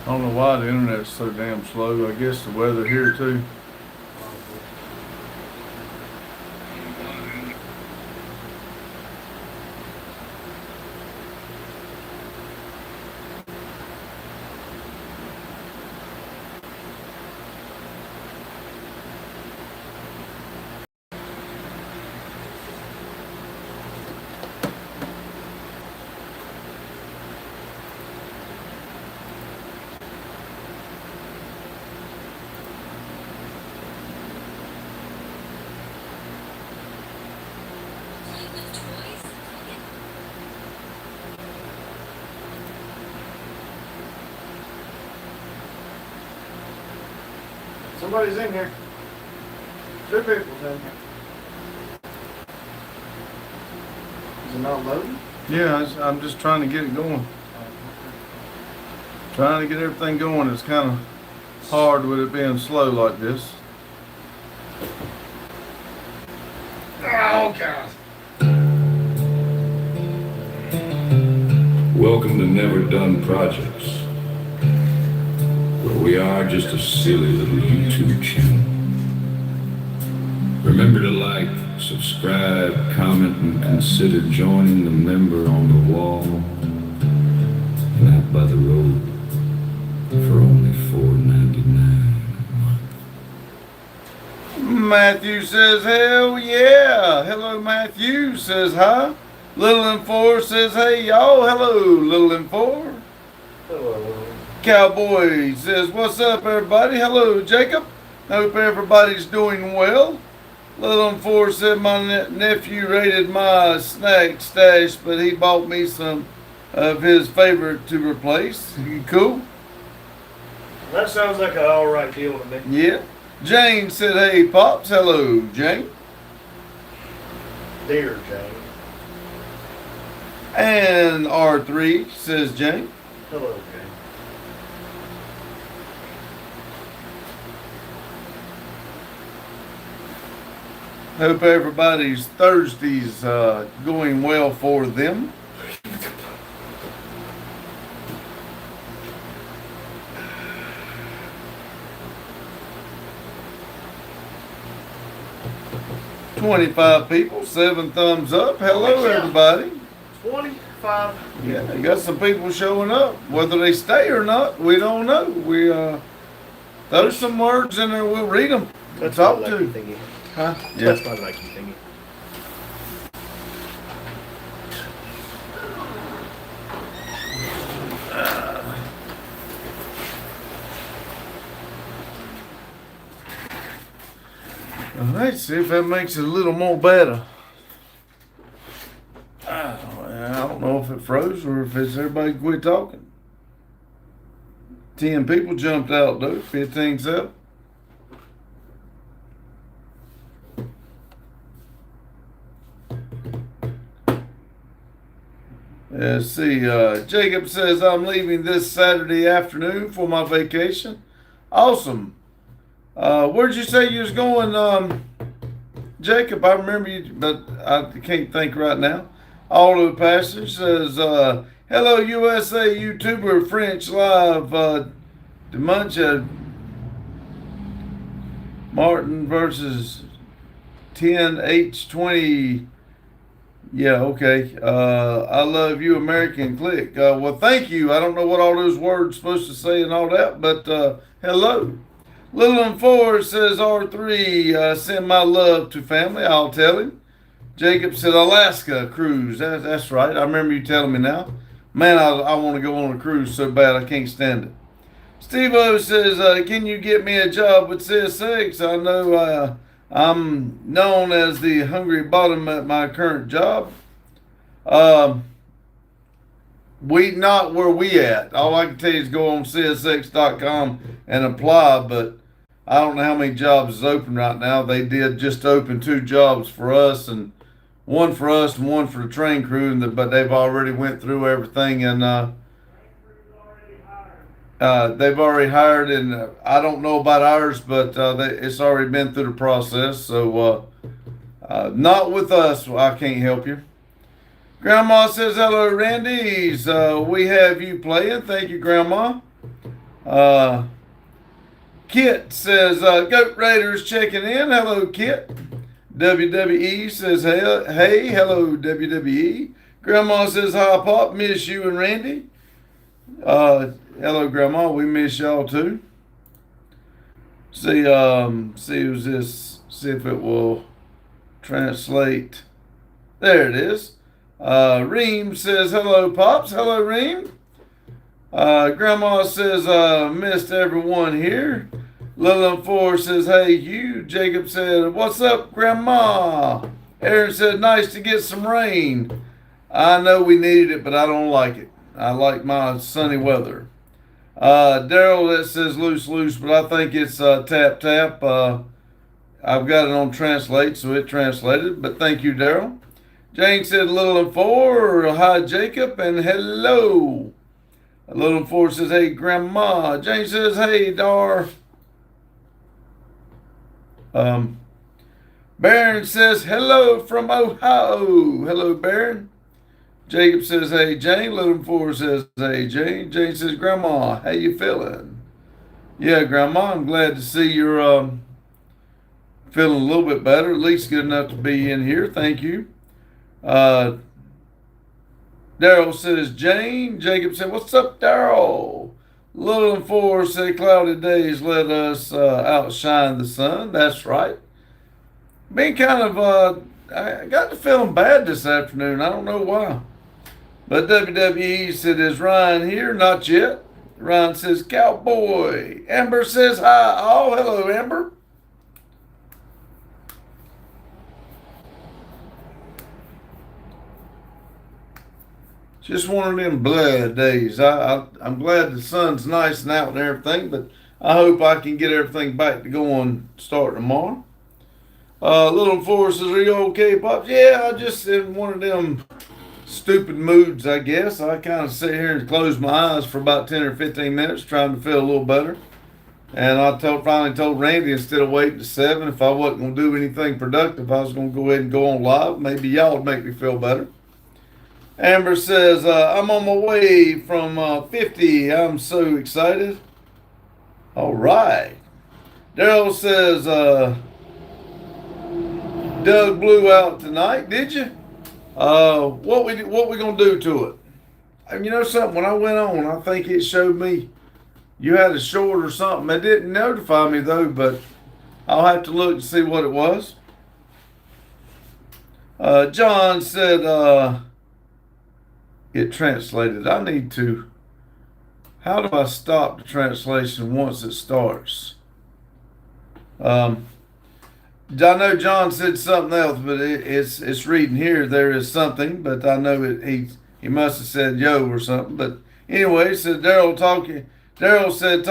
I don't know why the internet's so damn slow. I guess the weather here too. Somebody's in here. Two people's in here. Is it not loading? Yeah, I'm just trying to get it going. Trying to get everything going. It's kind of hard with it being slow like this. Oh, God. Welcome to Never Done Projects, where we are just a silly little YouTube channel. Remember to like, subscribe, comment, and consider joining the member on the wall and out by the road for only $4.99 a month. Matthew says, hell yeah. Hello, Matthew says hi. Little and Four says, hey, y'all. Hello, Little and Four. Hello. Cowboy says, what's up, everybody? Hello, Jacob. Hope everybody's doing well. Little and Four said my nephew raided my snack stash, but he bought me some of his favorite to replace. Cool? That sounds like an alright deal to me. Yeah. Jane said, hey, Pops. Hello, Jane. Dear Jane. And R3 says Jane. Hello, Jane. Hope everybody's Thursday's going well for them. $25 people, 7 thumbs up. Hello, everybody. 25. Yeah, you got some people showing up. Whether they stay or not, we don't know. We there's some words in there. We'll read them. That's Talk my to. lucky thingy. Huh? That's Yeah. my lucky thingy. All right. See if that makes it a little more better. I don't know if it froze or if it's everybody quit talking. 10 people jumped out though. 15's up. Let's see. Jacob says I'm leaving this Saturday afternoon for my vacation. Awesome. Where'd you say you was going, Jacob? I remember you, but I can't think right now. Auto Pastor says, hello, USA YouTuber French Live, Demuncha Martin versus 10H20. Yeah, okay. I love you, American Click. Well, thank you. I don't know what all those words supposed to say and all that, but hello. Little and Four says R3, send my love to family. I'll tell him. Jacob said Alaska cruise. That's right. I remember you telling me now. Man, I want to go on a cruise so bad I can't stand it. Steve O says, can you get me a job with CSX? I know I'm known as the hungry bottom at my current job. We not where we at. All I can tell you is go on CSX.com and apply, but I don't know how many jobs is open right now. They did just open 2 jobs for us, and one for us and one for the train crew, but they've already went through everything, and they've already hired, and I don't know about ours, but it's already been through the process. So not with us. I can't help you. Grandma says hello, Randy's. We have you playing. Thank you, Grandma. Kit says, Goat Raiders checking in. Hello, Kit. WWE says, hey, hello, WWE. Grandma says, hi, Pop. Miss you and Randy. Hello, Grandma. We miss y'all too. See who's this. See if it will translate. There it is. Reem says, hello, Pops. Hello, Reem. Grandma says, missed everyone here. Lillian Ford says, hey, you. Jacob said, what's up, Grandma? Aaron said, nice to get some rain. I know we needed it, but I don't like it. I like my sunny weather. Daryl, that says loose, but I think it's tap. I've got it on translate, so it translated, but thank you, Daryl. Jane said, Lillian Ford, hi, Jacob, and hello. Lillian Ford says, hey, Grandma. Jane says, hey, Dar. Baron says, hello from Ohio. Hello, Baron. Jacob says, hey, Jane. Lillian Ford says, hey, Jane. Jane says, Grandma, how you feeling? Yeah, Grandma, I'm glad to see you're feeling a little bit better, at least good enough to be in here. Thank you. Daryl says, Jane. Jacob said, what's up, Daryl? Lillian Ford said, cloudy days let us outshine the sun. That's right. Been kind of, I got to feeling bad this afternoon. I don't know why. But WWE said, is Ryan here? Not yet. Ryan says, cowboy. Amber says, hi. Oh, hello, Amber. Just one of them blood days. I'm glad the sun's nice and out and everything, but I hope I can get everything back to going start tomorrow. Little Forrest says, are you okay, Pops? Yeah, I just in one of them stupid moods, I guess. I kind of sit here and close my eyes for about 10 or 15 minutes trying to feel a little better. And I finally told Randy instead of waiting to 7, if I wasn't going to do anything productive, I was going to go ahead and go on live. Maybe y'all would make me feel better. Amber says, I'm on my way from 50. I'm so excited. All right. Daryl says, Doug blew out tonight. Did you? What we gonna do to it? And you know something? When I went on, I think it showed me you had a short or something. It didn't notify me though, but I'll have to look to see what it was. John said, it translated. I need to. How do I stop the translation once it starts? I know John said something else, but it's reading here. There is something, but I know he must have said yo or something. But anyway, said Daryl talking. Daryl said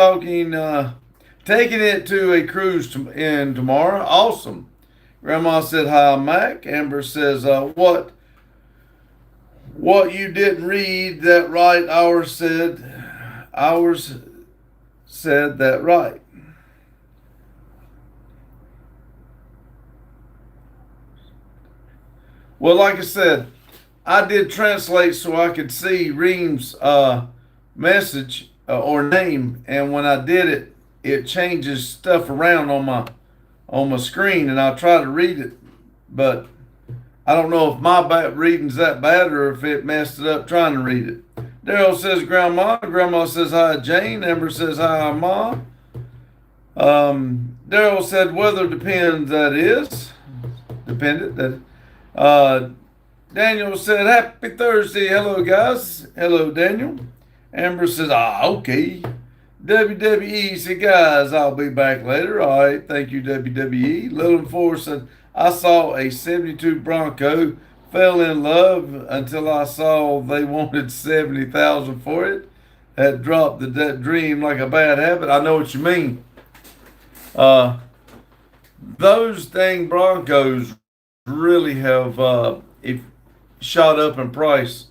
taking it to a cruise in tomorrow. Awesome. Grandma said hi, Mac. Amber says what you didn't read that right. Ours said that right. Well, like I said, I did translate so I could see Reem's message or name, and when I did it, it changes stuff around on my screen, and I'll try to read it, but I don't know if my reading's that bad or if it messed it up trying to read it. Daryl says Grandma. Grandma says hi, Jane. Amber says hi, Ma. Daryl said weather depends. That is dependent. Daniel said happy Thursday. Hello guys. Hello Daniel. Amber says okay. WWE said guys I'll be back later. All right. Thank you WWE. Lillian Ford said I saw a 72 Bronco, fell in love until I saw they wanted $70,000 for it. Had dropped that dream like a bad habit. I know what you mean. Those dang Broncos really have shot up in price.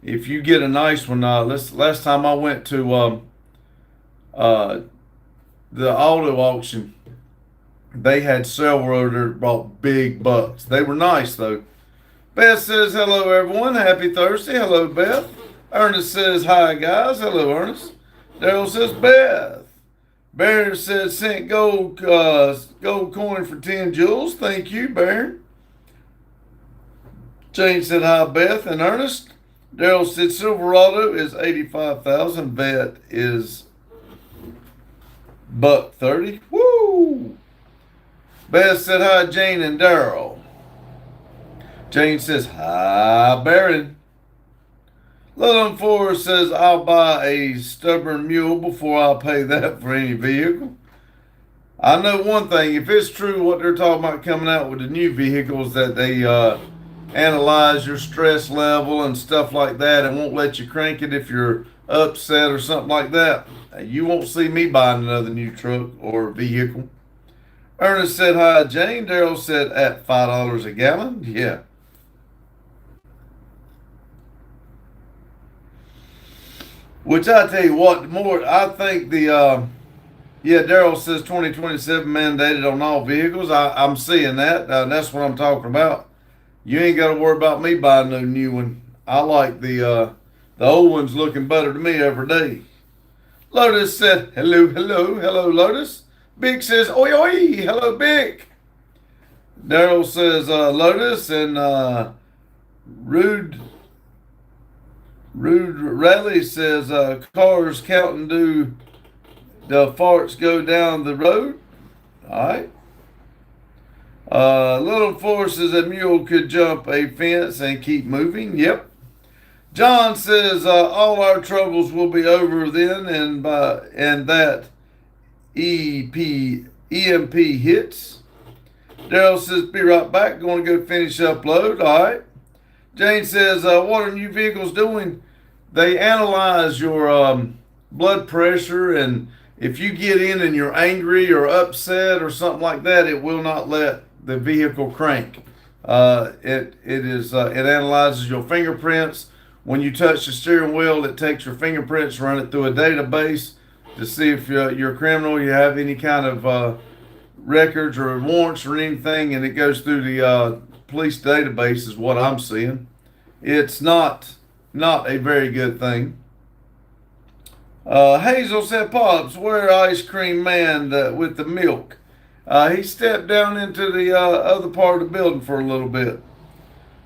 If you get a nice one, last time I went to the auto auction, they had several that brought big bucks. They were nice though. Beth says hello everyone. Happy Thursday. Hello Beth. Ernest says hi guys. Hello Ernest. Daryl says Beth. Baron said sent gold coin for 10 jewels. Thank you, Baron. Jane said hi, Beth and Ernest. Daryl said Silverado is 85,000. Vet is $130. Woo! Beth said hi, Jane and Daryl. Jane says hi, Baron. Little Four says I'll buy a stubborn mule before I'll pay that for any vehicle. I know one thing, if it's true what they're talking about coming out with the new vehicles, that they analyze your stress level and stuff like that and won't let you crank it if you're upset or something like that, you won't see me buying another new truck or vehicle. Ernest said hi, Jane. Daryl said at $5 a gallon. Yeah. Which I tell you what, the more I think Daryl says 2027 mandated on all vehicles. I'm seeing that. That's what I'm talking about. You ain't got to worry about me buying no new one. I like the old ones looking better to me every day. Lotus said, hello, Lotus. Big says, oi, oi, hello, Big. Daryl says, Lotus, and Rude Raleigh says, cars counting do the farts go down the road. All right. Little Four says a mule could jump a fence and keep moving. Yep. John says all our troubles will be over then, and that EMP hits. Daryl says be right back. Going to go finish upload. All right. Jane says what are new vehicles doing? They analyze your blood pressure, and if you get in and you're angry or upset or something like that, it will not let the vehicle crank. It analyzes your fingerprints. When you touch the steering wheel, it takes your fingerprints, run it through a database to see if you're a criminal, you have any kind of records or warrants or anything, and it goes through the police database is what I'm seeing. It's not a very good thing. Hazel said, Pops, where ice cream man with the milk? He stepped down into the other part of the building for a little bit.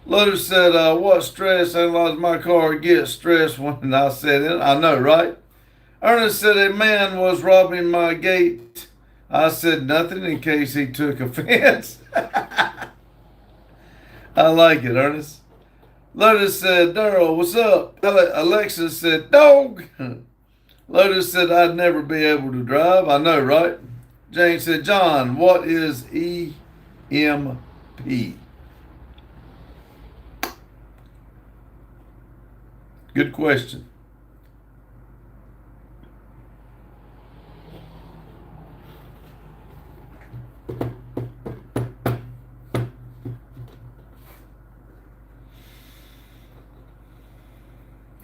Lotus said, what stress analyzed my car gets stressed when I said it. I know, right? Ernest said, a man was robbing my gate. I said nothing in case he took offense. I like it, Ernest. Lotus said, Daryl, what's up? Alexis said, dog. Lotus said, I'd never be able to drive. I know, right? Jane said, John, what is EMP? Good question.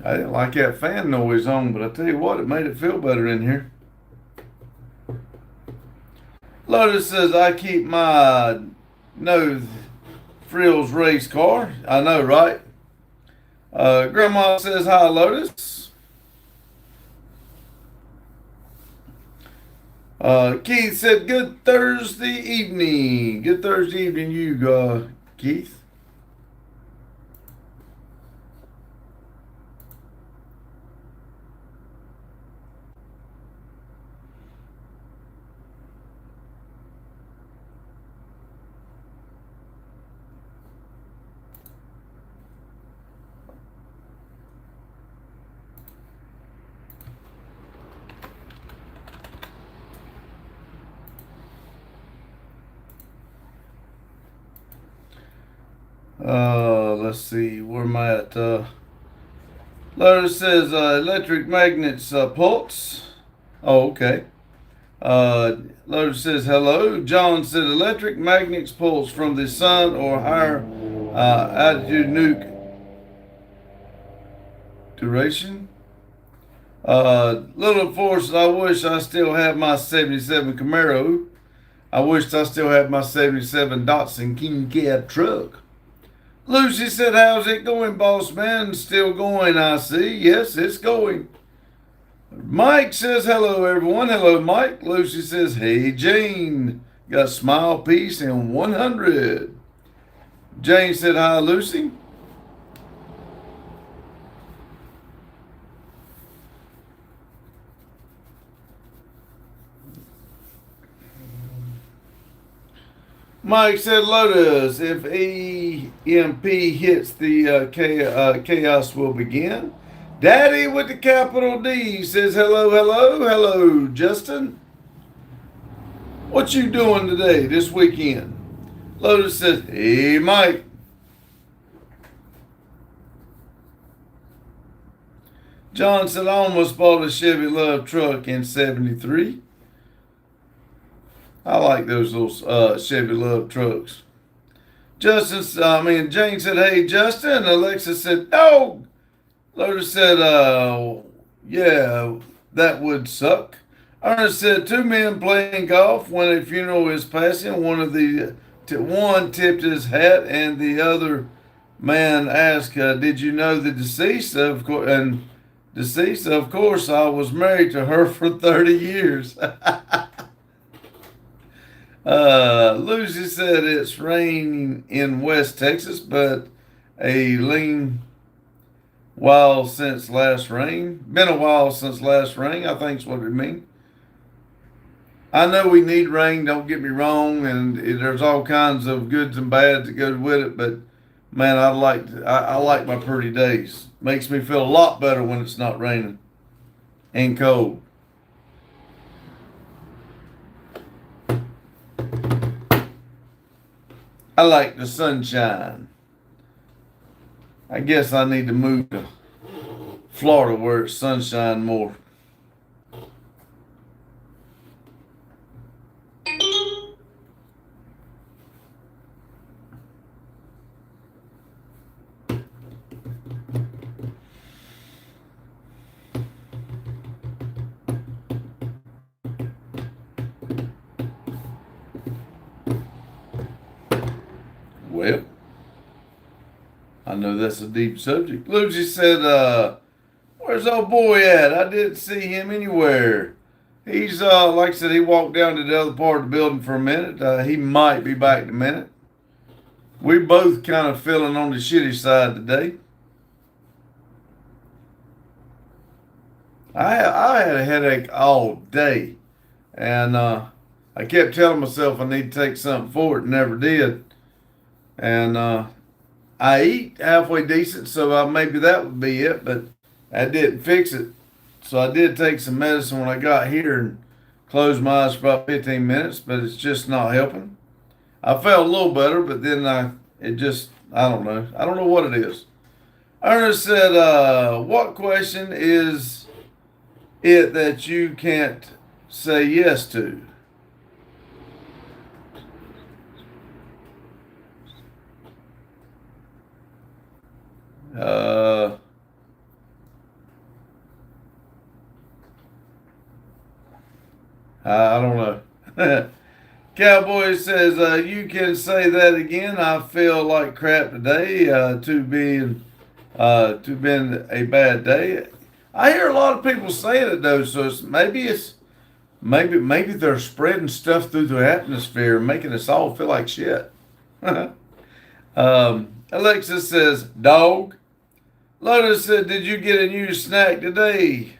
I didn't like that fan noise on, but I tell you what, it made it feel better in here. Lotus says, I keep my no frills race car. I know, right? Grandma says, hi, Lotus. Keith said, good Thursday evening. Good Thursday evening, you, Keith. Let's see, where am I at? Lotus says, electric magnets, pulse. Oh, okay. Lotus says, hello. John said, electric magnets pulse from the sun or higher altitude nuke duration. Little Force, I wish I still had my 77 Camaro. I wish I still had my 77 Datsun King Cab truck. Lucy said, how's it going, boss man? Still going, I see. Yes, it's going. Mike says hello, everyone. Hello, Mike. Lucy says, hey, Jane. Got smile, peace, and 100. Jane said, hi, Lucy. Mike said, Lotus, if EMP hits the chaos will begin. Daddy with the capital D says, hello, hello, hello, Justin. What you doing today, this weekend? Lotus says, hey, Mike. John said, I almost bought a Chevy Love truck in 73. I like those little Chevy Love trucks. Jane said, hey, Justin. Alexa said, dog. Lotus said, yeah, that would suck. Ernest said, two men playing golf when a funeral is passing. One tipped his hat and the other man asked, did you know the deceased? Of course, I was married to her for 30 years. Lucy said it's raining in West Texas, but a while since last rain. Been a while since last rain, I think's what it means. I know we need rain, don't get me wrong, and there's all kinds of goods and bads that go with it, but man, I like my pretty days. Makes me feel a lot better when it's not raining and cold. I like the sunshine. I guess I need to move to Florida where it's sunshine more. Well, I know that's a deep subject. Lucy said, where's old boy at? I didn't see him anywhere. He's, like I said, he walked down to the other part of the building for a minute. He might be back in a minute. We both kind of feeling on the shitty side today. I had a headache all day. And I kept telling myself I need to take something for it, never did. And I eat halfway decent, so maybe that would be it, but that didn't fix it. So I did take some medicine when I got here and closed my eyes for about 15 minutes, but it's just not helping. I felt a little better, but then I don't know. I don't know what it is. Ernest said, what question is it that you can't say yes to? I don't know. Cowboy says, you can say that again. I feel like crap today, to been a bad day. I hear a lot of people saying it though, so maybe they're spreading stuff through the atmosphere, making us all feel like shit. Alexis says, dog. Lotus said, did you get a new snack today?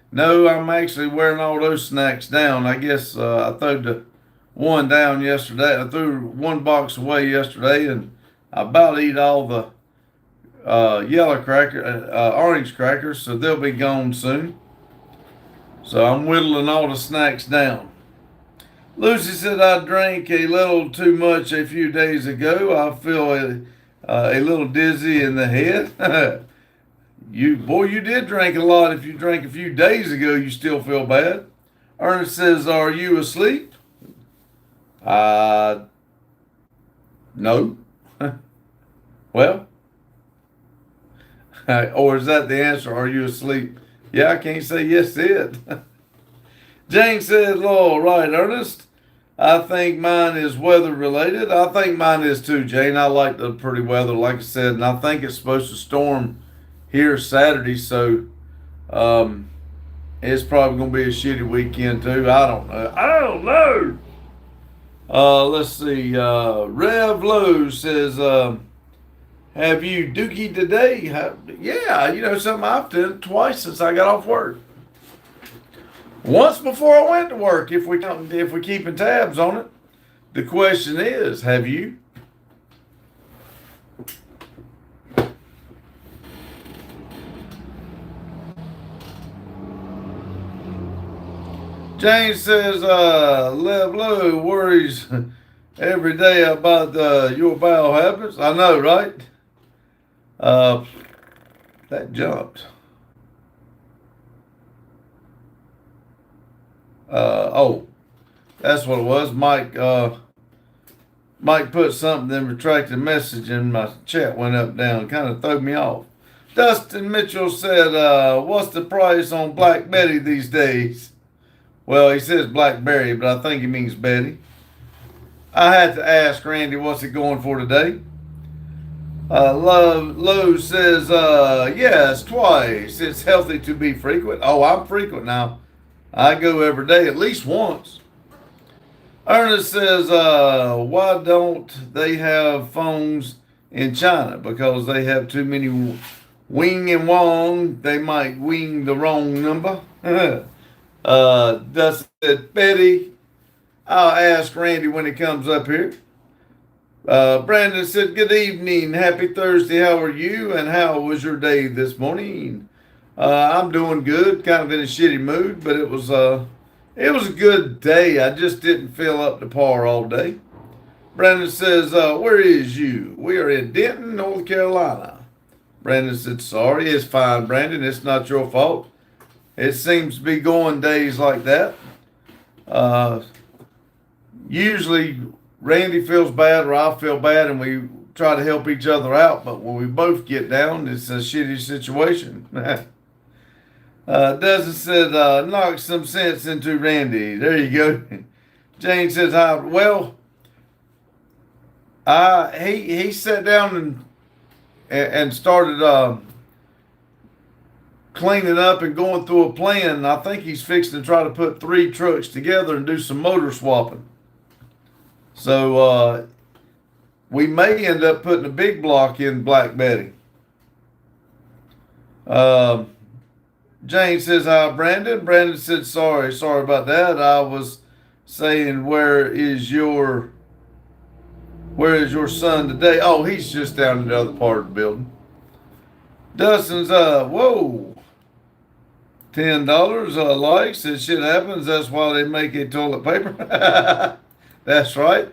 No, I'm actually wearing all those snacks down. I guess I threw the one down yesterday. I threw one box away yesterday, and I about to eat all the orange crackers, so they'll be gone soon. So I'm whittling all the snacks down. Lucy said, I drank a little too much a few days ago. I feel a little dizzy in the head. You did drink a lot. If you drank a few days ago, you still feel bad. Ernest says, are you asleep? No. Well, or is that the answer? Are you asleep? Yeah, I can't say yes to it. Jane said, all right, Ernest. I think mine is weather related. I think mine is too, Jane. I like the pretty weather, like I said, and I think it's supposed to storm here Saturday, so It's probably gonna be a shitty weekend too. I don't know. I don't know. Let's see. Rev Lowe says, "Have you dookie today?" Yeah, you know something. I've done it twice since I got off work. Once before I went to work. If we're keeping tabs on it. The question is, have you? James says, Lev Lowe worries every day about your bowel habits. I know, right? That jumped. Oh, that's what it was. Mike put something in retracted message and my chat went up down. Kind of threw me off. Dustin Mitchell said, what's the price on Black Betty these days? Well, he says Blackberry, but I think he means Betty. I had to ask Randy, what's it going for today? Lowe says, yes, twice. It's healthy to be frequent. Oh, I'm frequent now. I go every day, at least once. Ernest says, why don't they have phones in China? Because they have too many wing and wong. They might wing the wrong number. Dustin said, Betty, I'll ask Randy when he comes up here. Brandon said, good evening. Happy Thursday. How are you? And how was your day this morning? I'm doing good. Kind of in a shitty mood, but it was a good day. I just didn't feel up to par all day. Brandon says, where is you? We are in Denton, North Carolina. Brandon said, sorry. It's fine, Brandon. It's not your fault. It seems to be going days like that. Usually Randy feels bad or I feel bad and we try to help each other out. But when we both get down, it's a shitty situation. Dustin said, knock some sense into Randy. There you go. Jane says, hi. Well, he sat down and started cleaning up and going through a plan. I think he's fixing to try to put 3 trucks together and do some motor swapping. So we may end up putting a big block in Black Betty. Jane says, hi, Brandon. Brandon said, sorry about that. I was saying, where is your son today? Oh, he's just down in the other part of the building. Dustin's, whoa. $10 likes. That shit happens. That's why they make it toilet paper. That's right.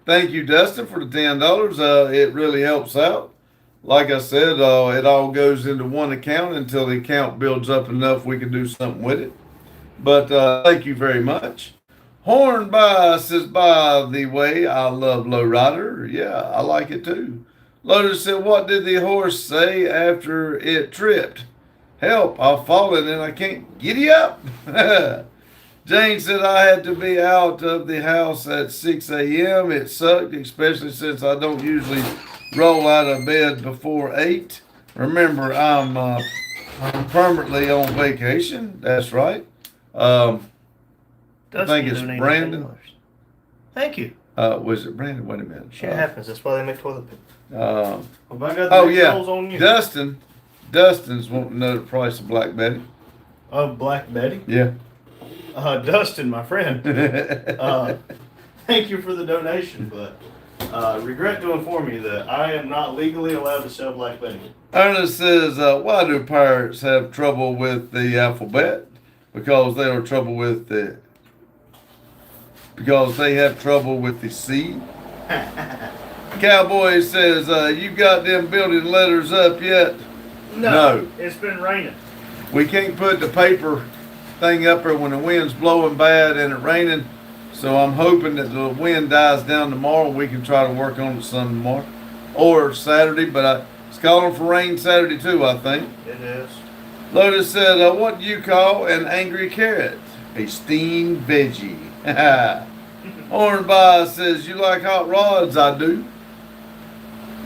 Thank you, Dustin, for the $10. It really helps out. Like I said, it all goes into one account until the account builds up enough we can do something with it. But thank you very much. Horn by says, by the way, I love Lowrider. Yeah, I like it too. Lotus said, what did the horse say after it tripped? Help, I've fallen and I can't giddy up. Jane said, I had to be out of the house at 6 a.m. It sucked, especially since I don't usually roll out of bed before 8. Remember, I'm permanently on vacation. That's right. I think it's Brandon. Thank you. Was it Brandon? Wait a minute. Shit happens. That's why they make toilet paper. Well, I got Oh the yeah, controls on you. Dustin's wanting to know the price of Black Betty. Of Black Betty? Yeah. Dustin, my friend. Thank you for the donation, but regret to inform you that I am not legally allowed to sell Black Betty. Ernest says, why do pirates have trouble with the alphabet? Because they have trouble with the C. Cowboy says, you got them building letters up yet? No. It's been raining. We can't put the paper thing up there when the wind's blowing bad and it raining. So I'm hoping that the wind dies down tomorrow. We can try to work on it some tomorrow or Saturday. But it's calling for rain Saturday too, I think. It is. Lotus said, what do you call an angry carrot? A steamed veggie. Hornby says, you like hot rods? I do.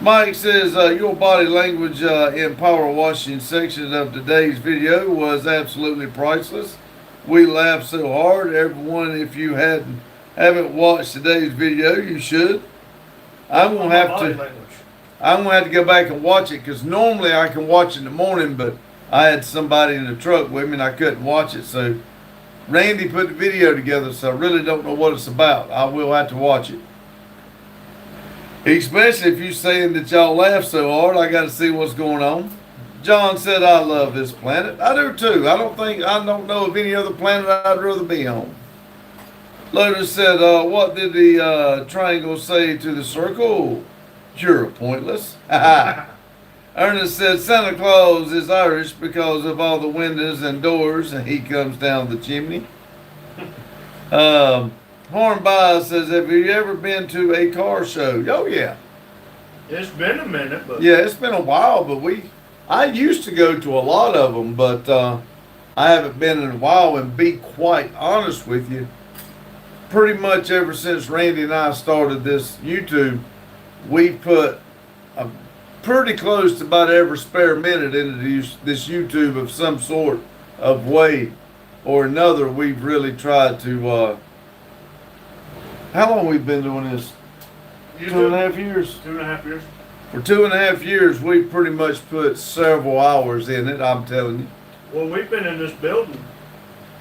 Mike says, your body language in power washing section of today's video was absolutely priceless. We laughed so hard. Everyone, if you haven't watched today's video, you should. I'm gonna have Body to. language. I'm gonna have to go back and watch it because normally I can watch in the morning, but I had somebody in the truck with me and I couldn't watch it. So Randy put the video together, so I really don't know what it's about. I will have to watch it. Especially if you're saying that y'all laugh so hard, I got to see what's going on. John said, "I love this planet." I do too. I don't know of any other planet I'd rather be on. Lotus said, "What did the triangle say to the circle?" "You're pointless." Ernest said, "Santa Claus is Irish because of all the windows and doors, and he comes down the chimney." Hornby says, "Have you ever been to a car show?" Oh yeah. It's been a minute, but Yeah, it's been a while, but I used to go to a lot of them, but I haven't been in a while. And be quite honest with you, pretty much ever since Randy and I started this YouTube, we put a pretty close to about every spare minute into this YouTube of some sort of way or another. We've really tried to. How long we've been doing this? you 2.5 years. 2.5 years. For 2.5 years, we've pretty much put several hours in it. I'm telling you. Well, we've been in this building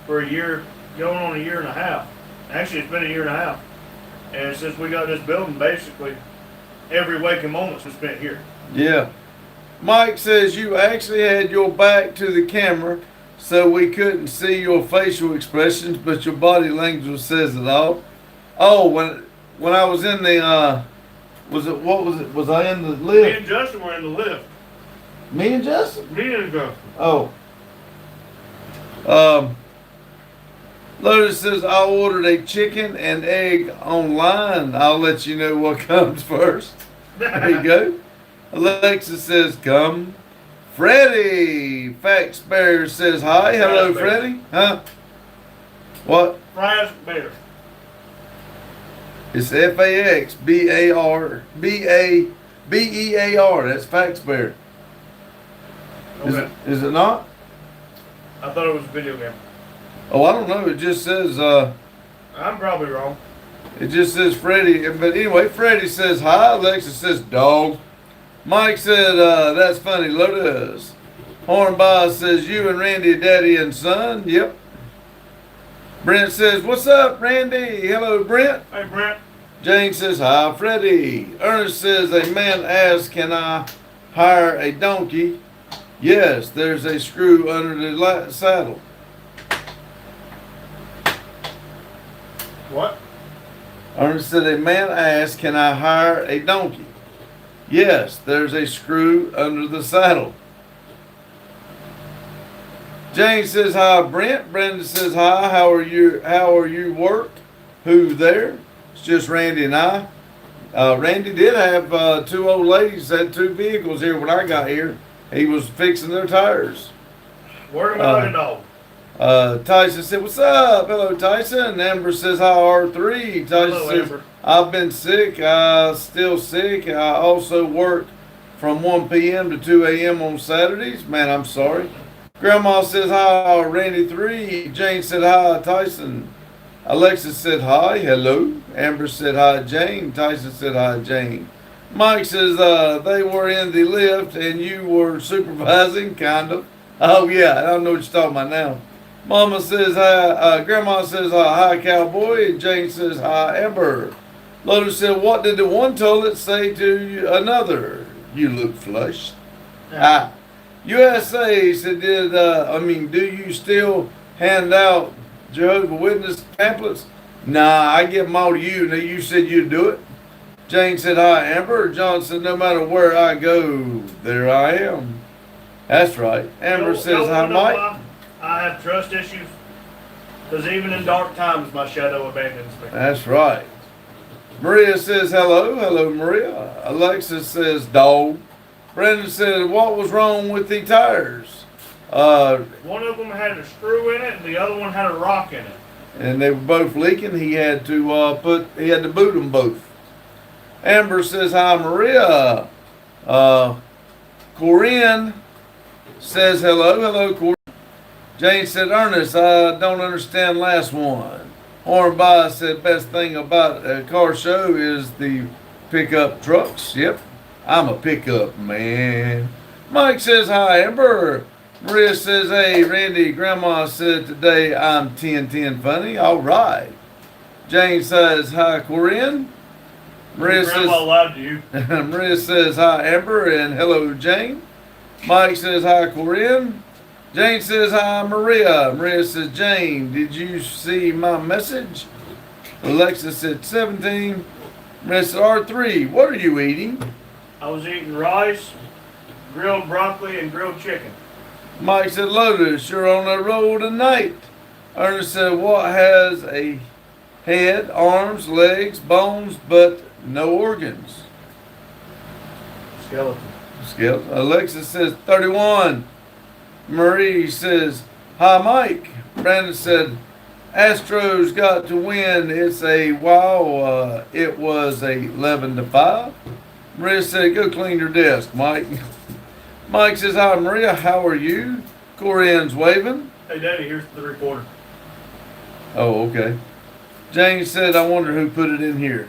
for a year, going on a year and a half. Actually, it's been a year and a half. And since we got this building, basically, every waking moment's been spent here. Yeah. Mike says you actually had your back to the camera, so we couldn't see your facial expressions, but your body language says it all. Oh, when I was in the was I in the Me lift? and Justin were in the lift. Me and Justin? Me and Justin. Oh. Lotus says I ordered a chicken and egg online. I'll let you know what comes first. There you go. Alexa says come. Freddie Fax Bear says hi. Hello, Fax Bear. Freddie. Huh? What? Fries bear. It's FAXBAR BEAR. That's Fax Bear. Okay. Is it not? I thought it was a video game. Oh, I don't know. It just says I'm probably wrong. it just says Freddie. But anyway, Freddie says hi. Alexa says dog. Mike said that's funny. Lotus. Hornby says you and Randy, daddy and son. Yep. Brent says, "What's up, Randy?" Hello, Brent. Hey, Brent. Jane says, "Hi, Freddie." Ernest says, "A man asks, can I hire a donkey?" Yes, there's a screw under the saddle. What? Ernest said, "A man asked, can I hire a donkey?" Yes, there's a screw under the saddle. Jane says, "Hi, Brent." Brenda says, "Hi, how are you work? Who there?" It's just Randy and I. Randy did have two old ladies had two vehicles here when I got here. He was fixing their tires. Working like a dog. Tyson said, "What's up?" Hello, Tyson. Amber says, "Hi, R3." Tyson Hello, says, Amber. "I've been sick. Still sick. I also work from 1 p.m. to 2 a.m. on Saturdays." Man, I'm sorry. Grandma says, "Hi, Randy 3. Jane said, "Hi, Tyson." Alexis said, "Hi, hello." Amber said, "Hi, Jane." Tyson said, "Hi, Jane." Mike says, "They were in the lift and you were supervising, kind of." Oh, yeah, I don't know what you're talking about now. Mama says, "Hi." Grandma says, "Hi, cowboy." And Jane says, "Hi, Amber." Lotus said, "What did the one toilet say to another?" "You look flushed." Ah. USA said, do you still hand out Jehovah's Witness pamphlets?" "Nah, I give them all to you. Now you said you'd do it." Jane said, "Hi, Amber." John said, "No matter where I go, there I am." That's right. Amber says, "Hi, Y'all know Mike." why I have trust issues. Because even in dark times, my shadow abandons me. That's right. Maria says, "Hello." Hello, Maria. Alexis says, "Dog." Brandon said, "What was wrong with the tires?" One of them had a screw in it, and the other one had a rock in it. And they were both leaking. He had to boot them both. Amber says, "Hi, Maria." Corinne says, "Hello." Hello, Corinne. Jane said, Ernest, I don't understand last one. Hornby said, best thing about a car show is the pickup trucks. Yep, I'm a pickup man. Mike says, hi, Amber. Maria says, hey, Randy, Grandma said today I'm 10-10 funny. All right. Jane says, hi, Corinne. Maria Grandma lied to you. Maria says, hi, Amber, and hello, Jane. Mike says, hi, Corinne. Jane says, hi, Maria. Maria says, Jane, did you see my message? Alexa said, 17. Maria said, R3, what are you eating? I was eating rice, grilled broccoli, and grilled chicken. Mike said, Lotus, you're on a roll tonight. Ernest said, what has a head, arms, legs, bones, but no organs? Skeleton. Skeleton. Alexa says, 31. Marie says, hi, Mike. Brandon said, Astros got to win. It's a wow. It was 11-5. Maria said, go clean your desk, Mike. Mike says, hi, Maria. How are you? Corinne's waving. Hey, Daddy, here's the recorder. Oh, okay. Jane said, I wonder who put it in here.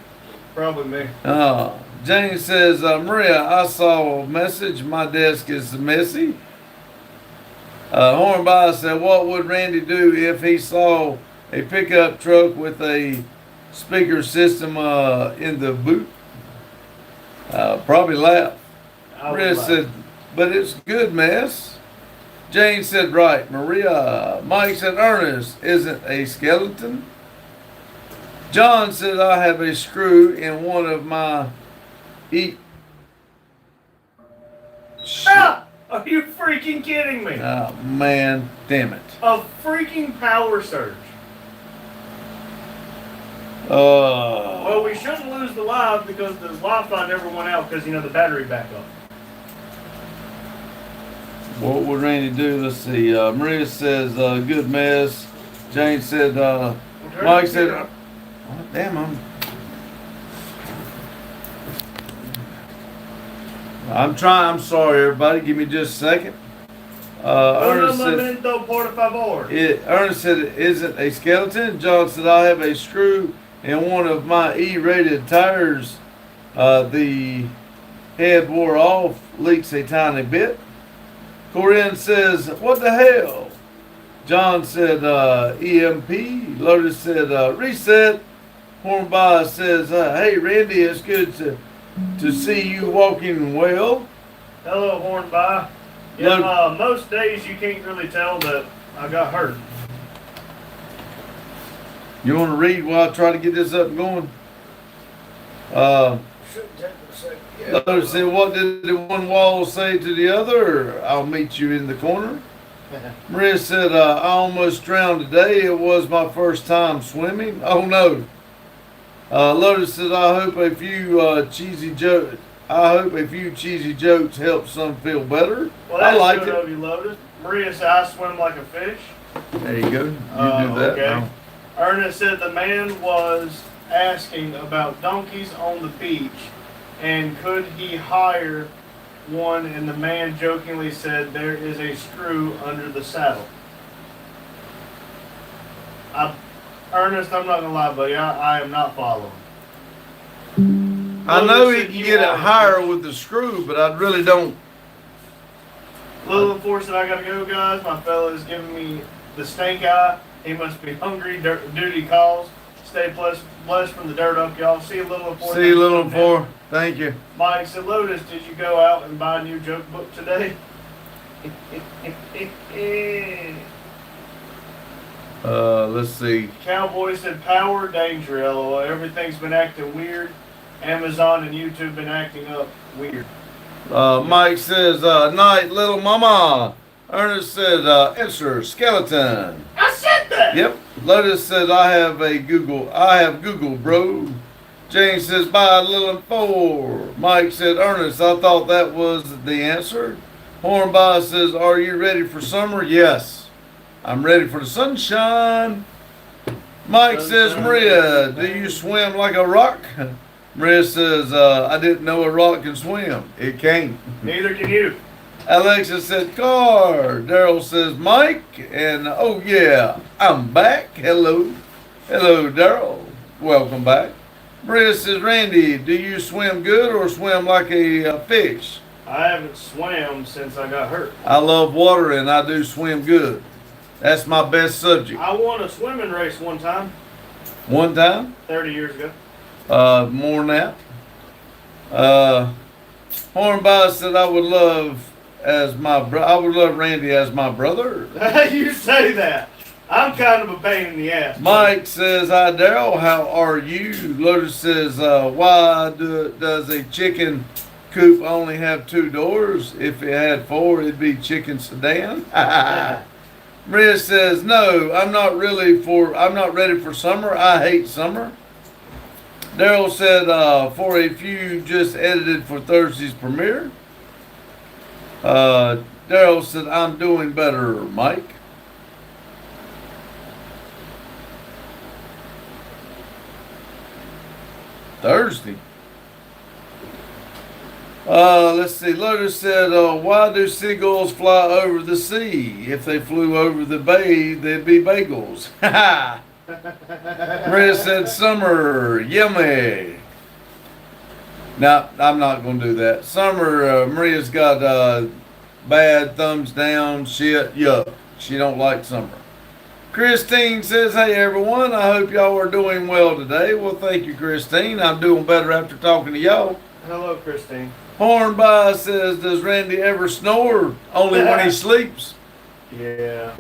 Probably me. Jane says, Maria, I saw a message. My desk is messy. Hornby said, what would Randy do if he saw a pickup truck with a speaker system in the boot? Probably laugh. I would Maria laugh. said, but it's good mess. Jane said, right. Maria. Mike said, Ernest isn't a skeleton. John said, I have a screw in one of my Shit. Ah! Are you freaking kidding me? Oh, man, damn it. A freaking power surge. Well, we shouldn't lose the live because the Wi-Fi never went out because, the battery backup. What would Randy do? Let's see. Maria says, good mess. Jane said, Mike said, oh, damn, I'm trying. I'm sorry, everybody. Give me just a second. Ernest said, Ernest said, it isn't a skeleton. John said, I have a screw in one of my E-rated tires. The head wore off, leaks a tiny bit. Corinne says, what the hell? John said, EMP. Lotus said, reset. Hornby says, hey, Randy, it's good to see you walking well. Hello, Hornby. Yeah, most days you can't really tell that I got hurt. You want to read while I try to get this up and going? Lotus said, what did the one wall say to the other? I'll meet you in the corner. Maria said, I almost drowned today. It was my first time swimming. Oh, no. Lotus said, I hope a few cheesy jokes help some feel better. Well, that's I like good it. of you, Lotus. Maria said, I swim like a fish. There you go. You do that. Okay. now. Ernest said the man was asking about donkeys on the beach and could he hire one, and the man jokingly said there is a screw under the saddle. Ernest, I'm not gonna lie, buddy, I am not following. I know Lotus he said can you get it are- higher with the screw, but I really don't. Little enforced that I gotta go, guys. My fella is giving me the stink eye. He must be hungry. Duty calls. Stay blessed from the dirt up, y'all. See you, Little enforced. See you, little four. Thank you. Mike said, Lotus, did you go out and buy a new joke book today? Let's see. Cowboy said, power, danger, LOL. Everything's been acting weird. Amazon and YouTube been acting up weird. Mike says, night, little mama. Ernest said, answer, skeleton. I said that! Yep. Lotus said, I have Google, bro. Jane says, bye, little four. Mike said, Ernest, I thought that was the answer. Hornby says, are you ready for summer? Yes. I'm ready for the sunshine. Mike says, Maria, do you swim like a rock? Maria says, I didn't know a rock can swim. It can't. Neither can you. Alexa said, Car. Daryl says, Mike. And oh, yeah, I'm back. Hello. Hello, Daryl. Welcome back. Maria says, Randy, do you swim good or swim like a fish? I haven't swam since I got hurt. I love water and I do swim good. That's my best subject. I won a swimming race one time, One time, 30 years ago. more than that. Hornby said, I would love Randy as my brother. You say that. I'm kind of a pain in the ass. Mike says, hi Daryl, how are you? Lotus says, why does a chicken coop only have 2 doors? If it had 4, it'd be chicken sedan. Maria says, no, I'm not ready for summer. I hate summer. Daryl said, for a few just edited for Thursday's premiere. Daryl said, I'm doing better, Mike. Thursday. Let's see. Lotus said, why do seagulls fly over the sea? If they flew over the bay, they'd be bagels. Maria said, summer, yummy. No, I'm not going to do that. Summer, Maria's got bad thumbs down, shit, yuck. She don't like summer. Christine says, hey everyone, I hope y'all are doing well today. Well, thank you, Christine. I'm doing better after talking to y'all. Hello, Christine. Hornby says, does Randy ever snore? Only when he sleeps. Yeah.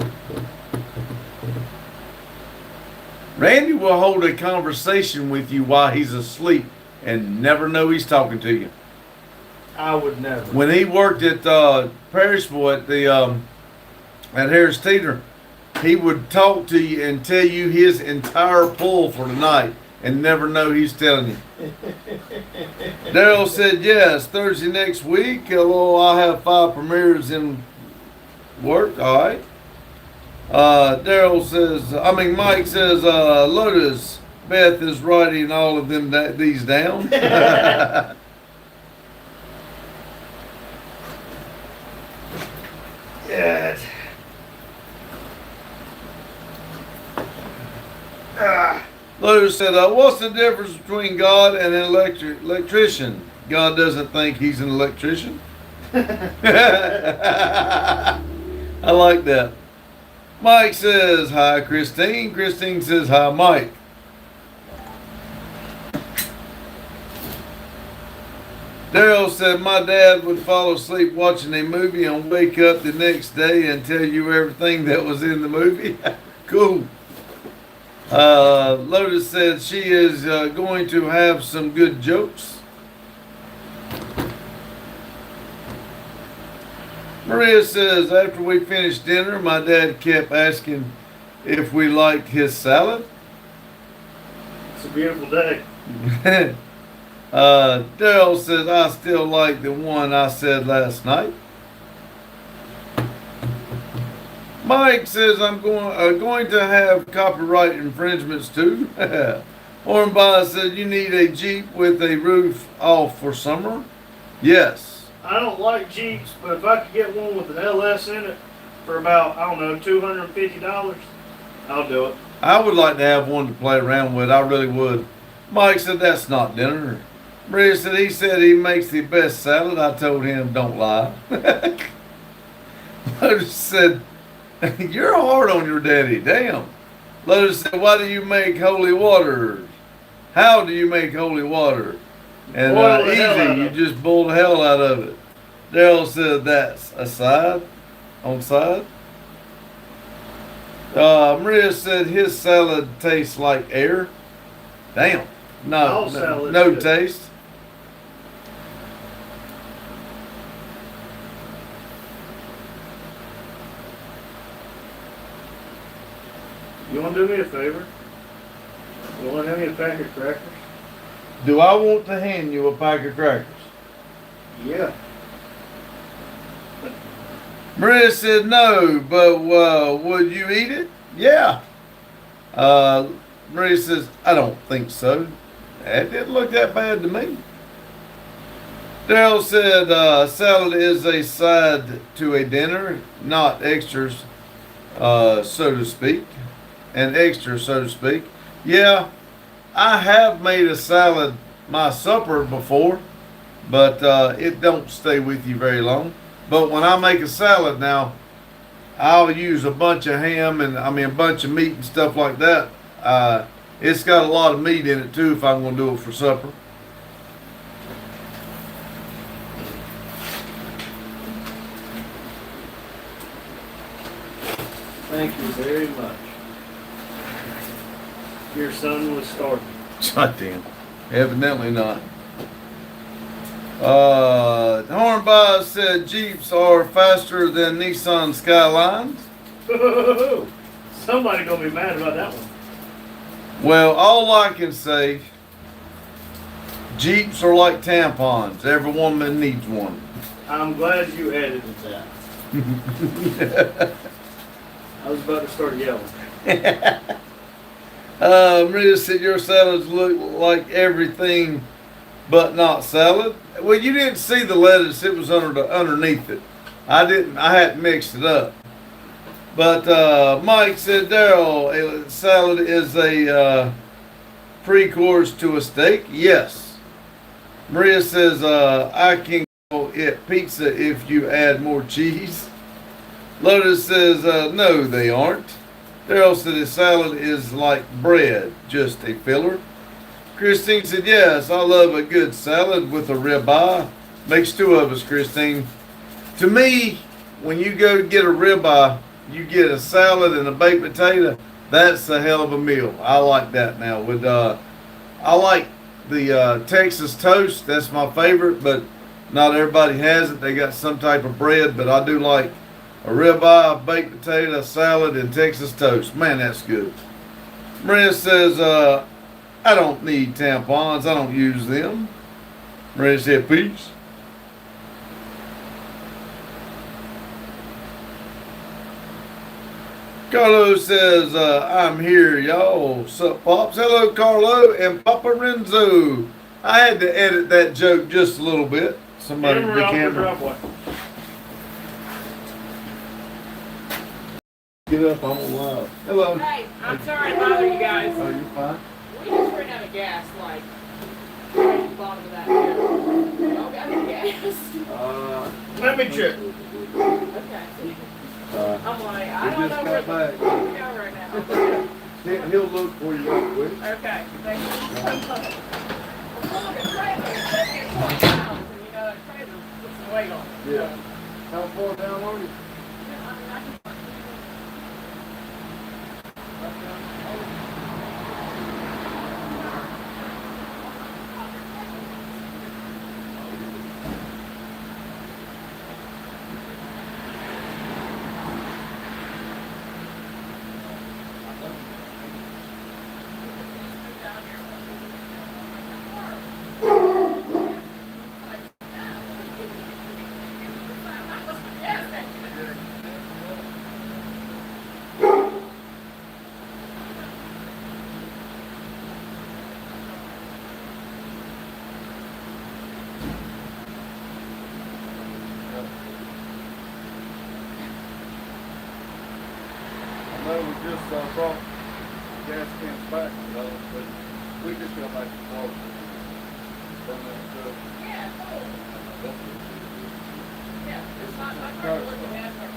Randy will hold a conversation with you while he's asleep and never know he's talking to you. I would never. When he worked at Perishable at the at Harris Teeter, he would talk to you and tell you his entire pull for the night and never know he's telling you. Daryl said, yes, Thursday next week. Hello, I'll have 5 premieres in work. All right. Mike says, Lotus, Beth is writing all of these down. Yeah. Lotus said, what's the difference between God and an electrician? God doesn't think he's an electrician. I like that. Mike says, hi, Christine. Christine says, hi, Mike. Daryl said, my dad would fall asleep watching a movie and wake up the next day and tell you everything that was in the movie. Cool. Lotus said she is going to have some good jokes. Maria says, after we finished dinner, my dad kept asking if we liked his salad. It's a beautiful day. Daryl says, I still like the one I said last night. Mike says, I'm going to have copyright infringements too. Hornby said, you need a Jeep with a roof off for summer. Yes. I don't like Jeeps, but if I could get one with an LS in it for about, I don't know, $250, I'll do it. I would like to have one to play around with. I really would. Mike said, that's not dinner. Maria said, he said he makes the best salad. I told him, don't lie. Lotus said, you're hard on your daddy. Damn. Lotus said, why do you make holy water? How do you make holy water? And Boil the hell out easy, of you it. just boil the hell out of it. Daryl said, that's a side. On side. Maria said his salad tastes like air. Damn. All salads No do. taste. You want to do me a favor? You want to hand me a pack of crackers? Do I want to hand you a pack of crackers? Yeah. Maria said no, but would you eat it? Yeah. Maria says, I don't think so. That didn't look that bad to me. Daryl said salad is a side to a dinner, not extras, so to speak. An extra, so to speak. Yeah, I have made a salad my supper before, but it don't stay with you very long. But when I make a salad now, I'll use a bunch of ham and a bunch of meat and stuff like that. It's got a lot of meat in it too if I'm gonna do it for supper. Thank you very much. Your son was starving. God damn. Evidently not. Hornby said Jeeps are faster than Nissan Skylines. Somebody gonna be mad about that one. Well, all I can say, Jeeps are like tampons. Every woman needs one. I'm glad you edited that. I was about to start yelling. Maria said your salads look like everything but not salad. Well, you didn't see the lettuce; it was underneath it. I hadn't mixed it up. But Mike said, Daryl, a salad is a pre-course to a steak. Yes. Maria says I can call it pizza if you add more cheese. Lotus says no, they aren't. Daryl said a salad is like bread, just a filler. Christine said, yes, I love a good salad with a ribeye. Makes two of us, Christine. To me, when you go get a ribeye, you get a salad and a baked potato. That's a hell of a meal. I like that now. I like the Texas toast. That's my favorite, but not everybody has it. They got some type of bread, but I do like a ribeye, a baked potato, salad, and Texas toast. Man, that's good. Maria says, I don't need tampons. I don't use them. Maria said, peace. Carlo says, I'm here, y'all. What's up, Pops? Hello, Carlo and Papa Renzo. I had to edit that joke just a little bit. Somebody, the camera. Get up, I'm on live. Hello. Hey, I'm sorry to bother you guys. Oh, you're fine. We just ran out of gas, like, right at the bottom of that hill. Y'all got any gas? Let me check. Okay. I'm like, I don't know where back. we go right now. He'll look for you real quick. Okay, thank you. I'm pulling a trailer, it's 20 pounds, and you know, that trailer puts the weight on. Yeah. How far down are you? No, we just brought gas cans back, but we just got back to Florida. From that stuff. Yeah, cool. Yeah, it's not hard to look at gas cars.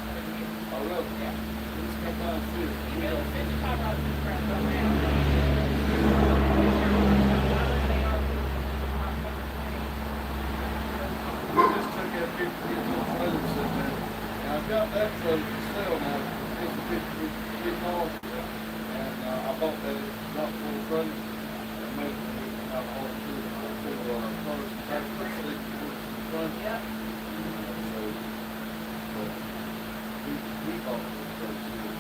Oh, really? Yeah. We just got down to see it. You know, the 55 miles an hour right now. We just took that 50 trailer sitting there. And I've got that trailer for sale now. It's a 50 miles. And I bought that at not full running. And made it out of all the cars and tractors so they can put it in the front. Yep. So, but we thought it was so good.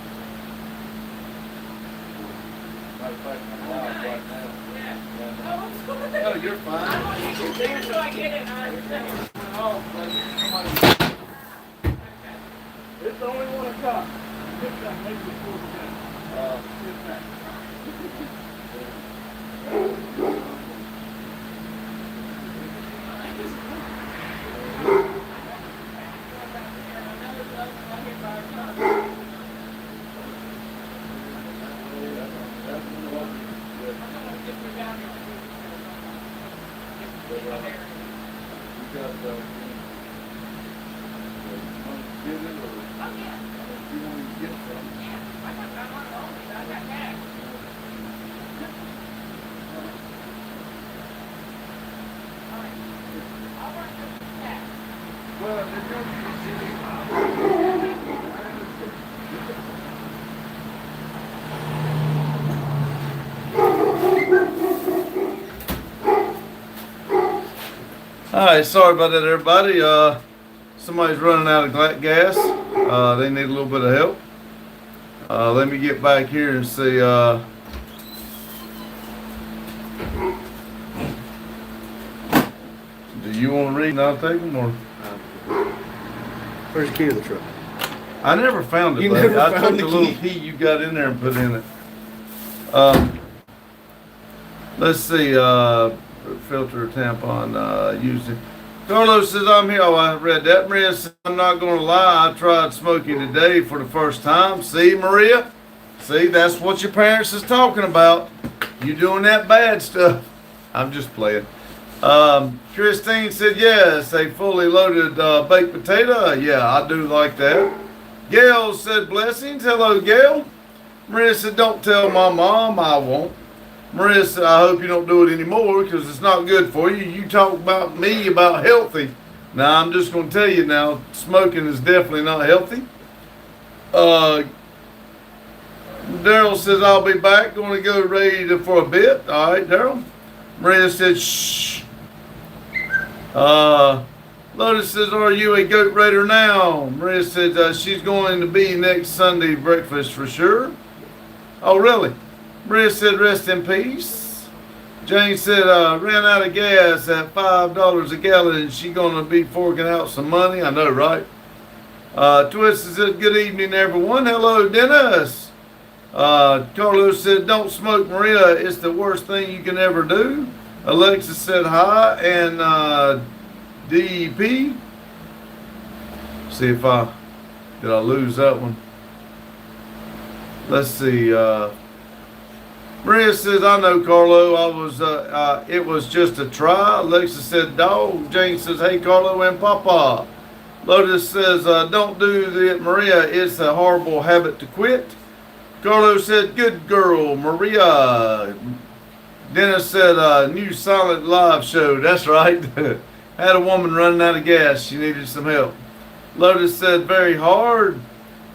Matter of fact, I'm live right now. Yeah. And, Oh, I'm sorry. no, you're fine. I want you to there so I get it. I understand. Oh, but somebody. Okay. It's the only one I got. Good stuff, make it cool again. Good man. got get it or Oh, yeah. you want to get some? Yeah. I got my money on me, but I got cash. All right. I'll work with the cash. Well, if All right, sorry about that, everybody. Somebody's running out of gas. They need a little bit of help. Let me get back here and see. Do you want to read and I'll take them, or? Where's the key to the truck? I never found it. You buddy. never I found took the the little key? key you got in there and put in it. Let's see. Filter tampon using. Carlos says I'm here. Oh, I read that. Maria says I'm not going to lie. I tried smoking today for the first time. See, Maria? See, that's what your parents is talking about. You doing that bad stuff. I'm just playing. Christine said yes, a fully loaded baked potato. Yeah, I do like that. Gail said blessings. Hello, Gail. Maria said don't tell my mom. I won't. Maria said I hope you don't do it anymore because it's not good for you. You talk about me about healthy. Now I'm just going to tell you now, smoking is definitely not healthy. Daryl says I'll be back. Going to go ready for a bit. All right, Daryl. Maria said shh. Lotus says, are you a goat raider now? Maria said she's going to be next Sunday breakfast for sure. Oh, really? Maria said, rest in peace. Jane said, ran out of gas at $5 a gallon and she's going to be forking out some money. I know, right? Twisted said, good evening, everyone. Hello, Dennis. Carlos said, don't smoke, Maria. It's the worst thing you can ever do. Alexa said hi, and DEP. See if did I lose that one? Let's see. Maria says, I know, Carlo. It was just a try. Alexa said, dog. Jane says, hey, Carlo and Papa. Lotus says, don't do that, Maria. It's a horrible habit to quit. Carlo said, good girl, Maria. Dennis said, new silent live show. That's right. Had a woman running out of gas. She needed some help. Lotus said, very hard.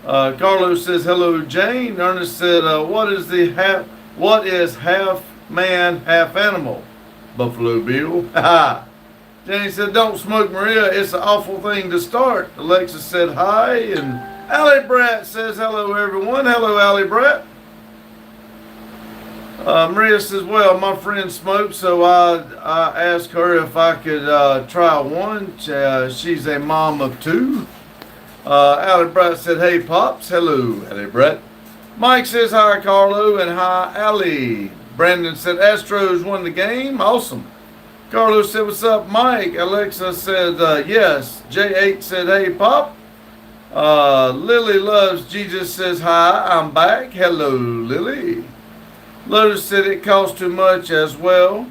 Carlos says, hello, Jane. Ernest said, what is half man, half animal? Buffalo Bill. Jane said, don't smoke, Maria. It's an awful thing to start. Alexa said, hi. And Allie Brat says, hello, everyone. Hello, Allie Brat. Maria says, well, my friend smoked, so I asked her if I could try one. She's a mom of two. Allie Brat said, hey, Pops. Hello, Allie Brat. Mike says, hi, Carlo, and hi, Allie. Brandon said, Astros won the game. Awesome. Carlos said, what's up, Mike? Alexa said, yes. J8 said, hey, Pop. Lily loves Jesus says, hi, I'm back. Hello, Lily. Lotus said it costs too much as well.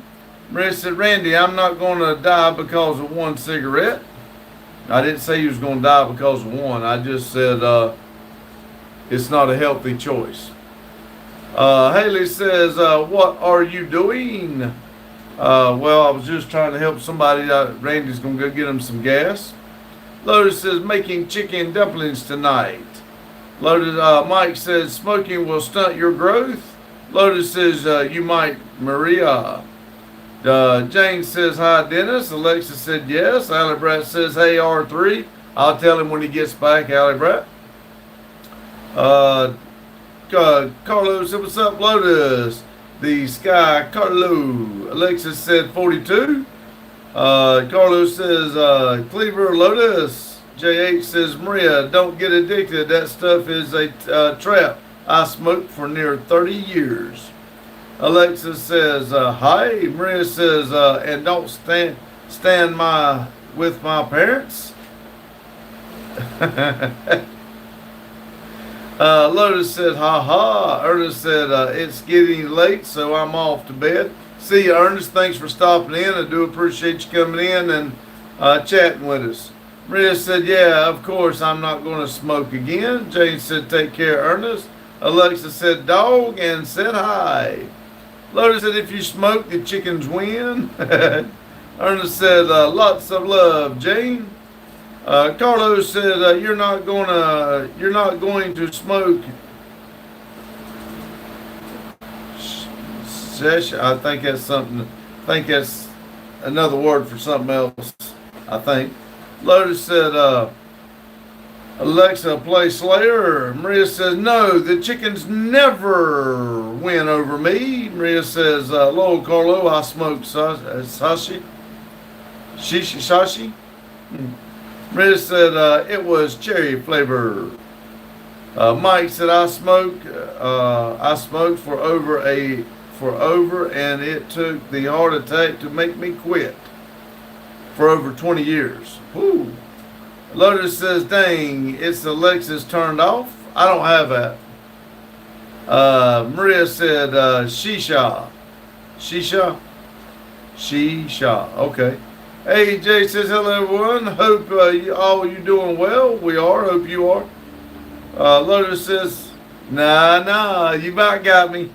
Maria said, Randy, I'm not going to die because of one cigarette. I didn't say he was going to die because of one. I just said it's not a healthy choice. Haley says, what are you doing? Well, I was just trying to help somebody. Randy's going to go get him some gas. Lotus says, making chicken dumplings tonight. Lotus, Mike says, smoking will stunt your growth. Lotus says, you might, Maria. Jane says, hi, Dennis. Alexa said, yes. Allie Brat says, hey, R3. I'll tell him when he gets back, Allie Brat. Carlo said, what's up, Lotus? The Sky Carlo. Alexa said, 42. Carlos says, Cleaver Lotus. J8 says, Maria, don't get addicted. That stuff is a trap. I smoked for near 30 years. Alexa says, hi. Maria says, and don't stand with my parents. Lotus said, ha ha. Ernest said, it's getting late, so I'm off to bed. See you, Ernest. Thanks for stopping in. I do appreciate you coming in and chatting with us. Maria said, yeah, of course, I'm not going to smoke again. Jane said, take care, Ernest. Alexa said, dog, and said hi. Lotus said, if you smoke, the chickens win. Ernest said, lots of love, Jane. Carlos said, you're not going to smoke. Sesh, I think that's something. I think that's another word for something else. I think. Lotus said, Alexa, play Slayer. Maria says, no, the chickens never win over me. Maria says, Lowell Carlo, I smoke sashi. Sashi? Maria said, it was cherry flavor. Mike said, I smoked for over, and it took the heart attack to make me quit for over 20 years. Whew. Lotus says, dang, it's Alexa's turned off. I don't have that. Maria said, shisha. Shisha? Shisha. Okay. Hey, Jay says, hello, everyone. Hope all you doing well. We are. Hope you are. Lotus says, nah, you about got me.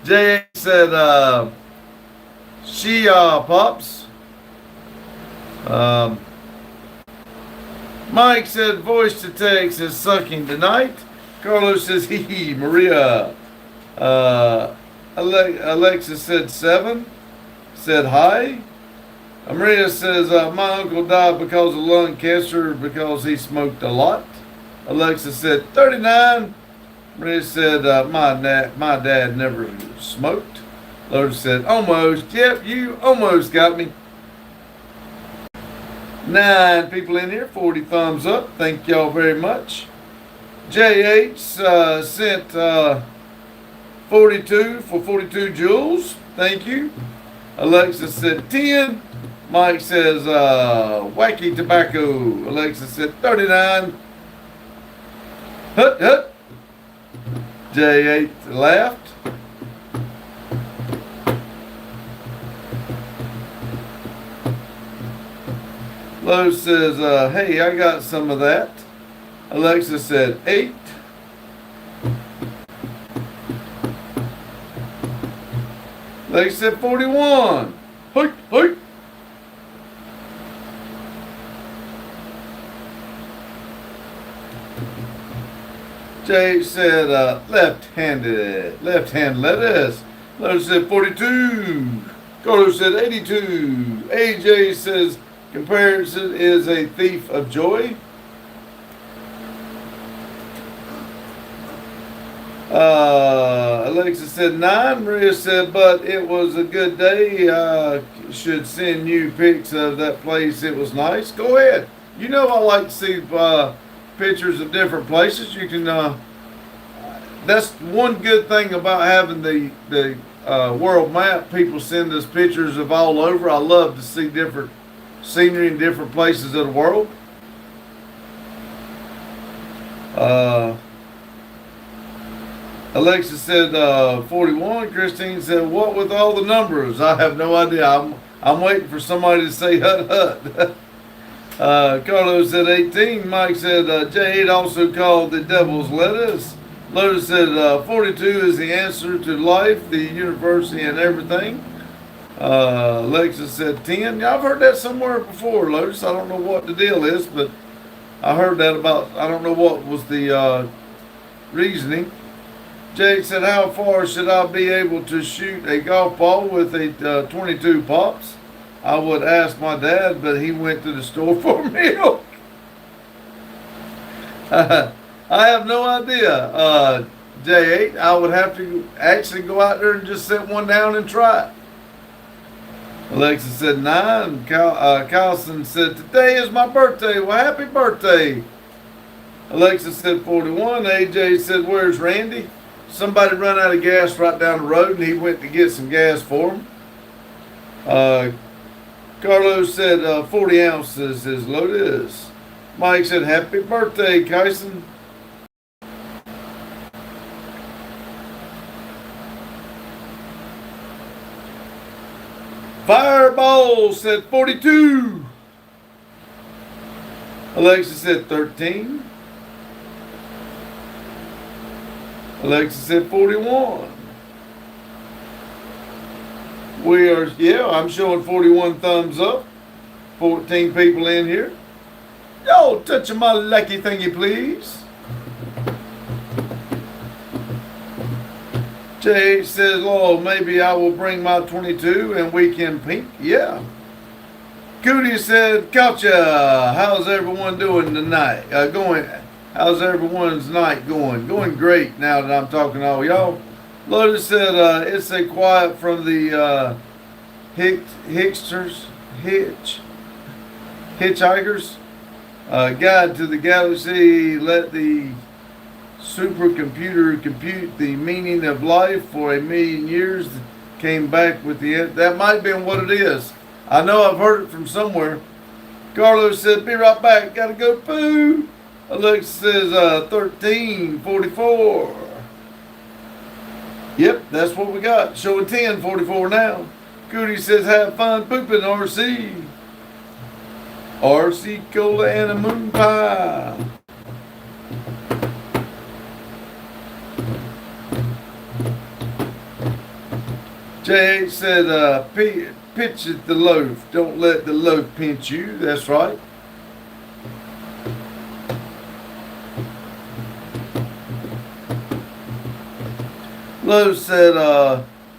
Jay said, she pops. Mike said, voice to text is sucking tonight. Carlos says, hee, Maria. Alexa said 7. Said hi. Maria says, my uncle died because of lung cancer because he smoked a lot. Alexa said 39. Maria said, my dad never smoked. Lotus said, almost. Yep, you almost got me. 9 people in here, 40 thumbs up. Thank y'all very much. JH sent 42 for 42 jewels. Thank you. Alexa said 10. Mike says wacky tobacco. Alexa said 39. Hut. J8 laughed. Lowe's says, hey, I got some of that. Alexa said 8. Alexa said 41. Hey. Jay said left-handed lettuce. Lowe's said 42. Carlos said 82. AJ says comparison is a thief of joy. Alexa said 9. Maria said, but it was a good day. I should send you pics of that place. It was nice. Go ahead. You know I like to see pictures of different places. You can. That's one good thing about having the world map. People send us pictures of all over. I love to see different scenery in different places of the world. Alexa said 41. Christine said, what with all the numbers? I have no idea. I'm waiting for somebody to say hut. Carlos said 18. Mike said J8 also called the devil's lettuce. Lotus said 42 is the answer to life, the university, and everything. Alexa said 10. Yeah, I've heard that somewhere before, Lotus. I don't know what the deal is, but I heard that about, I don't know what was the reasoning. Jake said, how far should I be able to shoot a golf ball with a 22 pops? I would ask my dad, but he went to the store for milk. I have no idea, J8. I would have to actually go out there and just set one down and try it. Alexa said 9. Carlson said, today is my birthday. Well, happy birthday. Alexa said 41. AJ said, where's Randy? Somebody run out of gas right down the road, and he went to get some gas for him. Carlos said 40 ounces is Lotus. Mike said, happy birthday, Kyson. Fireball said 42. Alexa said 13. Alexa said 41. We are, yeah, I'm showing 41 thumbs up. 14 people in here. Y'all touching my lucky thingy, please. JH says, oh, maybe I will bring my 22 and we can pink. Yeah. Cootie said, Gotcha. How's everyone doing tonight? How's everyone's night going? Going great now that I'm talking to all y'all. Lotus said, it's a quiet from the Hitchhikers. Guide to the galaxy. Let the supercomputer compute the meaning of life for 1,000,000 years. Came back with the end. That might have been what it is. I know I've heard it from somewhere. Carlos said, be right back. Gotta go poo. Alexa says 13:44. Yep, that's what we got. Showing 10:44 now. Cootie says, have fun pooping, RC. RC Cola and a moon pie. JH said, pitch at the loaf. Don't let the loaf pinch you. That's right. Lowe said,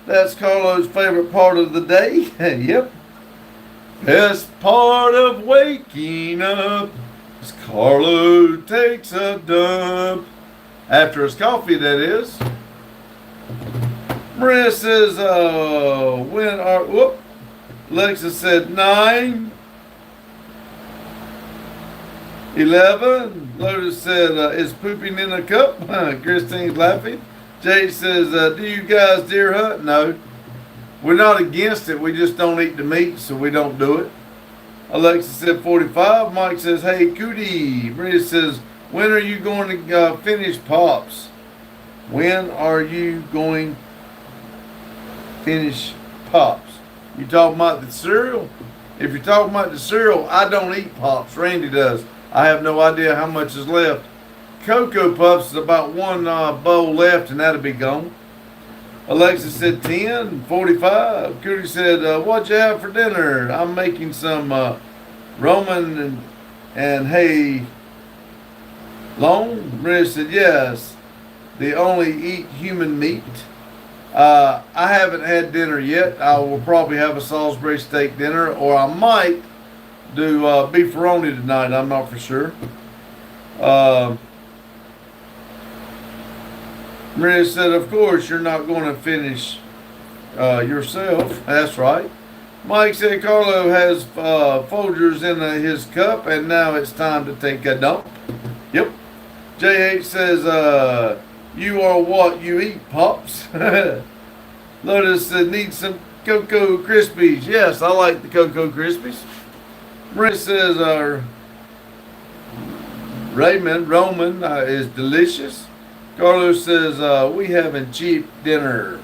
that's Carlo's favorite part of the day. Yep. Best part of waking up is Carlo takes a dump. After his coffee, that is. Maria says, when are, whoop. Alexa said 9. 11. Lotus said, is pooping in a cup? Christine's laughing. Jay says, do you guys deer hunt? No. We're not against it. We just don't eat the meat, so we don't do it. Alexa said 45. Mike says, hey, Cootie. Maria says, when are you going to finish Pops? When are you going to finish Pops? You talking about the cereal? If you're talking about the cereal, I don't eat Pops. Randy does. I have no idea how much is left. Cocoa Puffs is about one bowl left, and that'll be gone. Alexa said 10:45. Cootie said, what'd you have for dinner? I'm making some Roman and hay long. Maria said, yes. They only eat human meat. I haven't had dinner yet. I will probably have a Salisbury steak dinner, or I might do beefaroni tonight. I'm not for sure. Maria said, of course, you're not going to finish yourself. That's right. Mike said, Carlo has Folgers in his cup, and now it's time to take a dump. Yep. JH says, you are what you eat, Pops. Lotus said, need some Cocoa Krispies. Yes, I like the Cocoa Krispies. Maria says, Roman is delicious. Carlos says, we having cheap dinner.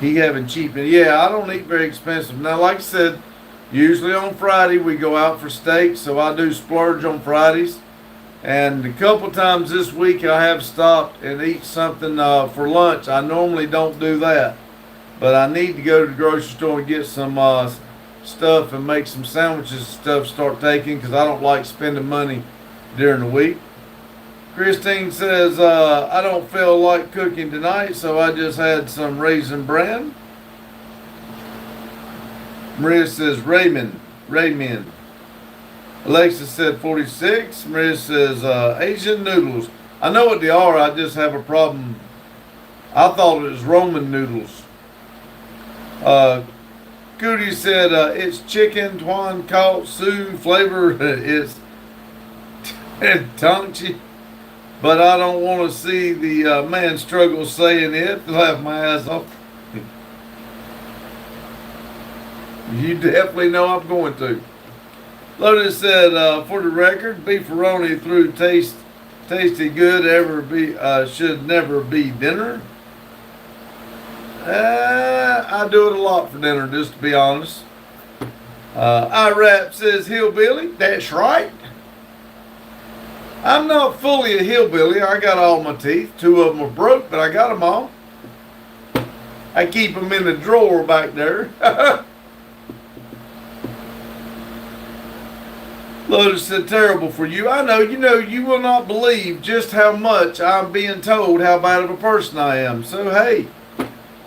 He having cheap. Yeah, I don't eat very expensive. Now, like I said, usually on Friday we go out for steak, so I do splurge on Fridays. And a couple times this week I have stopped and eat something for lunch. I normally don't do that. But I need to go to the grocery store and get some stuff and make some sandwiches and stuff, start taking, because I don't like spending money during the week. Christine says, I don't feel like cooking tonight, so I just had some Raisin Bran. Maria says, Raymond. Alexa said 46. Maria says, Asian noodles. I know what they are, I just have a problem. I thought it was Roman noodles. Cootie said, it's chicken, tuan kaut, su, flavor is tongchi. But I don't want to see the man struggle saying it. Laugh my ass off. You definitely know I'm going to. Lotus said, for the record, beefaroni through tasty good should never be dinner. I do it a lot for dinner, just to be honest. IRAP says hillbilly. That's right. I'm not fully a hillbilly. I got all my teeth. 2 of them are broke, but I got them all. I keep them in the drawer back there. Lotus said, terrible for you. I know, you will not believe just how much I'm being told how bad of a person I am. So, hey,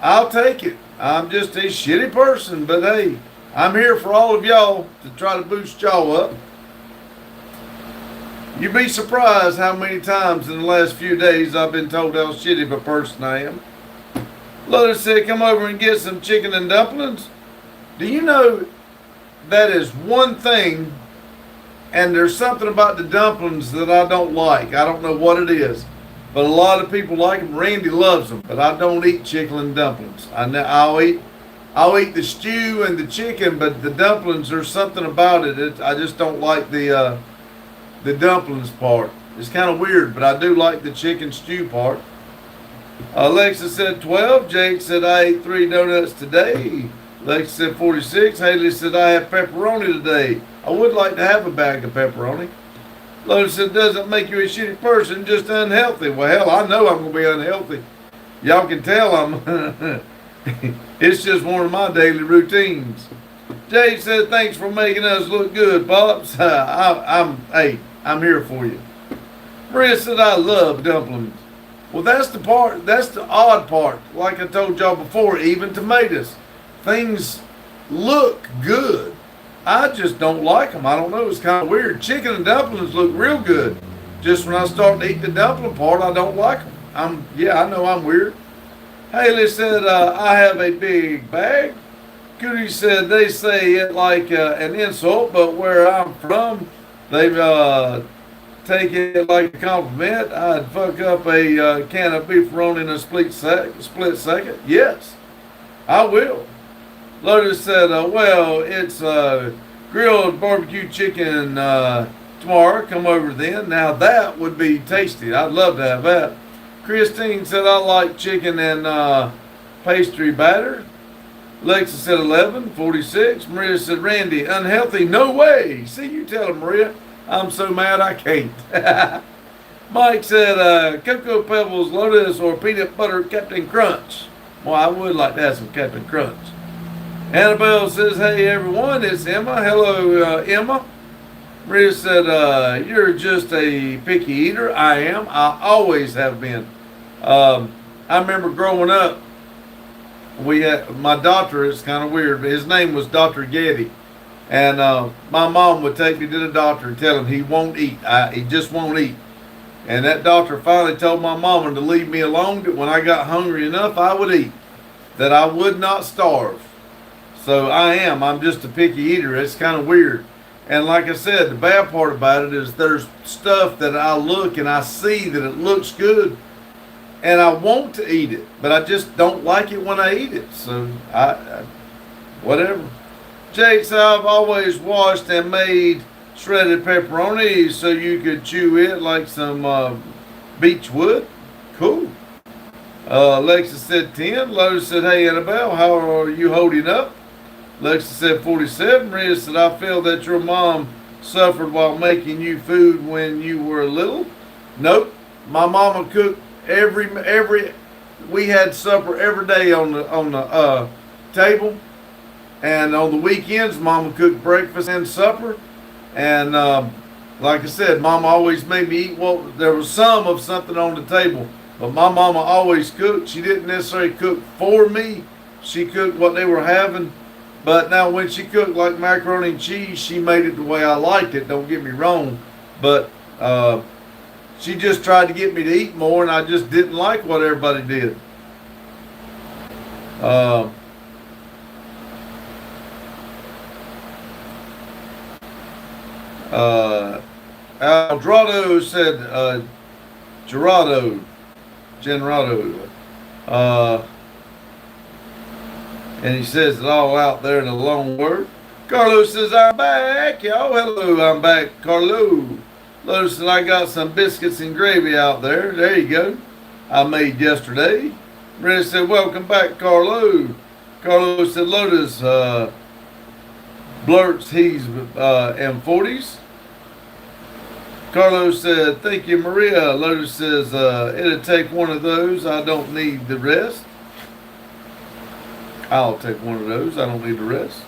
I'll take it. I'm just a shitty person, but hey, I'm here for all of y'all to try to boost y'all up. You'd be surprised how many times in the last few days I've been told how shitty of a person I am. Lotus said, come over and get some chicken and dumplings. Do you know that is one thing, and there's something about the dumplings that I don't like. I don't know what it is, but a lot of people like them. Randy loves them, but I don't eat chicken and dumplings. I'll eat the stew and the chicken, but the dumplings, there's something about it. I just don't like the dumplings part. It's kind of weird, but I do like the chicken stew part. Alexa said 12. Jake said I ate 3 donuts today. Alexa said 46. Haley said I have pepperoni today. I would like to have a bag of pepperoni. Lotus said doesn't make you a shitty person, just unhealthy. Well, hell, I know I'm going to be unhealthy. Y'all can tell I'm... It's just one of my daily routines. Jake said thanks for making us look good, Pops. I'm here for you. Maria said I love dumplings. Well, that's the odd part. Like I told y'all before, even tomatoes. Things look good. I just don't like them. I don't know. It's kind of weird. Chicken and dumplings look real good. Just when I start to eat the dumpling part, I don't like them. I know I'm weird. Haley said, I have a big bag. Cootie said they say it like an insult, but where I'm from, they've take it like a compliment. I'd fuck up a can of beefaroni in a split second. Yes, I will. Lotus said, well, it's grilled barbecue chicken tomorrow. Come over then. Now that would be tasty. I'd love to have that. Christine said, I like chicken and pastry batter. Lexa said 11, 46. Maria said, Randy, unhealthy? No way. See, you tell her, Maria. I'm so mad I can't. Mike said, Cocoa Pebbles, Lotus, or peanut butter Captain Crunch. Well, I would like to have some Captain Crunch. Annabelle says, hey, everyone, it's Emma. Hello, Emma. Maria said, you're just a picky eater. I am. I always have been. I remember growing up, my doctor, it's kind of weird, but his name was Dr. Getty. And my mom would take me to the doctor and tell him he won't eat. He just won't eat. And that doctor finally told my mama to leave me alone, that when I got hungry enough, I would eat. That I would not starve. So I'm just a picky eater. It's kind of weird. And like I said, the bad part about it is there's stuff that I look and I see that it looks good. And I want to eat it. But I just don't like it when I eat it. So, whatever. Jake said, I've always washed and made shredded pepperoni so you could chew it like some beech wood. Cool. Alexa said 10. Lotus said, hey, Annabelle, how are you holding up? Alexa said 47. Maria said, I feel that your mom suffered while making you food when you were little. Nope. My mama cooked we had supper every day on the table. And on the weekends, Mama cooked breakfast and supper. And like I said, Mama always made me eat. Well, there was some of something on the table. But my mama always cooked. She didn't necessarily cook for me. She cooked what they were having. But now when she cooked like macaroni and cheese, she made it the way I liked it. Don't get me wrong. But she just tried to get me to eat more. And I just didn't like what everybody did. Aldrado said, Gerardo, and he says it all out there in a long word. Carlos says, I'm back, y'all. Hello, I'm back, Carlo. Lotus said, I got some biscuits and gravy out there. There you go. I made yesterday. Maria said, welcome back, Carlo. Carlos said Lotus blurts he's M40s. Carlos said, thank you, Maria. Lotus says, it'll take one of those. I don't need the rest. I'll take one of those. I don't need the rest.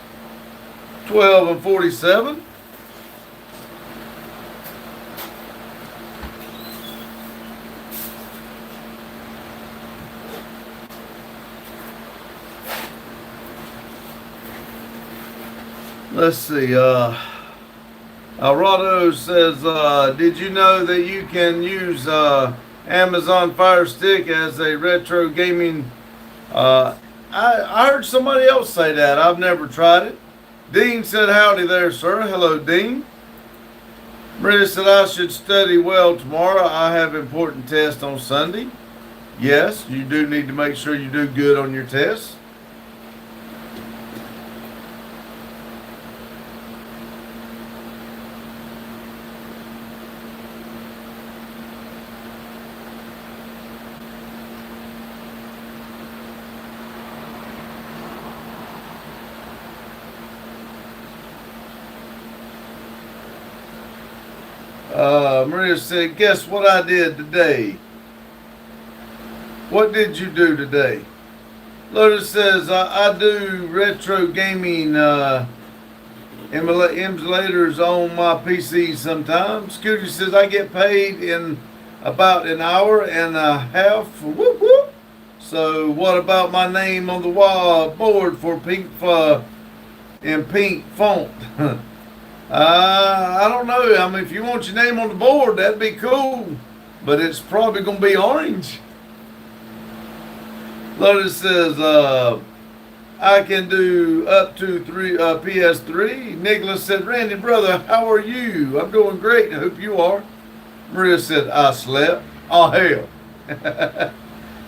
12 and 47. Let's see. Alrado says, did you know that you can use Amazon Fire Stick as a retro gaming? I heard somebody else say that. I've never tried it. Dean said, howdy there, sir. Hello, Dean. Maria said, I should study well tomorrow. I have important tests on Sunday. Yes, you do need to make sure you do good on your tests. Maria said, guess what I did today? What did you do today? Lotus says, I do retro gaming emulators on my PC sometimes. Scooter says, I get paid in about an hour and a half. Whoop, whoop. So what about my name on the wall board for pink in pink font? I don't know. I mean, if you want your name on the board, that'd be cool. But it's probably going to be orange. Lotus says, I can do up to PS3. Nicholas said, Randy, brother, how are you? I'm doing great. I hope you are. Maria said, I slept. Oh, hell.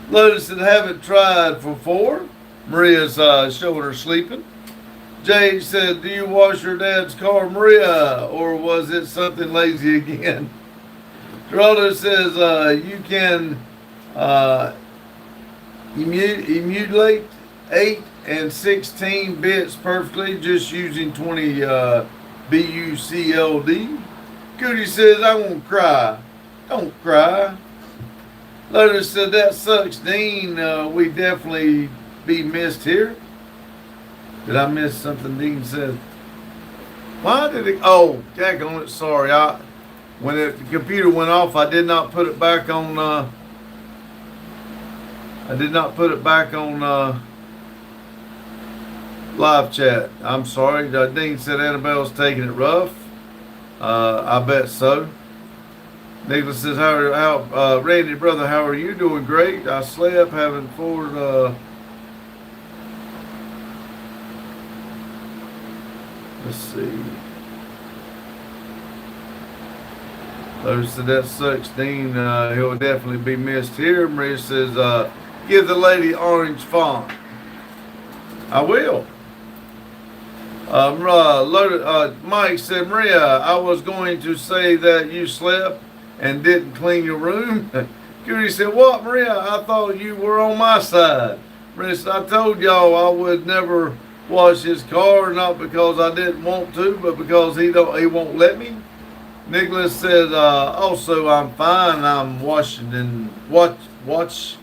Lotus said, haven't tried for 4. Maria's showing her sleeping. Jade said, do you wash your dad's car, Maria, or was it something lazy again? Geraldo says, you can emulate 8 and 16 bits perfectly just using 20 BUCLD. Cootie says, I won't cry. Don't cry. Lotus said, that sucks, Dean. We definitely be missed here. Did I miss something Dean said? Why did it? Oh, Jack on it. Sorry. When the computer went off, I did not put it back on. Live chat. I'm sorry. Dean said Annabelle's taking it rough. I bet so. Nicholas says, how Randy, brother, how are you? Doing great. I slept, having forward. Let's see. Lotus said that sucks, Dean. He'll definitely be missed here. Maria says, give the lady orange font. I will. Mike said, Maria, I was going to say that you slept and didn't clean your room. Cootie said, what, Maria? I thought you were on my side. Maria said, I told y'all I would never wash his car, not because I didn't want to, but because he won't let me. Nicholas said, also I'm fine. I'm watching and watch.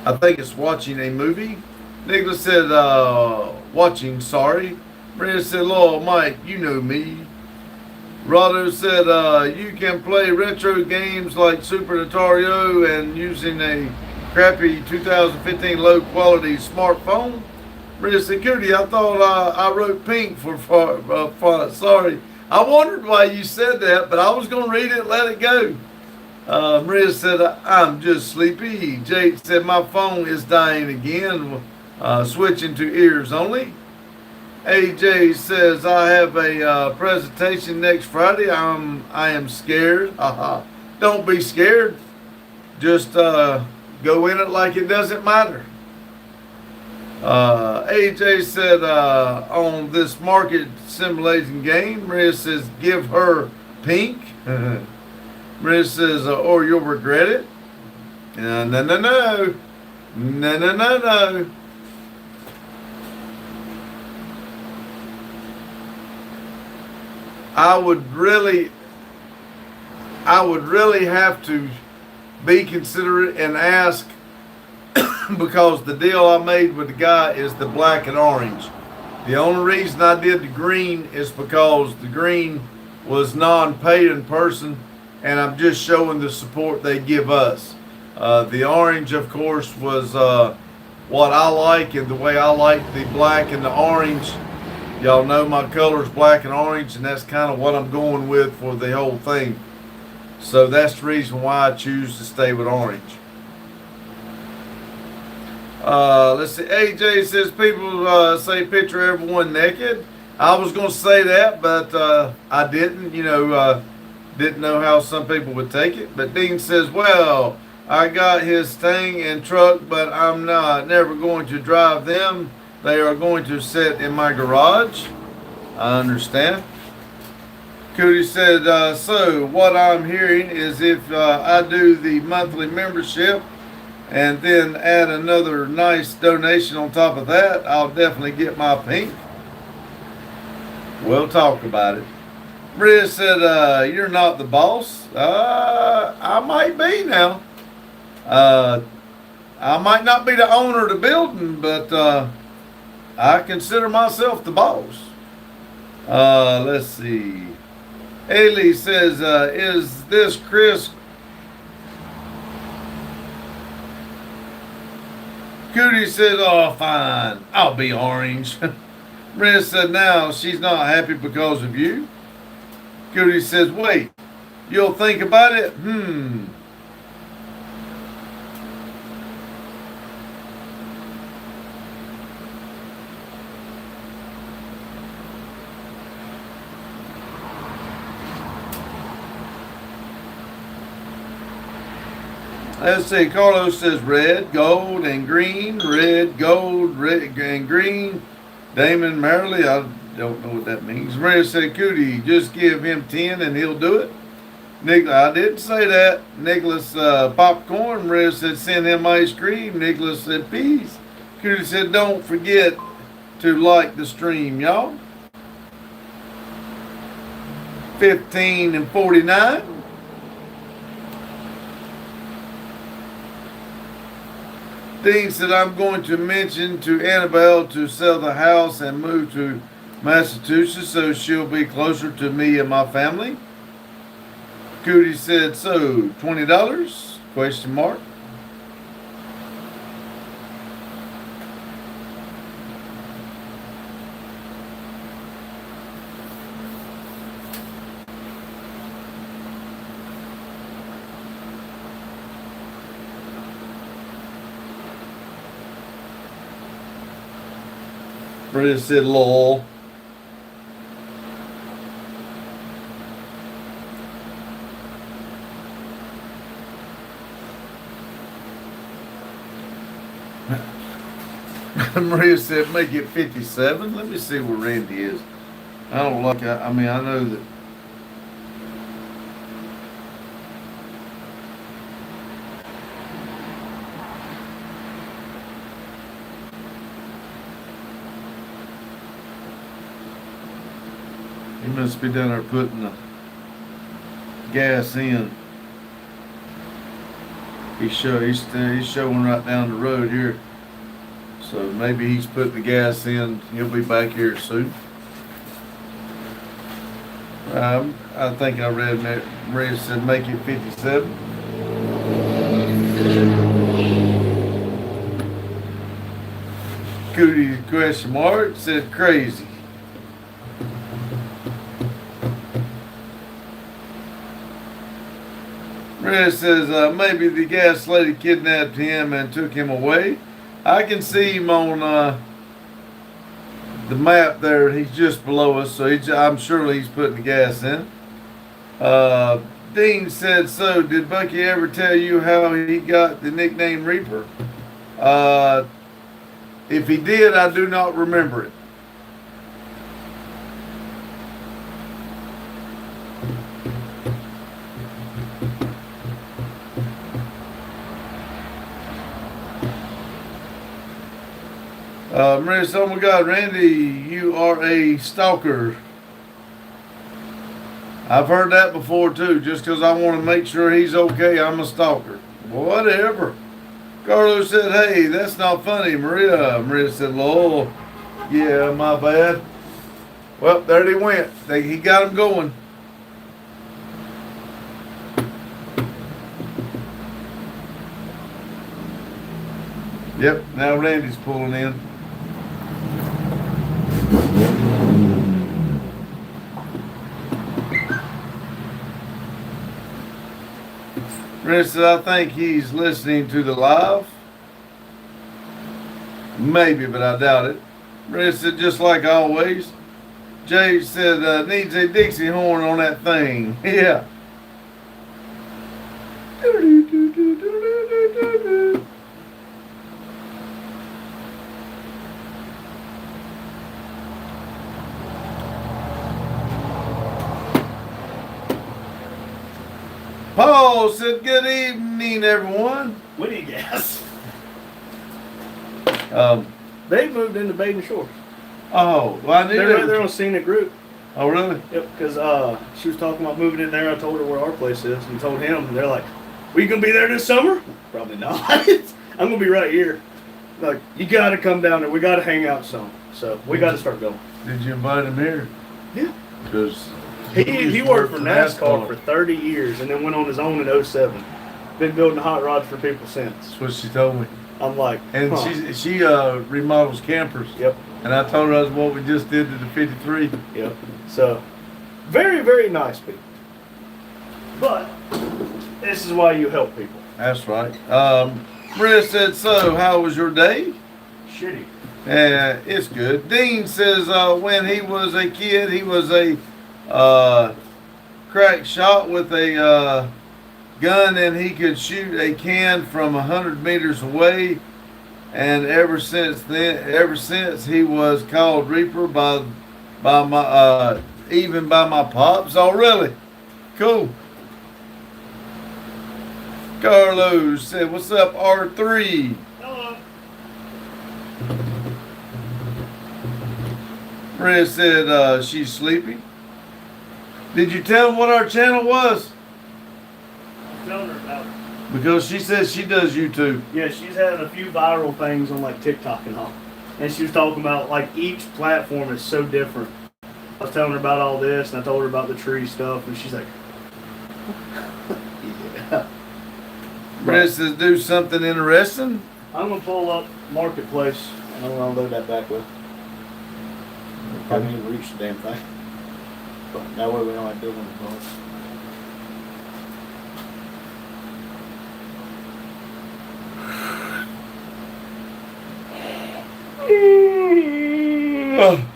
I think it's watching a movie. Nicholas said, watching, sorry. Maria said, Lord Mike, you know me. Rado said, you can play retro games like Super Nintendo and using a crappy 2015 low quality smartphone. Maria said, Cootie, I thought I wrote pink for sorry. I wondered why you said that, but I was going to read it and let it go. Maria said, I'm just sleepy. Jake said, my phone is dying again. Switching to ears only. AJ says, I have a presentation next Friday. I am scared. Don't be scared. Just go in it like it doesn't matter. AJ said, on this market simulation game, Maria says, give her pink. Maria says, or you'll regret it. No. I would really have to be considerate and ask because the deal I made with the guy is the black and orange. The only reason I did the green is because the green was non-paid in person, and I'm just showing the support they give us. The orange, of course, was what I like, and the way I like the black and the orange. Y'all know my color's black and orange, and that's kind of what I'm going with for the whole thing. So that's the reason why I choose to stay with orange. Let's see. AJ says people say picture everyone naked. I was going to say that, but I didn't. Didn't know how some people would take it. But Dean says, well, I got his thing and truck, but I'm never going to drive them. They are going to sit in my garage. I understand. Cootie said, so what I'm hearing is if I do the monthly membership and then add another nice donation on top of that, I'll definitely get my pink. We'll talk about it. Maria said, you're not the boss. I might be now. I might not be the owner of the building, but I consider myself the boss. Let's see. Ailey says, is this Chris? Cootie said, oh, fine. I'll be orange. Maria said, now she's not happy because of you. Cootie says, wait, you'll think about it? Let's see, Carlos says red, gold, and green. Red, gold, red, and green. Damon Merrily, I don't know what that means. Maria said, Cootie, just give him 10 and he'll do it. I didn't say that. Nicholas popcorn. Maria said, send him ice cream. Nicholas said, peace. Cootie said, don't forget to like the stream, y'all. 15 and 49. Dean said, I'm going to mention to Annabelle to sell the house and move to Massachusetts so she'll be closer to me and my family. Cootie said, so $20? Question mark. Brenda said, lol. Maria said, make it 57. Let me see where Randy is. I don't like, I mean, I know that. He must be down there putting the gas in. He's showing right down the road here. So maybe he's putting the gas in. He'll be back here soon. I think I read Maria said make it 57. Cootie question mark said crazy. Maria says maybe the gas lady kidnapped him and took him away. I can see him on the map there. He's just below us, so I'm sure he's putting the gas in. Dean said, so did Bucky ever tell you how he got the nickname Reaper? If he did, I do not remember it. Maria said, oh my God, Randy, you are a stalker. I've heard that before too. Just because I want to make sure he's okay, I'm a stalker. Whatever. Carlos said, "Hey, that's not funny, Maria." Maria said, "Lol, yeah, my bad." Well, there they went. He got him going. Yep, now Randy's pulling in. Randy said, "I think he's listening to the live." Maybe, but I doubt it. Randy said, "Just like always." Jay said, "Needs a Dixie horn on that thing." Yeah. Paul said, "Good evening, everyone." What do you guess? They moved into Baden Shores. Oh, well, I knew They're that. right there on Scenic Group. Oh, really? Yep, because she was talking about moving in there. I told her where our place is and told him. And they're like, "We gonna be there this summer?" Probably not. I'm gonna be right here. Like, you gotta come down there. We gotta hang out some. So we gotta start going. Did you invite him here? Yeah. Because He worked for NASCAR for 30 years and then went on his own in '07. Been building hot rods for people since. That's what she told me. I'm like, And huh. she remodels campers. Yep, And I told her that's what we just did to the 53. yep. So, very, very nice people. But this is why you help people. That's right. Maria said, "So, how was your day?" Shitty. It's good. Dean says, when he was a kid, he was a crack shot with a gun, and he could shoot a can from 100 meters away. And ever since he was called Reaper by my even by my pops. Oh, really? Cool. Carlos said, "What's up, R3?" Hello. Maria said, she's sleepy. Did you tell him what our channel was? Telling her about it. Because she says she does YouTube. Yeah, she's had a few viral things on like TikTok and all. And she was talking about like each platform is so different. I was telling her about all this and I told her about the tree stuff and she's like, yeah. Maria says, "Do something interesting." I'm gonna pull up Marketplace and I'm gonna load that back with. Probably even reach the damn thing. But that way we don't have to do it on the phone.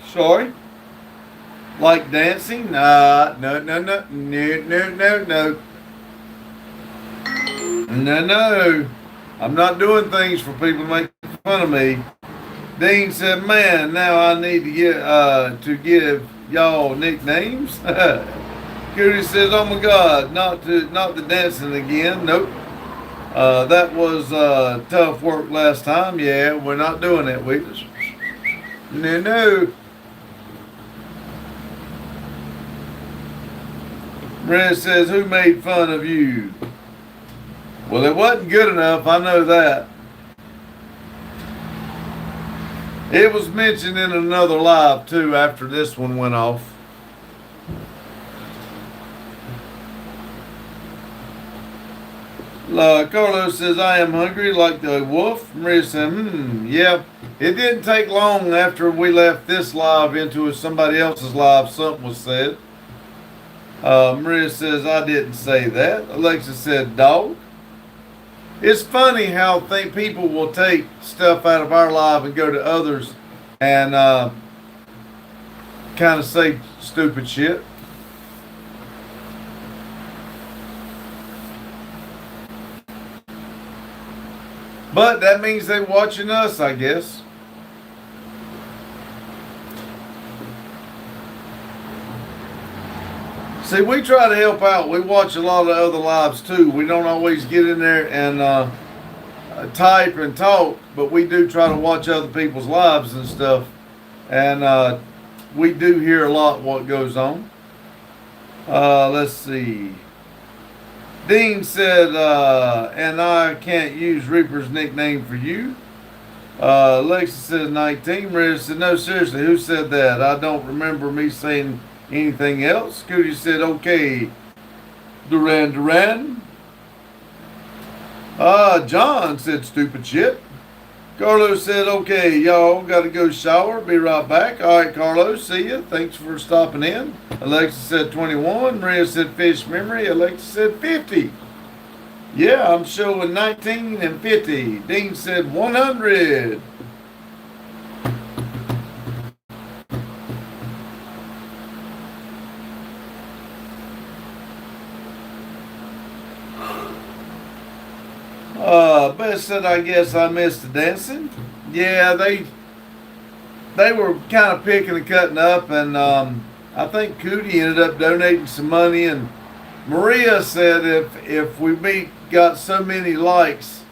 Sorry. Like dancing? Nah, no. No. I'm not doing things for people to make fun of me. Dean said, "Man, now I need to give y'all nicknames." Cootie says, "Oh my God, not the dancing again." Nope. That was tough work last time. Yeah, we're not doing that. No. Red says, "Who made fun of you?" Well, it wasn't good enough. I know that. It was mentioned in another live too after this one went off. Carlos says, "I am hungry like the wolf." Maria said, yeah. It didn't take long after we left this live into somebody else's live. Something was said. Maria says, "I didn't say that." Alexa said, "Dog." It's funny how people will take stuff out of our live and go to others and kind of say stupid shit. But that means they're watching us, I guess. See, we try to help out. We watch a lot of other lives too. We don't always get in there and type and talk, but we do try to watch other people's lives and stuff. And we do hear a lot what goes on. Let's see. Dean said, and I can't use Reaper's nickname for you. Alexis says 19. Maria said, no, seriously, who said that? I don't remember me saying anything else. Scooty said, okay. Duran. John said, stupid shit. Carlos said, okay, y'all got to go shower. Be right back. All right, Carlos, see ya. Thanks for stopping in. Alexis said 21. Maria said fish memory. Alexis said 50. Yeah, I'm showing 19 and 50. Dean said 100. Beth said, I guess I missed the dancing. Yeah, they were kind of picking and cutting up, and I think Cootie ended up donating some money, and Maria said if we got so many likes,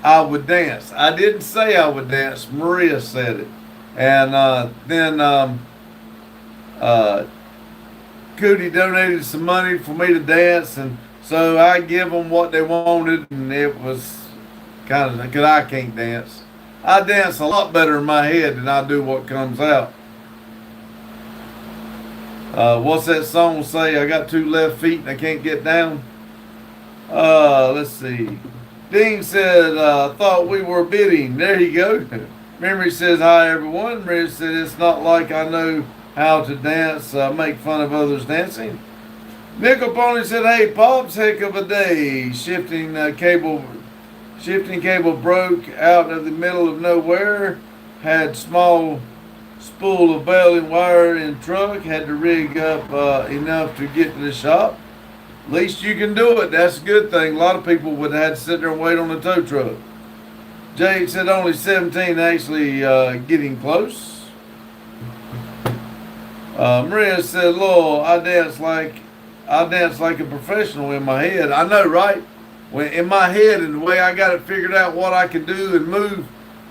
I would dance. I didn't say I would dance. Maria said it. And then Cootie donated some money for me to dance, and so I give them what they wanted, and it was kind of, because I can't dance. I dance a lot better in my head than I do what comes out. What's that song say? I got two left feet and I can't get down. Let's see. Dean said, thought we were bidding. There you go. Memory says, hi everyone. Memory said, it's not like I know how to dance, make fun of others dancing. Nickel Pony said, hey Pops, heck of a day. Shifting cable broke out of the middle of nowhere. Had small spool of baling wire in truck. Had to rig up enough to get to the shop. At least you can do it. That's a good thing. A lot of people would have had to sit there and wait on the tow truck. Jake said only 17, actually getting close. Maria said, Lord, I dance like a professional in my head. I know, right? When in my head and the way I got it figured out what I can do and move,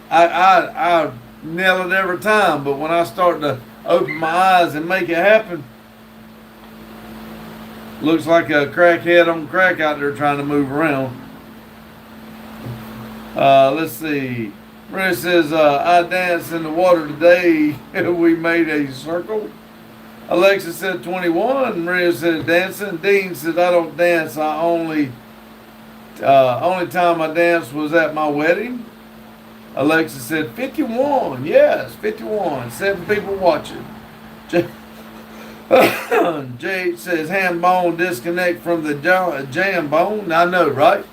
I nail it every time. But when I start to open my eyes and make it happen, looks like a crackhead on crack out there trying to move around. Let's see. Maria says, I danced in the water today. We made a circle. Alexa said 21. Maria said dancing. Dean said I don't dance. I only time I danced was at my wedding. Alexa said 51. Yes, 51. 7 people watching. Jade says ham bone disconnect from the jam bone. I know, right?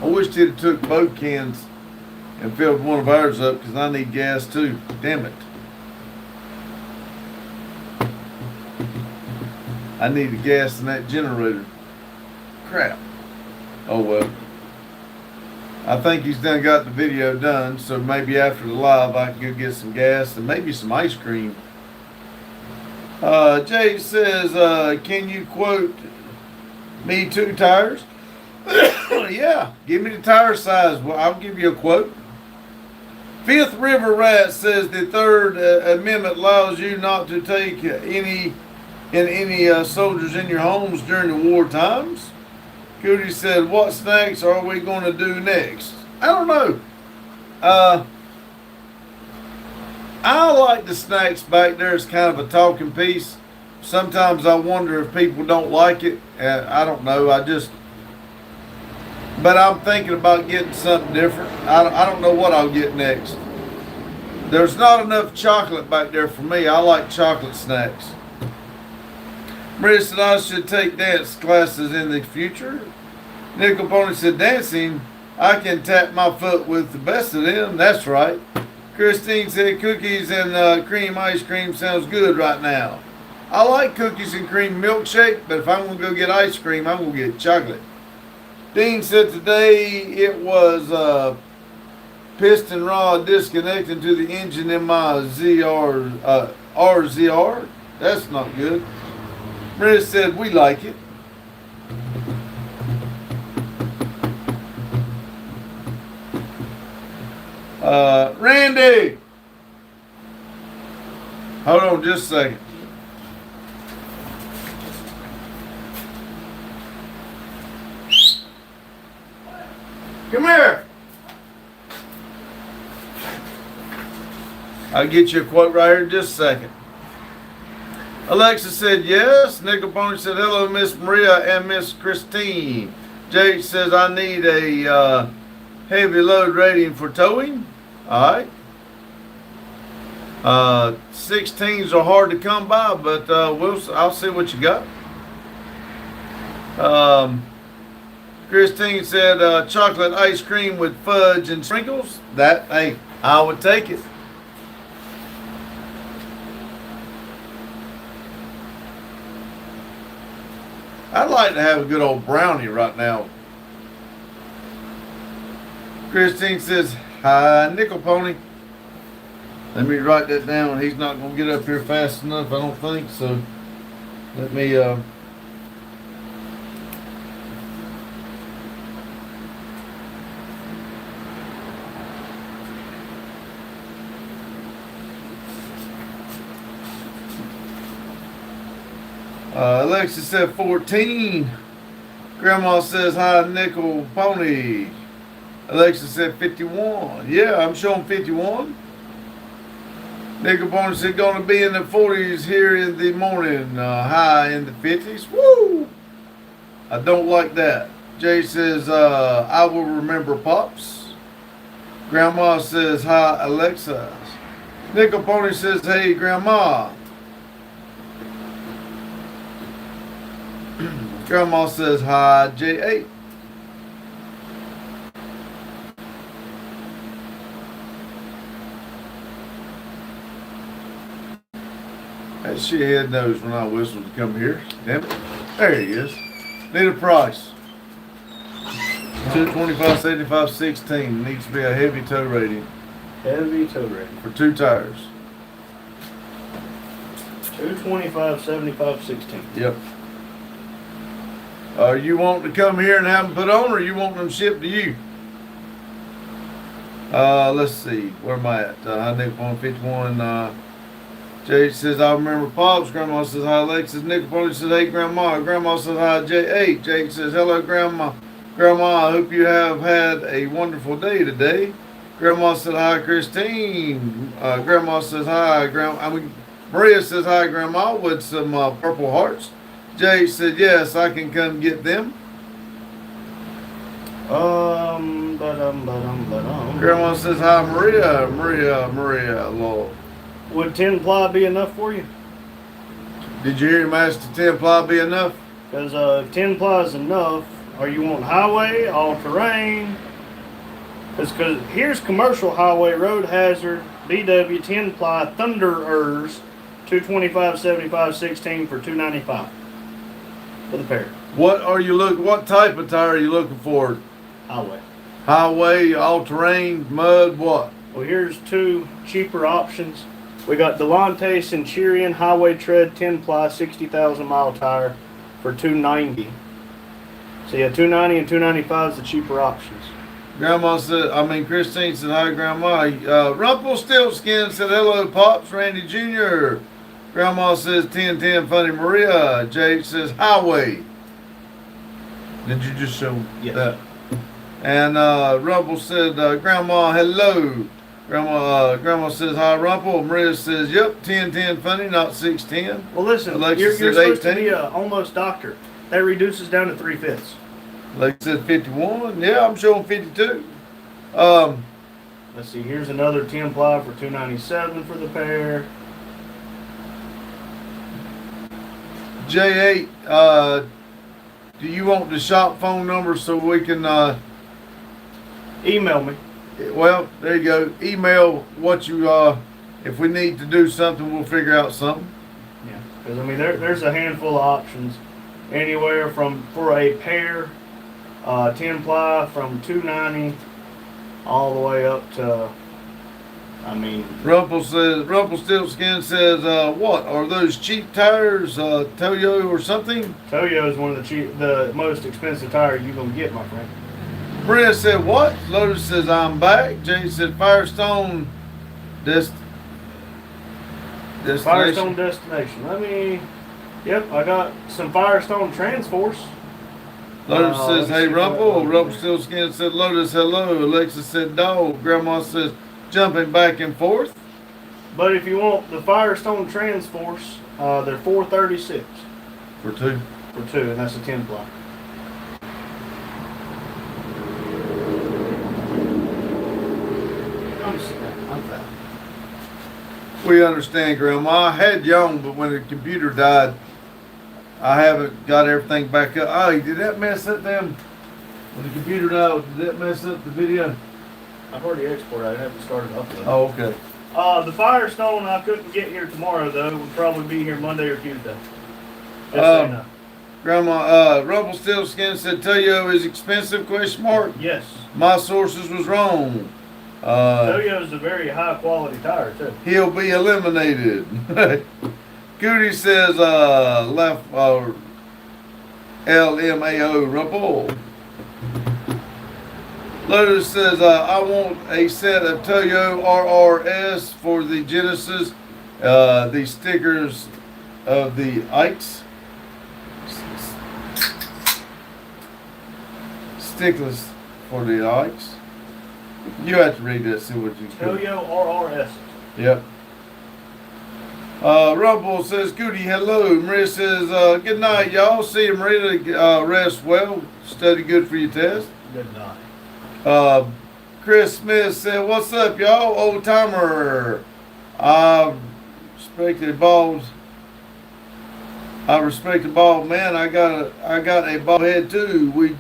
I wish they'd have took both cans and filled one of ours up because I need gas too. Damn it. I need the gas in that generator. Crap. Oh well. I think he's done got the video done, so maybe after the live I can go get some gas and maybe some ice cream. Jay says, can you quote me 2 tires? Yeah, give me the tire size. Well, I'll give you a quote. Fifth River Rat says the Third Amendment allows you not to take any soldiers in your homes during the war times. Cootie said, what snacks are we going to do next? I don't know. I like the snacks back there as kind of a talking piece. Sometimes I wonder if people don't like it. I don't know. But I'm thinking about getting something different. I don't know what I'll get next. There's not enough chocolate back there for me. I like chocolate snacks. Maria said I should take dance classes in the future. Nickel Pony said dancing, I can tap my foot with the best of them. That's right. Christine said cookies and cream ice cream sounds good right now. I like cookies and cream milkshake, but if I'm going to go get ice cream, I'm going to get chocolate. Dean said today it was piston rod disconnecting to the engine in my RZR. That's not good. Maria said we like it. Randy! Hold on just a second. Come here. I'll get you a quote right here in just a second. Alexa said yes. Nickel Pony said hello, Miss Maria and Miss Christine. Jake says I need a heavy load rating for towing. All right. 16s are hard to come by, but I'll see what you got. Christine said chocolate ice cream with fudge and sprinkles. Hey, I would take it. I'd like to have a good old brownie right now. Christine says, hi, Nickel Pony. Let me write that down. He's not going to get up here fast enough, I don't think. So, let me, Alexa said 14. Grandma says, hi, Nickel Pony. Alexa said 51. Yeah, I'm showing 51. Nickel Pony said, going to be in the 40s here in the morning. High in the 50s. Woo! I don't like that. Jay says, I will remember Pops. Grandma says, hi, Alexa. Nickel Pony says, hey, Grandma. Grandma says, hi, J8. That shithead knows when I whistle to come here. Damn it. There he is. Need a price. 225, 75, 16. Needs to be a heavy tow rating Heavy tow rating. for 2 tires. 225, 75, 16. Yep. Are you wanting to come here and have them put on, or you want them shipped to you? Let's see. Where am I at? I think 151. Jay says, I remember Pops. Grandma says, hi, Alexis. Nickel Pony says, hey, Grandma. Grandma says, hi, J8. Jake says, hello, Grandma. Grandma, I hope you have had a wonderful day today. Grandma said, hi, Christine. Grandma says, hi, Maria says, hi, Grandma, with some purple hearts. Jay said, yes, I can come get them. Grandma says, hi, Maria, Lord. Would 10 ply be enough for you? Did you hear him ask the 10 ply be enough? Because if 10 ply is enough, or you want highway, all terrain? Because here's commercial highway, road hazard, BW 10 ply, Thunderers, 225, 75, 16 for 295 for the pair. What type of tire are you looking for? Highway. Highway, all terrain, mud, what? Well, here's 2 cheaper options. We got Delonte Centurion Highway Tread 10 ply 60,000 mile tire for 290. So yeah, 290 and 295 is the cheaper options. Christine said, hi, Grandma. Rumpelstiltskin said, hello, Pops, Randy Jr. Grandma says, 1010 Funny Maria. Jake says, highway. Did you just show Yes. that? And Rumple said, Grandma, hello. Grandma says, hi, Rumple. Maria says, yep, 1010 Funny, not 610. Well, listen, Alexis you're says supposed to 18. be a almost doctor. That reduces down to 3/5. Like I said, 51. Yeah, I'm showing 52. Let's see, here's another 10 ply for 297 for the pair. J8, do you want the shop phone number so we can, Email me. well, there you go. Email what you, if we need to do something, we'll figure out something. Yeah, because I mean, there's a handful of options. Anywhere from, for a pair, 10 ply from 290 all the way up to, I mean, Rumpelstiltskin says, what are those cheap tires, Toyo or something? Toyo is one of the most expensive tires you're gonna get, my friend. Maria said, what? Lotus says, I'm back. Jay said, Firestone destination. Firestone destination. Yep, I got some Firestone Transforce. Lotus says, let's hey, see what I Rumple. got Rumple here. Stillskin said, Lotus, hello. Alexa said, dog. Grandma says, jumping back and forth. But if you want the Firestone Transforce, they're $436 For two. for two, and that's a 10 ply. I'm fat. We understand, Grandma. I had young, but when the computer died, I haven't got everything back up. Oh, did that mess up them? When the computer died, did that mess up the video? I've already exported. I haven't started uploading. Oh, okay. The Firestone I couldn't get here tomorrow though. Would probably be here Monday or Tuesday. Just so you know. Grandma, Rumpelstiltskin said Toyo is expensive, question mark. Yes. My sources was wrong. Toyo is a very high quality tire too. He'll be eliminated. Goody says, LMAO, Rumple. Lotus says, I want a set of Toyo RRS for the Genesis. The stickers of the Ikes. Stickless for the Ikes. You have to read that, see what you Toyo RRS. Yep. Rumble says, Goody, hello. Maria says, good night, y'all. See you, Maria. Rest well. Study good for your test. Good night. Chris Smith said, what's up, y'all? Old timer. I respect the bald man. I got a bald head too. We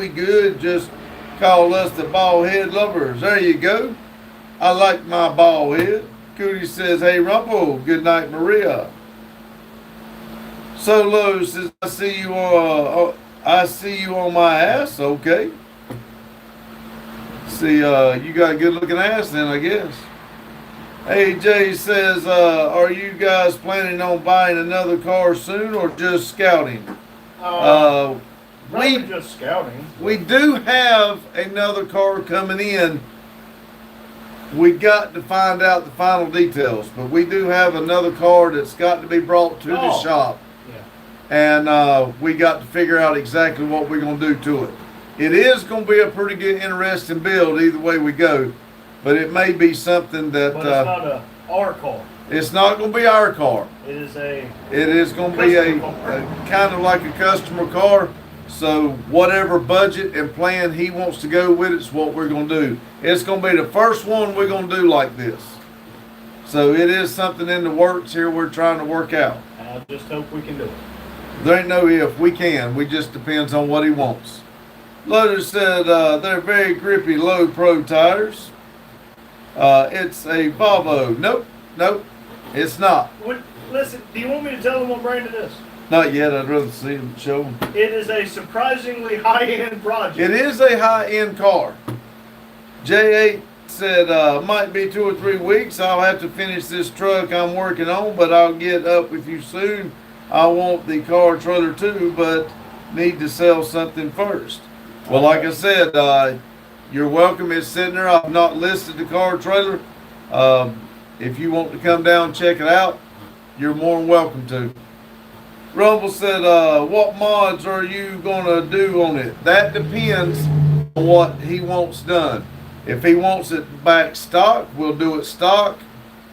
good. Just call us the bald head lovers. There you go. I like my bald head. Cootie says, hey, Rumple. Good night, Maria. Solo says, I see you on my ass. Okay. See, you got a good looking ass then, I guess. AJ says, are you guys planning on buying another car soon or just scouting? Probably just scouting. We do have another car coming in. We got to find out the final details, but we do have another car that's got to be brought to the shop. Yeah. And we got to figure out exactly what we're going to do to it. It is going to be a pretty good, interesting build either way we go, but it may be something that But it's not our car. it's not going to be our car. It is It is going to be a kind of like a customer car. So whatever budget and plan he wants to go with, it's what we're going to do. It's going to be the first one we're going to do like this. So it is something in the works here we're trying to work out. I just hope we can do it. There ain't no if we can. We just depends on what he wants. Lotus said they're very grippy low pro tires. It's a Volvo. Nope, it's not. Listen, do you want me to tell them what brand it is? Not yet. I'd rather see them show them. It is a surprisingly high-end project. It is a high-end car. J8 said might be 2 or 3 weeks. I'll have to finish this truck I'm working on, but I'll get up with you soon. I want the car trailer too, but need to sell something first. Well, like I said, you're welcome. It's sitting there. I've not listed the car trailer. If you want to come down and check it out, you're more than welcome to. Rumble said, what mods are you going to do on it? That depends on what he wants done. If he wants it back stock, we'll do it stock.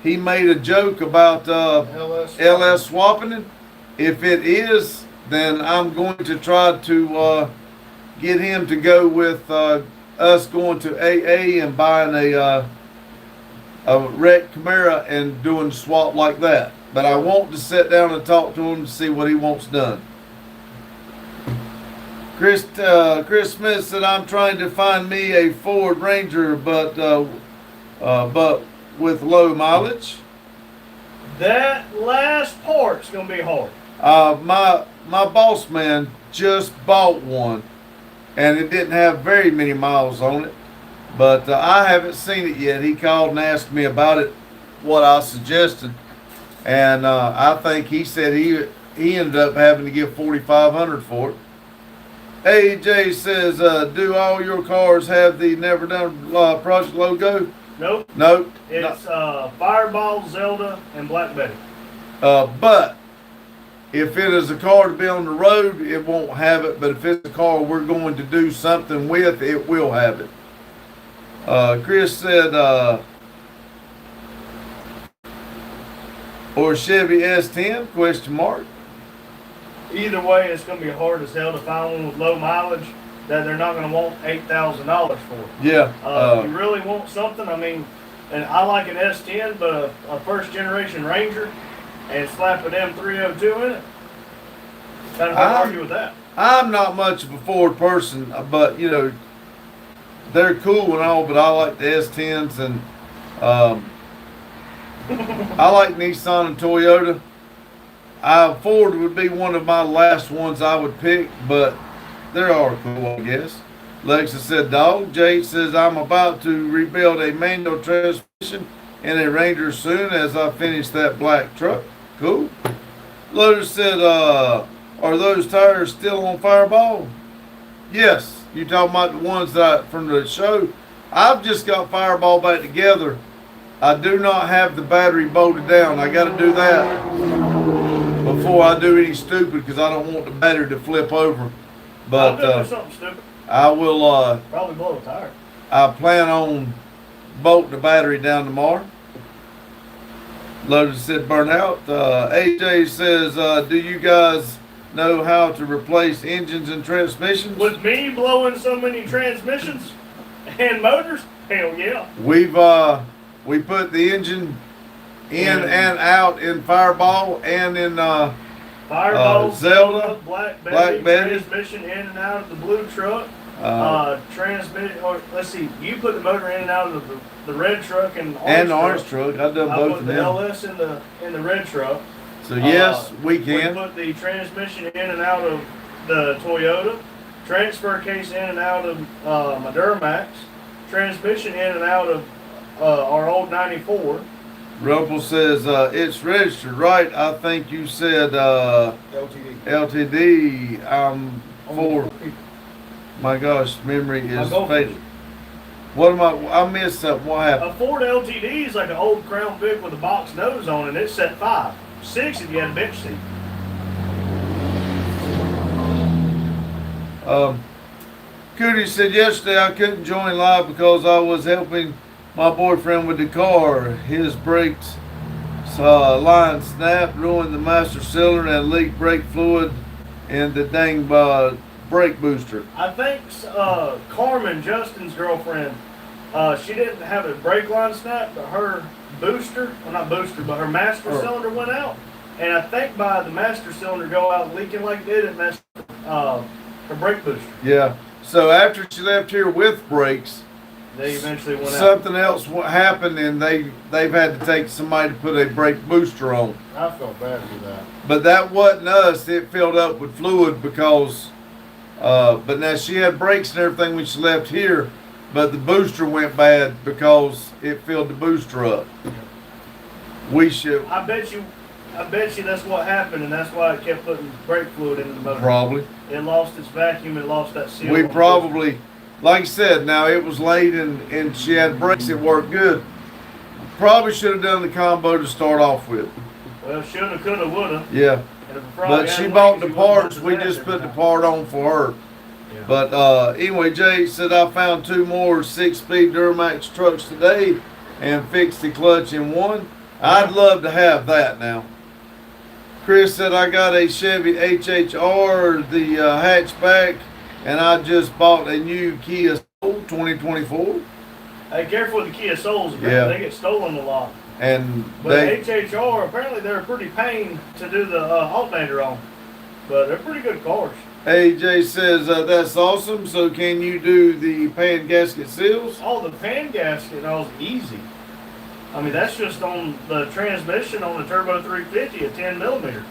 He made a joke about LS swapping it. If it is, then I'm going to try to get him to go with us going to AA and buying a wrecked Camaro and doing the swap like that. But I want to sit down and talk to him to see what he wants done. Chris Smith said, I'm trying to find me a Ford Ranger, but with low mileage. That last part's gonna be hard. My boss man just bought one, and it didn't have very many miles on it. But I haven't seen it yet. He called and asked me about it, what I suggested. And I think he said he ended up having to give $4,500 for it. AJ says, do all your cars have the Never Done Project logo? Nope. Nope. It's Fireball, Zelda, and Black Betty. But if it is a car to be on the road, it won't have it. But if it's a car we're going to do something with, it will have it. Chris said, or Chevy S10? Question mark. Either way, it's going to be hard as hell to find one with low mileage that they're not going to want $8,000 for. Yeah. If you really want something, I mean, and I like an S10, but a first generation Ranger and slap an M302 in it. Kind of hard to argue with that. I'm not much of a Ford person, but you know, they're cool and all, but I like the S10s and I like Nissan and Toyota. Ford would be one of my last ones I would pick, but they are cool, I guess. Lexa said, dog. Jade says, I'm about to rebuild a manual transmission in a Ranger soon as I finish that black truck. Cool. Lotus said, are those tires still on Fireball? Yes. You talking about the ones that from the show? I've just got Fireball back together. I do not have the battery bolted down. I got to do that before I do any stupid because I don't want the battery to flip over. But I'll do something stupid. I will. Probably blow a tire. I plan on bolting the battery down tomorrow. Lotus said burn out. AJ says, do you guys know how to replace engines and transmissions? With me blowing so many transmissions and motors, hell yeah. We put the engine in and out in Fireball and in Fireball, Zelda, Black Betty. transmission in and out of the blue truck. Let's see, you put the motor in and out of the red truck and the orange truck. I've done I both put of the them. LS in the red truck. So yes, we can. We put the transmission in and out of the Toyota, transfer case in and out of my Duramax, transmission in and out of our old 94. Rumpel says it's registered, right? I think you said LTD. For my gosh, memory is fading. What am I missed something. What happened? A Ford LTD is like an old Crown Vic with a box nose on it. It's set 5, 6 if you had a bench seat. Cootie said yesterday I couldn't join live because I was helping my boyfriend with the car. His brakes line snapped, ruined the master cylinder, and leaked brake fluid in the dang brake booster. I think Carmen, Justin's girlfriend, she didn't have a brake line snap, but her booster, well not booster, but her master cylinder went out. And I think by the master cylinder go out leaking like it did, it messed her brake booster. Yeah. So after she left here with brakes, they eventually went out. Something else happened, and they've had to take somebody to put a brake booster on. I felt bad for that. But that wasn't us. It filled up with fluid because. But now she had brakes and everything when she left here, but the booster went bad because it filled the booster up. We should. I bet you that's what happened, and that's why it kept putting brake fluid into the motor. Probably. It lost its vacuum. It lost that seal. We probably. Like I said, now it was late and she had brakes that worked good. Probably should have done the combo to start off with. Well, shoulda, coulda, woulda. Yeah. But she bought the parts. We just put the part on for her. Yeah. But anyway, Jay said I found 2 more 6-speed Duramax trucks today and fixed the clutch in one. I'd love to have that now. Chris said I got a Chevy HHR, the hatchback, and I just bought a new Kia Soul 2024. Hey, careful with the Kia Souls. Yeah. They get stolen a lot. And But HHR, apparently they're a pretty pain to do the alternator on. But they're pretty good cars. AJ says that's awesome. So can you do the pan gasket seals? Oh, the pan gasket is easy. I mean, that's just on the transmission on the Turbo 350 at 10 millimeter.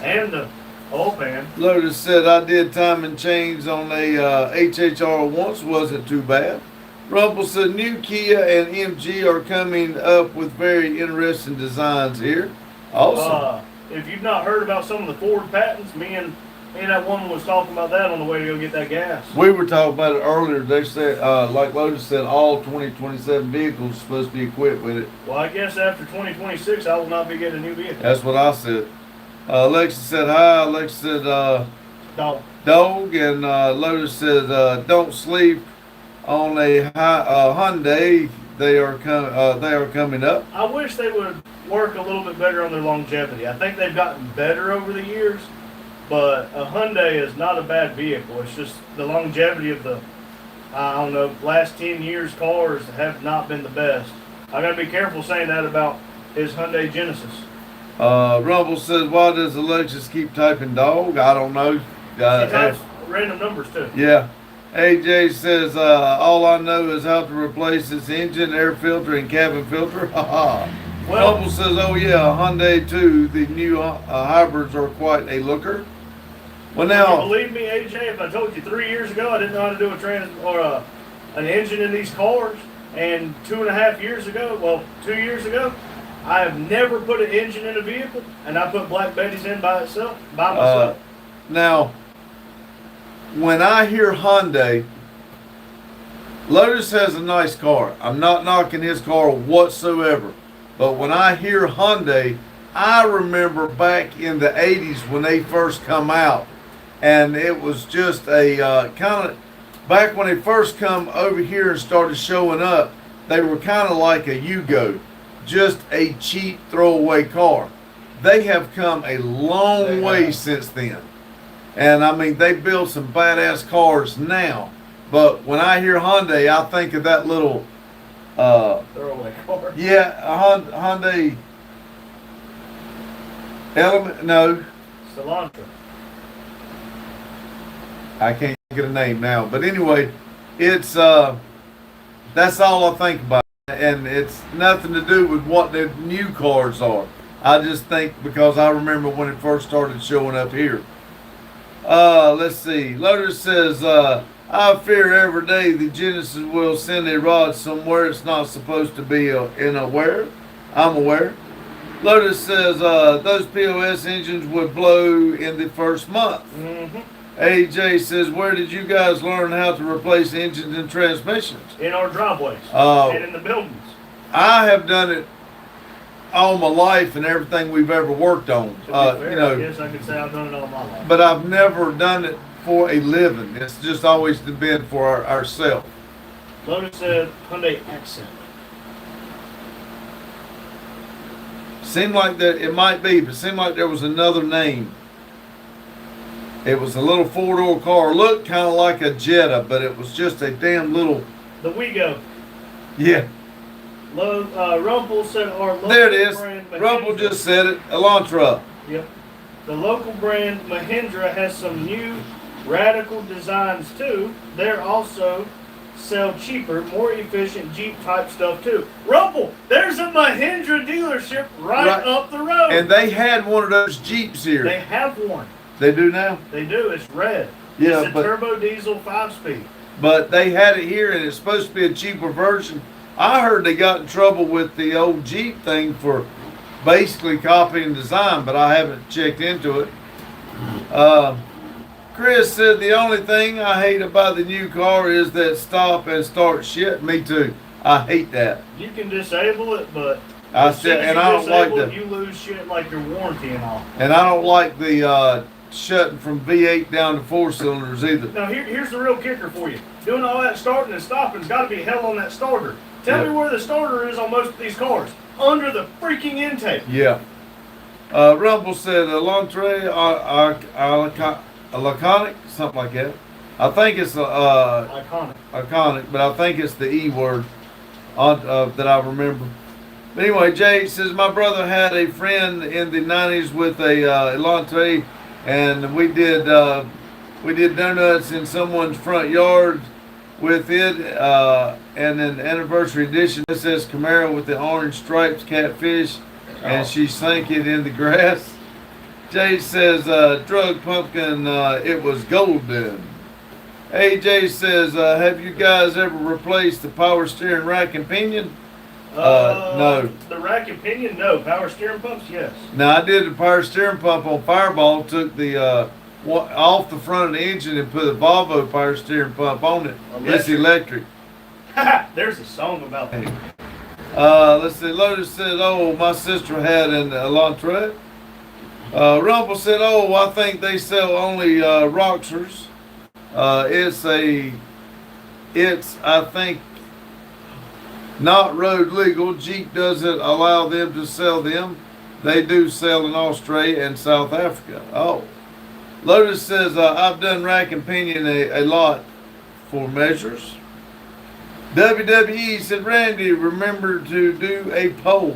And the oil pan. Lotus said I did time and chains on a HHR once, wasn't too bad. Rumble said new Kia and MG are coming up with very interesting designs here. Awesome. If you've not heard about some of the Ford patents, me and Me and that woman was talking about that on the way to go get that gas. We were talking about it earlier. They said, like Lotus said, all 2027 vehicles are supposed to be equipped with it. Well, I guess after 2026, I will not be getting a new vehicle. That's what I said. Alexa said hi. Alexa said Dog. dog, and Lotus said don't sleep on a Hyundai. They are coming up. I wish they would work a little bit better on their longevity. I think they've gotten better over the years, but a Hyundai is not a bad vehicle. It's just the longevity of the, I don't know, last 10 years cars have not been the best. I gotta be careful saying that about his Hyundai Genesis. Rumble says, why does Alexis keep typing dog? I don't know. He types random numbers too. Yeah. AJ says, all I know is how to replace this engine, air filter, and cabin filter. Haha. Well, Rumble says, oh yeah, Hyundai too. The new hybrids are quite a looker. Well you now, believe me, AJ, if I told you 3 years ago I didn't know how to do an engine in these cars, and 2.5 years ago, well, 2 years ago, I have never put an engine in a vehicle, and I put Black Betty's in by myself. now, when I hear Hyundai, Lotus has a nice car. I'm not knocking his car whatsoever. But when I hear Hyundai, I remember back in the 80s when they first come out. And it was just a kind of, back when they first come over here and started showing up, they were kind of like a Yugo, just a cheap throwaway car. They have come a long way since then. And I mean, they build some badass cars now. But when I hear Hyundai, I think of that little, Throwaway car. yeah, a Hyundai Element. No, Elantra. I can't get a name now. But anyway, it's that's all I think about, and it's nothing to do with what the new cars are. I just think because I remember when it first started showing up here. Let's see. Lotus says, I fear every day the Genesis will send a rod somewhere it's not supposed to be in aware. I'm aware. Lotus says, those POS engines would blow in the first month. Mm-hmm. AJ says, where did you guys learn how to replace engines and transmissions? In our driveways and in the buildings. I have done it all my life and everything we've ever worked on. To be fair, You know, I guess I could say I've done it all my life. but I've never done it for a living. It's just always been for ourselves. Lotus said Hyundai Accent. Seemed like that it might be, but it seemed like there was another name. It was a little four-door car, looked kind of like a Jetta, but it was just a damn little, The WeGo. yeah. Rumple said our local There it is. brand Rumple Mahindra- just said it. Elantra. Yep. The local brand Mahindra has some new radical designs too. They're also sell cheaper, more efficient Jeep type stuff too. Rumple, there's a Mahindra dealership right up the road. And they had one of those Jeeps here. They have one. They do now? They do. It's red. Yeah, It's a but turbo diesel 5-speed. but they had it here, and it's supposed to be a cheaper version. I heard they got in trouble with the old Jeep thing for basically copying design, but I haven't checked into it. Chris said the only thing I hate about the new car is that stop and start shit. Me too. I hate that. You can disable it, but I as soon said, as and you I don't like disable it, the, you lose shit like your warranty and all. and I don't like the shutting from V8 down to 4 cylinders either. Now here's the real kicker for you. Doing all that starting and stopping's got to be hell on that starter. Tell Yeah. me where the starter is on most of these cars. Under the freaking intake. Yeah. Rumble said Elantra, a laconic, something like that. I think it's Iconic. iconic, but I think it's the E word that I remember. But anyway, Jay says my brother had a friend in the 90s with a Elantra, and we did donuts in someone's front yard with it, and an anniversary edition. This says Camaro with the orange stripes, catfish, and she sank it in the grass. Jay says drug pumpkin, it was golden. AJ says, have you guys ever replaced the power steering rack and pinion? No. The rack and pinion, no. Power steering pumps, yes. Now I did the power steering pump on Fireball. Took the off the front of the engine and put a Volvo power steering pump on it. It's electric. There's a song about that. Let's see. Lotus said, "Oh, my sister had an Elantra." Rumble said, "Oh, I think they sell only Roxers. It's I think not road legal. Jeep doesn't allow them to sell them. They do sell in Australia and South Africa." Oh, Lotus says, "I've done rack and pinion a lot for measures." WWE said, "Randy, remember to do a poll."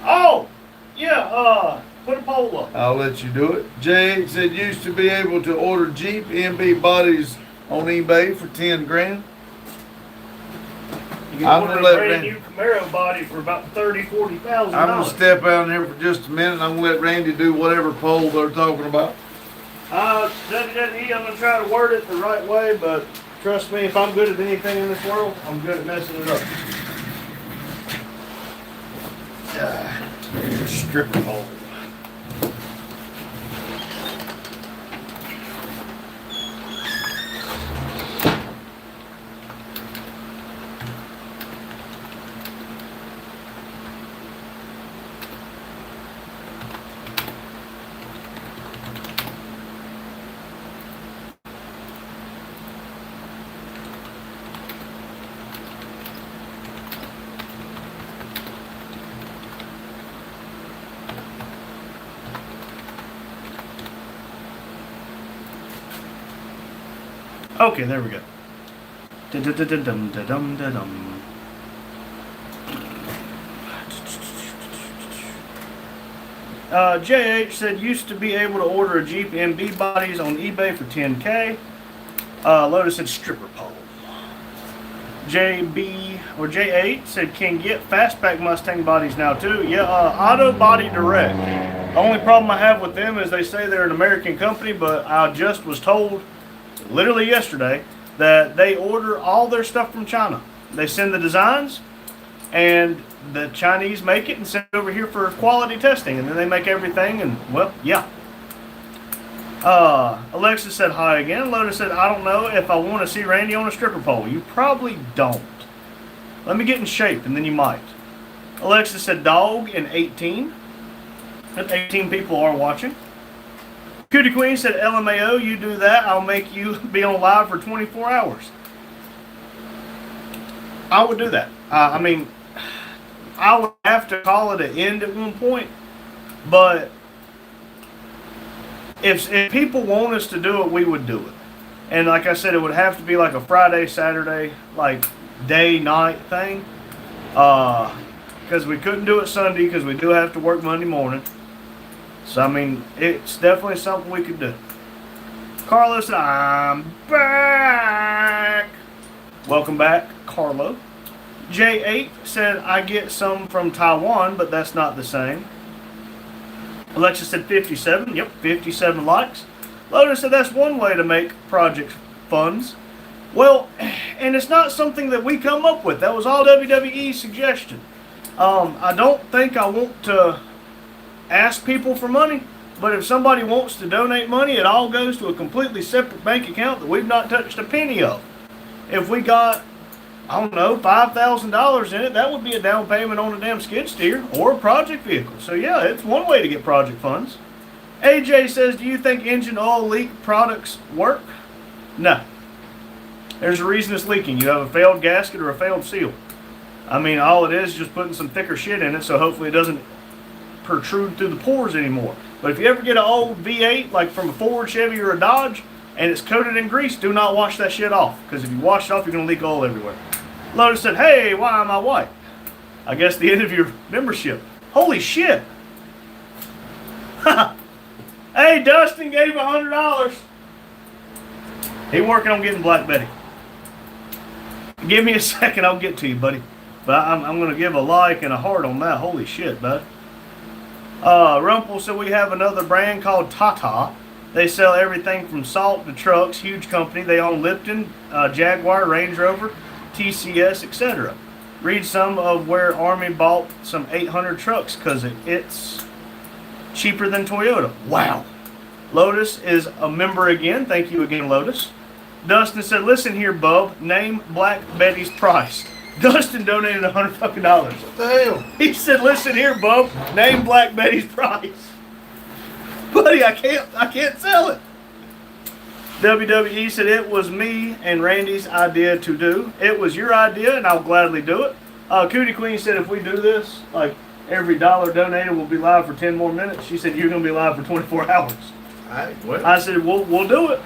Oh, yeah. Put a poll up. I'll let you do it. Jay said, "Used to be able to order Jeep MB bodies on eBay for 10 grand." You can I'm order gonna let a brand Randy- new Camaro body for about $40,000. I'm gonna step out in here for just a minute. And I'm gonna let Randy do whatever poll they're talking about. WWE, I'm gonna try to word it the right way, but trust me, if I'm good at anything in this world, I'm good at messing it up. Stripper pole. Okay, there we go. Da-da-da-da-dum-da-dum-da-dum. JH said used to be able to order a Jeep MB bodies on eBay for 10K. Lotus said stripper pole. JB or J8 said can get fastback Mustang bodies now too. Yeah, Auto Body Direct. The only problem I have with them is they say they're an American company, but I just was told literally yesterday that they order all their stuff from China. They send the designs and the Chinese make it and send it over here for quality testing, and then they make everything, and well, yeah. Alexa said hi again. Lotus said, I don't know if I want to see Randy on a stripper pole. You probably don't. Let me get in shape and then you might. Alexa said dog in 18. And 18 people are watching. Cootie Queen said, LMAO, you do that, I'll make you be on live for 24 hours. I would do that. I mean, I would have to call it an end at one point, but if people want us to do it, we would do it. And like I said, it would have to be like a Friday, Saturday, like day, night thing. Because we couldn't do it Sunday because we do have to work Monday morning. So, I mean, it's definitely something we could do. Carlos, I'm back. Welcome back, Carlo. J8 said, I get some from Taiwan, but that's not the same. Alexa said 57. Yep, 57 likes. Lotus said that's one way to make project funds. Well, and it's not something that we come up with. That was all WWE's suggestion. I don't think I want to ask people for money, but if somebody wants to donate money, it all goes to a completely separate bank account that we've not touched a penny of. If we got, I don't know, $5,000 in it, that would be a down payment on a damn skid steer or a project vehicle. So yeah, it's one way to get project funds. AJ says, do you think engine oil leak products work? No. There's a reason it's leaking. You have a failed gasket or a failed seal. I mean, all it is just putting some thicker shit in it, so hopefully it doesn't protrude through the pores anymore. But if you ever get an old V8, like from a Ford, Chevy, or a Dodge, and it's coated in grease, do not wash that shit off. Because if you wash it off, you're going to leak oil everywhere. Lotus said, hey, why am I white? I guess the end of your membership. Holy shit. Hey, Dustin gave $100. He working on getting Black Betty. Give me a second, I'll get to you, buddy. But I'm going to give a like and a heart on that. Holy shit, bud. Rumpel said we have another brand called Tata. They sell everything from salt to trucks. Huge company. They own Lipton, Jaguar, Range Rover, TCS, etc. Read some of where Army bought some 800 trucks because it's cheaper than Toyota. Wow. Lotus is a member again. Thank you again, Lotus. Dustin said, listen here, bub. Name Black Betty's price. Dustin donated $100 fucking dollars. What the hell? He said, listen here, bub. Name Black Betty's price. Buddy, I can't sell it. WWE said it was me and Randy's idea to do. It was your idea, and I'll gladly do it. Cootie Queen said if we do this, like every dollar donated will be live for 10 more minutes. She said you're gonna be live for 24 hours. Well, I said we'll do it.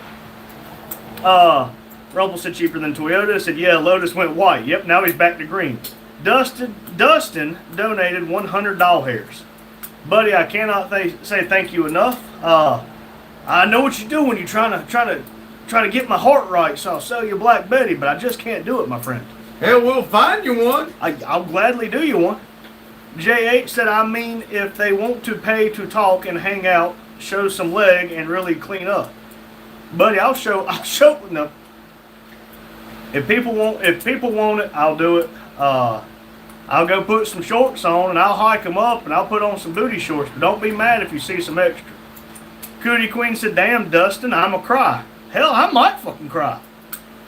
Rumple said cheaper than Toyota. Said yeah. Lotus went white. Yep. Now he's back to green. Dustin donated 100 doll hairs. Buddy, I cannot say thank you enough. I know what you do when you're trying to get my heart right, so I'll sell you Black Betty, but I just can't do it, my friend. hell, we'll find you one. I'll gladly do you one. JH said, I mean, if they want to pay to talk and hang out, show some leg and really clean up. Buddy, I'll show, no. If people want it, I'll do it. I'll go put some shorts on and I'll hike them up and I'll put on some booty shorts, but don't be mad if you see some extra. Cootie Queen said, damn, Dustin, I'ma cry. Hell, I might fucking cry.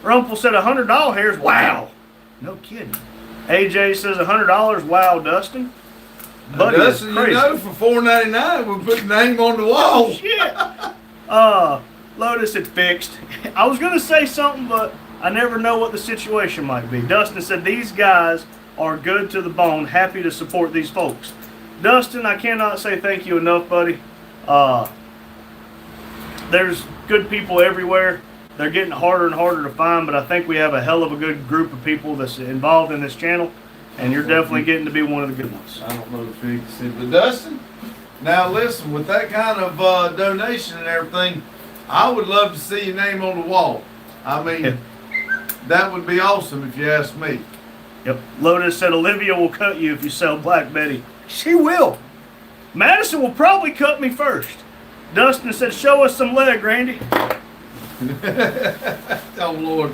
Rumple said $100 hairs. Wow. No kidding. AJ says $100. Wow, Dustin. Buddy, Dustin, that's crazy. you know, for $4.99, we'll put the name on the wall. Shit. Lotus, it's fixed. I was gonna say something, but I never know what the situation might be. Dustin said these guys are good to the bone. Happy to support these folks. Dustin, I cannot say thank you enough, buddy. There's good people everywhere. They're getting harder and harder to find, but I think we have a hell of a good group of people that's involved in this channel, and you're definitely getting to be one of the good ones. I don't know if you can see, but Dustin, now listen, with that kind of donation and everything, I would love to see your name on the wall. I mean, that would be awesome if you ask me. Yep. Lotus said Olivia will cut you if you sell Black Betty. She will. Madison will probably cut me first. Dustin said, show us some leg, Randy. Oh, Lord.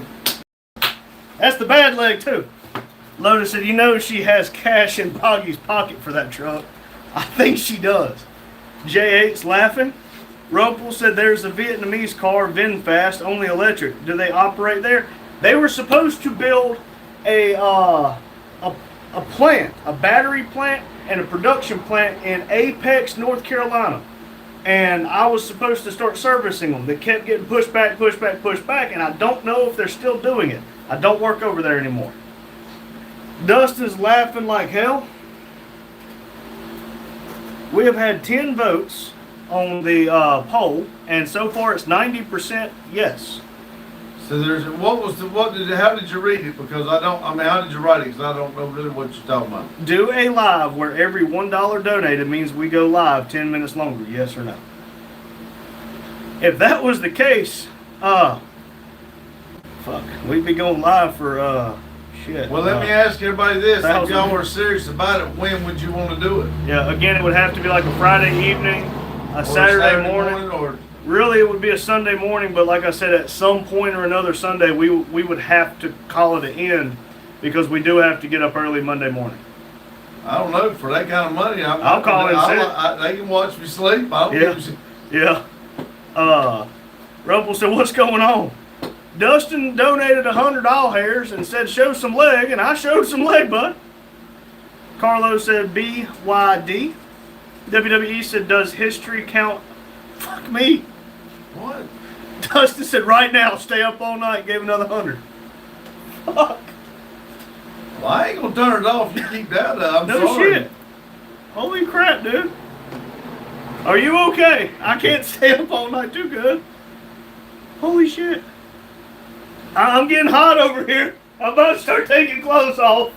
That's the bad leg, too. Lotus said, you know she has cash in Boggy's pocket for that truck. I think she does. J8's laughing. Rumple said there's a Vietnamese car, VinFast, only electric. Do they operate there? They were supposed to build a plant, a battery plant, and a production plant in Apex, North Carolina. And I was supposed to start servicing them. They kept getting pushed back, and I don't know if they're still doing it. I don't work over there anymore. Dustin's laughing like hell. We have had 10 votes on the poll, and so far it's 90% yes. So there's, how did you read it? Because how did you write it? Because I don't know really what you're talking about. Do a live where every $1 donated means we go live 10 minutes longer, yes or no? If that was the case, fuck, we'd be going live for, shit. Well, let me ask everybody this. If 1,000. y'all were serious about it, when would you want to do it? Yeah, again, it would have to be like a Friday evening, a Or Saturday morning. or Really, it would be a Sunday morning, but like I said, at some point or another Sunday, we would have to call it an end because we do have to get up early Monday morning. I don't know, for that kind of money, I'll call it and they can watch me sleep. I don't Yeah. give a- Yeah. Rumple said, what's going on? Dustin donated 100 doll hairs and said, show some leg, and I showed some leg, bud. Carlo said, BYD. WWE said, does history count? Fuck me. What? Dustin said, right now, stay up all night, gave another 100. Fuck. Well, I ain't gonna turn it off. You keep that up. I'm No sorry. shit. Holy crap, dude. Are you okay? I can't stay up all night too good. Holy shit. I'm getting hot over here. I'm about to start taking clothes off.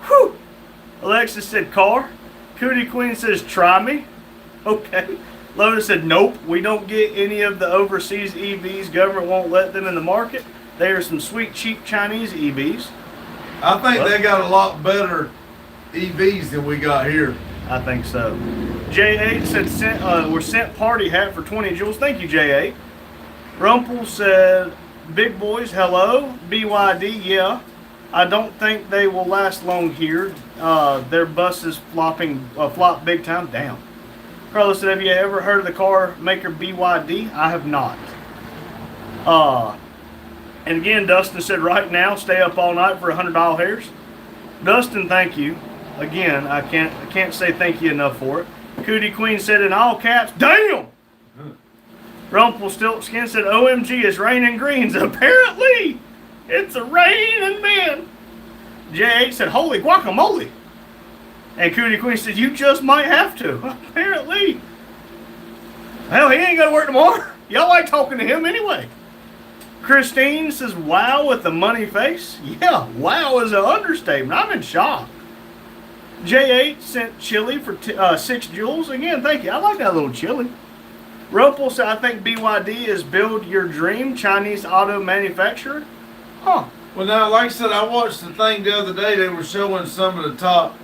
Whew. Alexis said car. Cootie Queen says try me. Okay. Lotus said nope. We don't get any of the overseas EVs. Government won't let them in the market. They are some sweet, cheap Chinese EVs. I think What? they got a lot better EVs than we got here. I think so. J8 said we're sent party hat for 20 jewels. Thank you, J8. Rumple said, big boys, hello. BYD, yeah. I don't think they will last long here. Their buses flop big time. Damn. Carlos said, have you ever heard of the car maker BYD? I have not. And again, Dustin said, right now, stay up all night for $100 hairs. Dustin, thank you. Again, I can't say thank you enough for it. Cootie Queen said in all caps, damn! Rumpelstiltskin said, OMG, it's raining greens. Apparently, it's a raining man. J8 said, holy guacamole. And Cootie Queen said, you just might have to. Apparently. Hell, he ain't got to work tomorrow. Y'all like talking to him anyway. Christine says, wow, with the money face. Yeah, wow is an understatement. I'm in shock. J8 sent chili for 6 joules. Again, thank you. I like that little chili. Rumpel said, I think BYD is build your dream Chinese auto manufacturer. Huh. Well, now, like I said, I watched the thing the other day. They were showing some of the top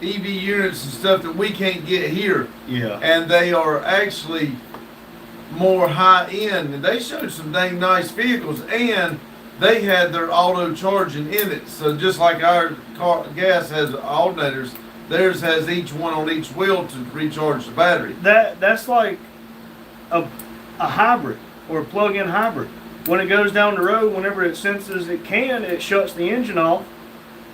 EV units and stuff that we can't get here. Yeah. And they are actually more high end. And they showed some dang nice vehicles, and they had their auto charging in it. So just like our gas has alternators, theirs has each one on each wheel to recharge the battery. That's like a hybrid or a plug-in hybrid. When it goes down the road, whenever it senses it can, it shuts the engine off,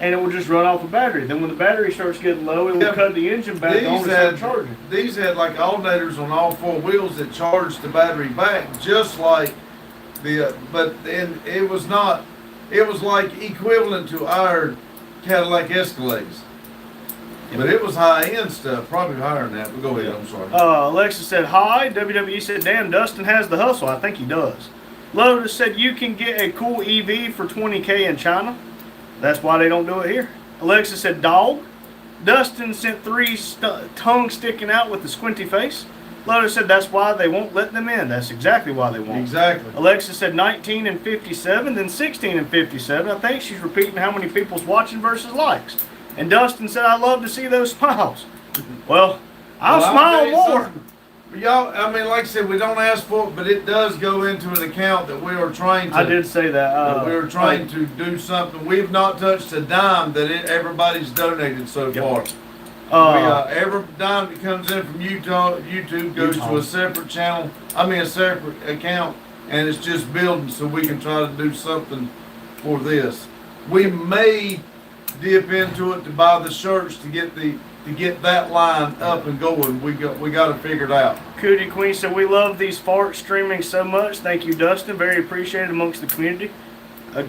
and it will just run off the battery. Then when the battery starts getting low, it will cut the engine back on and start charging. These had like alternators on all 4 wheels that charged the battery back, just like the. But then it was not. It was like equivalent to our Cadillac Escalades. But it was high-end stuff, probably higher than that. But go ahead, I'm sorry. Alexa said, hi. WWE said, damn, Dustin has the hustle. I think he does. Lotus said, you can get a cool EV for $20K in China. That's why they don't do it here. Alexa said, dog. Dustin sent 3 tongue sticking out with the squinty face. Lotus said, that's why they won't let them in. That's exactly why they won't. Exactly. Alexa said 19 and 57, then 16 and 57. I think she's repeating how many people's watching versus likes. And Dustin said, I love to see those smiles. Well, I'll smile more. Y'all, I mean, like I said, we don't ask for it, but it does go into an account that we are trying to. I did say that. We are trying to do something. We've not touched a dime that everybody's donated so far. Every dime that comes in from YouTube goes to a separate channel. I mean, a separate account, and it's just building so we can try to do something for this. We may dip into it to buy the shirts to get that line up and going. We got to figure it out. Cootie Queen said, we love these farts streaming so much. Thank you, Dustin. Very appreciated amongst the community.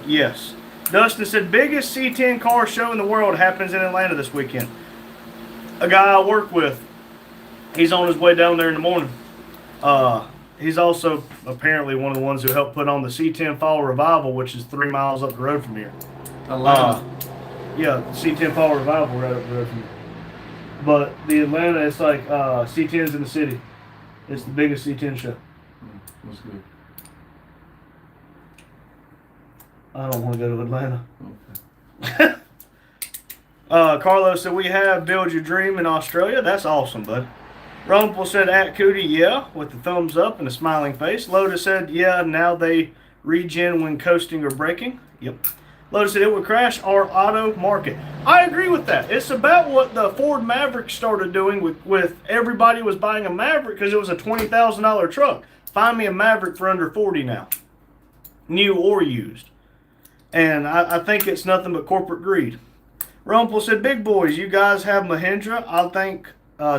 Yes. Dustin said, biggest C10 car show in the world happens in Atlanta this weekend. A guy I work with, he's on his way down there in the morning. He's also apparently one of the ones who helped put on the C10 Fall Revival, which is 3 miles up the road from here. Atlanta. Yeah, C10 Fall Revival right up the road from here. But the Atlanta, it's like C10's in the city. It's the biggest C10 show. That's good. I don't want to go to Atlanta. Okay. Carlos said, we have Build Your Dream in Australia. That's awesome, bud. Rumpel said, at Cootie, yeah, with the thumbs up and a smiling face. Lotus said, yeah, now they regen when coasting or braking. Yep. Lotus said, it would crash our auto market. I agree with that. It's about what the Ford Maverick started doing with everybody was buying a Maverick because it was a $20,000 truck. Find me a Maverick for under 40 now. New or used. And I think it's nothing but corporate greed. Rumpel said, big boys, you guys have Mahindra. I'll think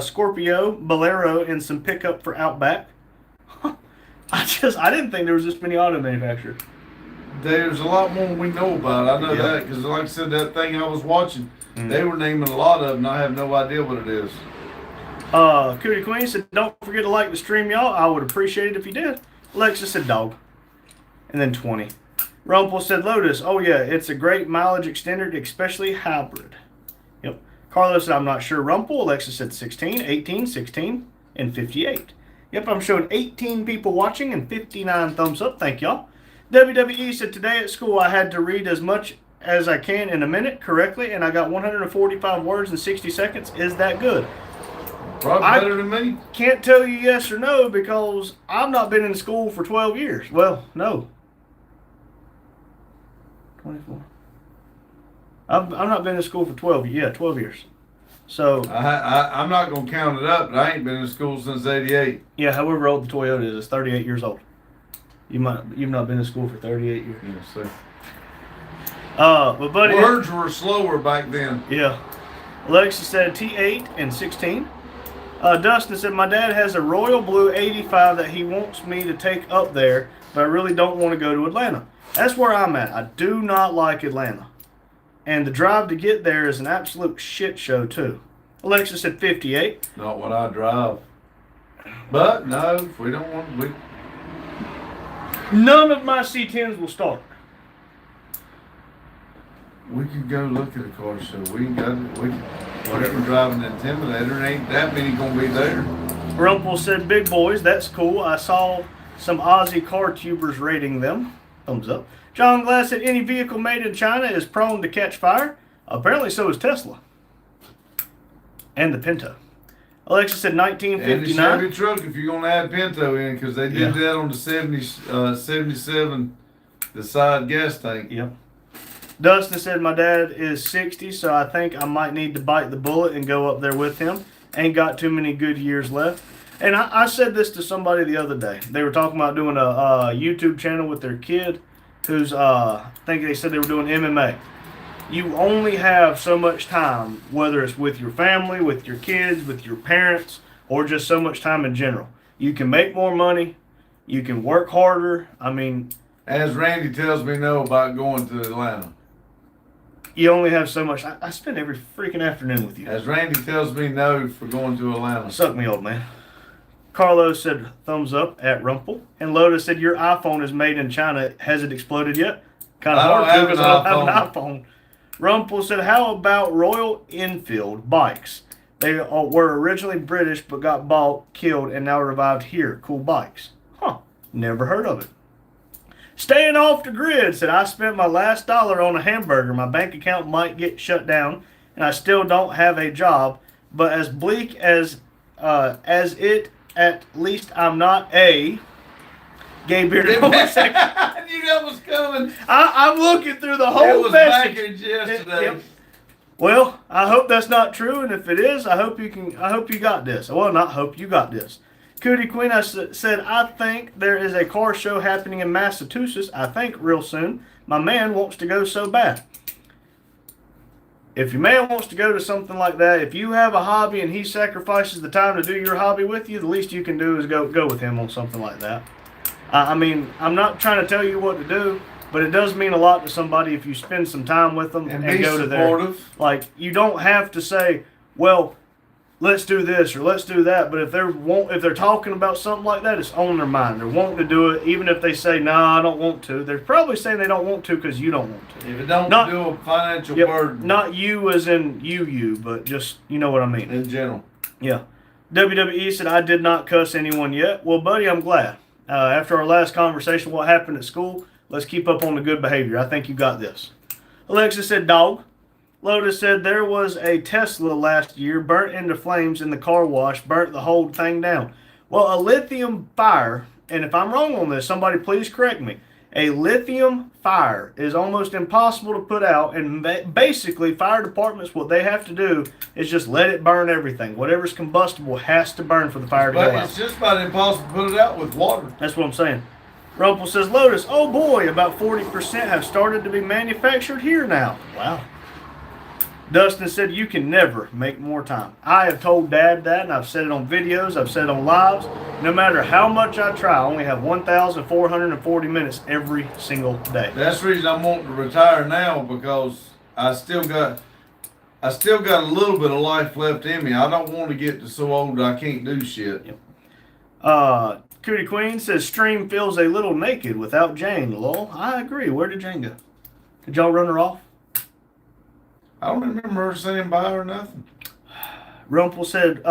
Scorpio, Bolero, and some pickup for Outback. I didn't think there was this many auto manufacturers. There's a lot more we know about. I know that because, like I said, that thing I was watching, they were naming a lot of them, and I have no idea what it is. Cootie Queen said, don't forget to like the stream, y'all. I would appreciate it if you did. Alexa said, dog. And then 20. Rumpel said, Lotus. Oh, yeah, it's a great mileage extender, especially hybrid. Yep. Carlos said, I'm not sure. Rumpel. Alexa said 16, 18, 16, and 58. Yep, I'm showing 18 people watching and 59 thumbs up. Thank y'all. WWE said, today at school I had to read as much as I can in a minute correctly, and I got 145 words in 60 seconds. Is that good? Probably better than me. Can't tell you yes or no because I've not been in school for 12 years. Well, no. 24. I've not been in school for 12 years. So I'm not gonna count it up, but I ain't been in school since '88. yeah, however old the Toyota is, it's 38 years old. You've not been in school for 38 years. Yeah, so. But buddy, Words were slower back then. yeah. Alexis said T8 and 16. Dustin said my dad has a royal blue 85 that he wants me to take up there, but I really don't want to go to Atlanta. That's where I'm at. I do not like Atlanta. And the drive to get there is an absolute shit show, too. Alexis said 58. Not what I drive. But no, if we don't want, None of my C10s will start. we could go look at a car show. We can go. Whatever driving the Intimidator, ain't that many gonna be there. Rumpel said, big boys, that's cool. I saw some Aussie car tubers rating them. Thumbs up. John Glass said, any vehicle made in China is prone to catch fire. Apparently so is Tesla. And the Pinto. Alexa said And the 1959. Chevy truck, if you're gonna add Pinto in, because they did Yeah. that on the 77, the side gas tank. Yep. Dustin said, my dad is 60, so I think I might need to bite the bullet and go up there with him. Ain't got too many good years left. And I said this to somebody the other day. They were talking about doing a YouTube channel with their kid who's, I think they said they were doing MMA. You only have so much time, whether it's with your family, with your kids, with your parents, or just so much time in general. You can make more money. You can work harder. I mean, As Randy tells me no about going to Atlanta. you only have so much. I spend every freaking afternoon with you. As Randy tells me no for going to Atlanta. Suck me, old man. Carlos said thumbs up at Rumpel. And Lotus said, your iPhone is made in China. Has it exploded yet? Kind of I don't hard to have because an I don't have an iPhone. Rumpel said, how about Royal Enfield bikes? They were originally British but got bought, killed, and now revived here. Cool bikes. Huh. Never heard of it. Staying off the grid said, I spent my last dollar on a hamburger. My bank account might get shut down, and I still don't have a job. But as bleak as it, at least I'm not a gay bearded homosexual. I knew that was coming. I'm looking through the It whole was message. packaged yesterday. Yep. Well, I hope that's not true, and if it is, I hope you got this. Well, not hope you got this. Cootie Queen said, I think there is a car show happening in Massachusetts. I think real soon. My man wants to go so bad. If your man wants to go to something like that, if you have a hobby and he sacrifices the time to do your hobby with you, the least you can do is go with him on something like that. I mean, I'm not trying to tell you what to do, but it does mean a lot to somebody if you spend some time with them And and be go to there. supportive. Like, you don't have to say, well, let's do this or let's do that. But if they're talking about something like that, it's on their mind. They're wanting to do it, even if they say, "Nah, I don't want to." They're probably saying they don't want to because you don't want to. If it don't Not- do a financial Yep, burden not you as in you, but just you know what I mean. in general. Yeah. WWE said, I did not cuss anyone yet. Well, buddy, I'm glad. After our last conversation, what happened at school, let's keep up on the good behavior. I think you got this. Alexa said, dog. Lotus said, there was a Tesla last year burnt into flames in the car wash, burnt the whole thing down. Well, a lithium fire, and if I'm wrong on this, somebody please correct me. A lithium fire is almost impossible to put out, and basically fire departments, what they have to do is just let it burn everything. Whatever's combustible has to burn for the fire to go But out. it's just about impossible to put it out with water. That's what I'm saying. Rumpel says, Lotus, oh boy, about 40% have started to be manufactured here now. Wow. Dustin said, you can never make more time. I have told Dad that, and I've said it on videos, I've said it on lives. No matter how much I try, I only have 1,440 minutes every single day. That's the reason I'm wanting to retire now, because I still got a little bit of life left in me. I don't want to get to so old that I can't do shit. Cootie Queen says, Stream feels a little naked without Jane. Lol. I agree. Where did Jane go? Did y'all run her off? I don't remember her saying bye or nothing. Rumpel said,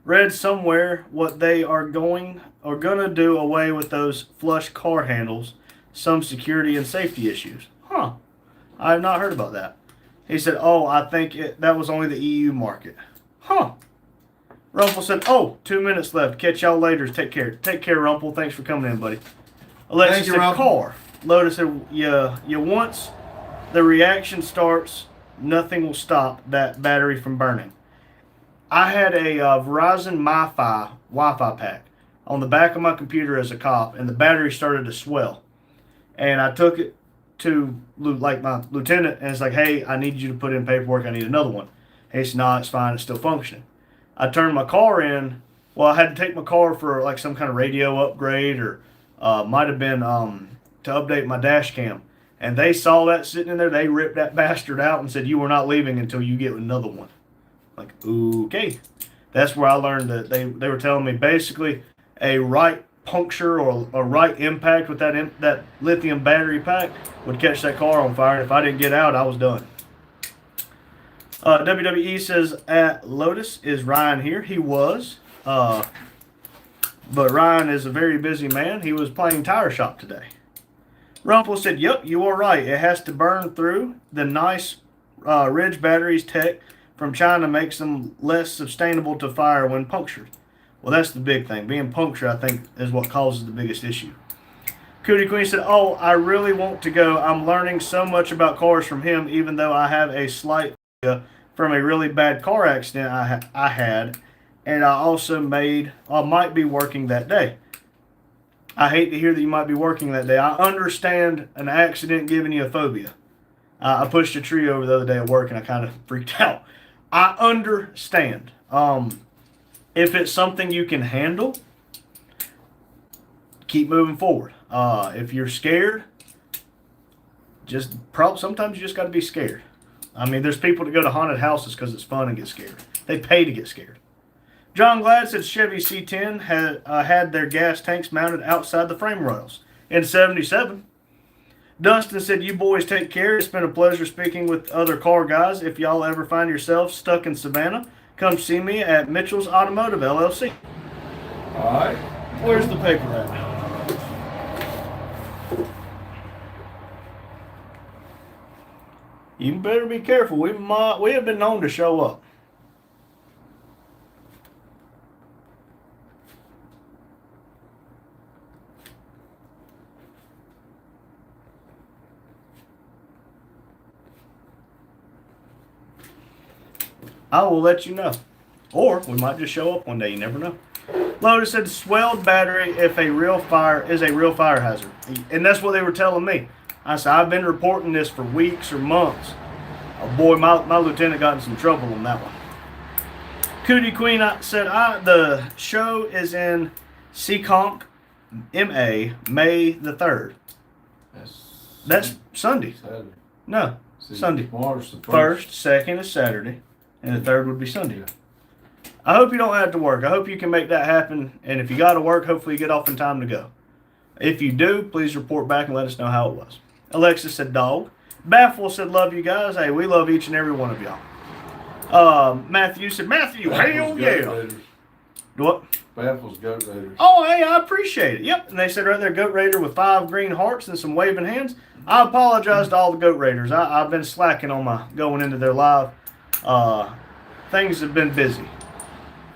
read somewhere what they are gonna do away with those flush car handles, some security and safety issues. Huh. I have not heard about that. He said, oh, I think that was only the EU market. Huh. Rumpel said, oh, 2 minutes left. Catch y'all later. Take care. Take care, Rumpel. Thanks for coming in, buddy. Alexa Thank you, said, Rumpel. car. Lotus said, you once the reaction starts, nothing will stop that battery from burning. I had a Verizon Wi-Fi pack on the back of my computer as a cop, and the battery started to swell. And I took it to like my lieutenant, and it's like, hey, I need you to put in paperwork. I need another one. And he said, no, it's fine. It's still functioning. I turned my car in. Well, I had to take my car for like some kind of radio upgrade, or might have been to update my dash cam. And they saw that sitting in there. They ripped that bastard out and said, you are not leaving until you get another one. Like, okay. That's where I learned that they were telling me basically a right puncture or a right impact with that lithium battery pack would catch that car on fire. And if I didn't get out, I was done. WWE says at Lotus, is Ryan here? He was. But Ryan is a very busy man. He was playing Tire Shop today. Rumpel said, yep, you are right. It has to burn through. The nice Ridge batteries tech from China makes them less sustainable to fire when punctured. Well, that's the big thing. Being punctured, I think, is what causes the biggest issue. Cootie Queen said, oh, I really want to go. I'm learning so much about cars from him, even though I have a slight phobia from a really bad car accident I had, and I also might be working that day. I hate to hear that you might be working that day. I understand an accident giving you a phobia. I pushed a tree over the other day at work, and I kind of freaked out. I understand. If it's something you can handle, keep moving forward. If you're scared, sometimes you just got to be scared. I mean, there's people that go to haunted houses because it's fun and get scared. They pay to get scared. John Glad said Chevy C10 had their gas tanks mounted outside the frame rails in '77. Dustin said, you boys take care. It's been a pleasure speaking with other car guys. If y'all ever find yourselves stuck in Savannah, come see me at Mitchell's Automotive LLC. All right. Where's the paper at? You better be careful. We have been known to show up. I will let you know. Or we might just show up one day. You never know. Lotus said swelled battery is a real fire hazard. And that's what they were telling me. I said, I've been reporting this for weeks or months. Oh boy, my lieutenant got in some trouble on that one. Cootie Queen said, the show is in Seekonk, MA, May the 3rd. That's Sunday. Saturday. No, Sunday. Tomorrow's the First, second is Saturday, and the third would be Sunday. I hope you don't have to work. I hope you can make that happen. And if you got to work, hopefully you get off in time to go. If you do, please report back and let us know how it was. Alexis said, dog. Baffle said, love you guys. Hey, we love each and every one of y'all. Matthew said, Matthew, hell yeah. What? Baffles Goat Raiders. Oh, hey, I appreciate it. Yep. And they said right there, Goat Raider with 5 green hearts and some waving hands. I apologize to all the Goat Raiders. I've been slacking on my going into their live. Things have been busy.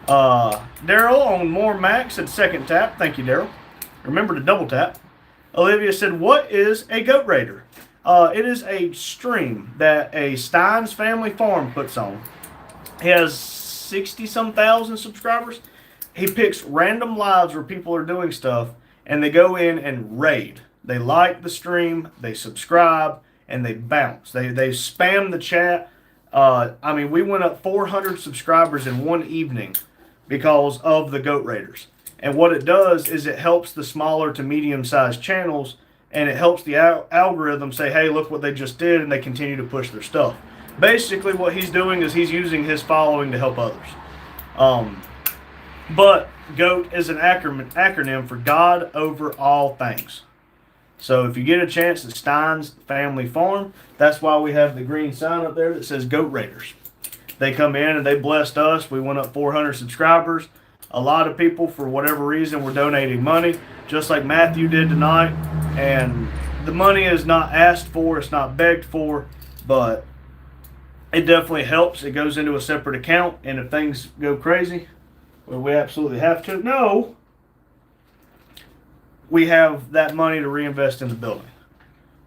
Daryl on More Max said second tap. Thank you, Daryl. Remember to double tap. Olivia said, what is a Goat Raider? It is a stream that a Steins Family Farm puts on. He has 60-some thousand subscribers. He picks random lives where people are doing stuff, and they go in and raid. They like the stream, they subscribe, and they bounce. They spam the chat. I mean, we went up 400 subscribers in one evening because of the Goat Raiders. And what it does is it helps the smaller to medium-sized channels, and it helps the algorithm say, hey, look what they just did, and they continue to push their stuff. Basically, what he's doing is he's using his following to help others. But GOAT is an acronym for God Over All Things. So if you get a chance at Steins Family Farm, that's why we have the green sign up there that says Goat Raiders. They come in and they blessed us. We went up 400 subscribers. A lot of people, for whatever reason, were donating money, just like Matthew did tonight. And the money is not asked for, it's not begged for, but it definitely helps. It goes into a separate account, and if things go crazy, well, we absolutely have to. No, we have that money to reinvest in the building.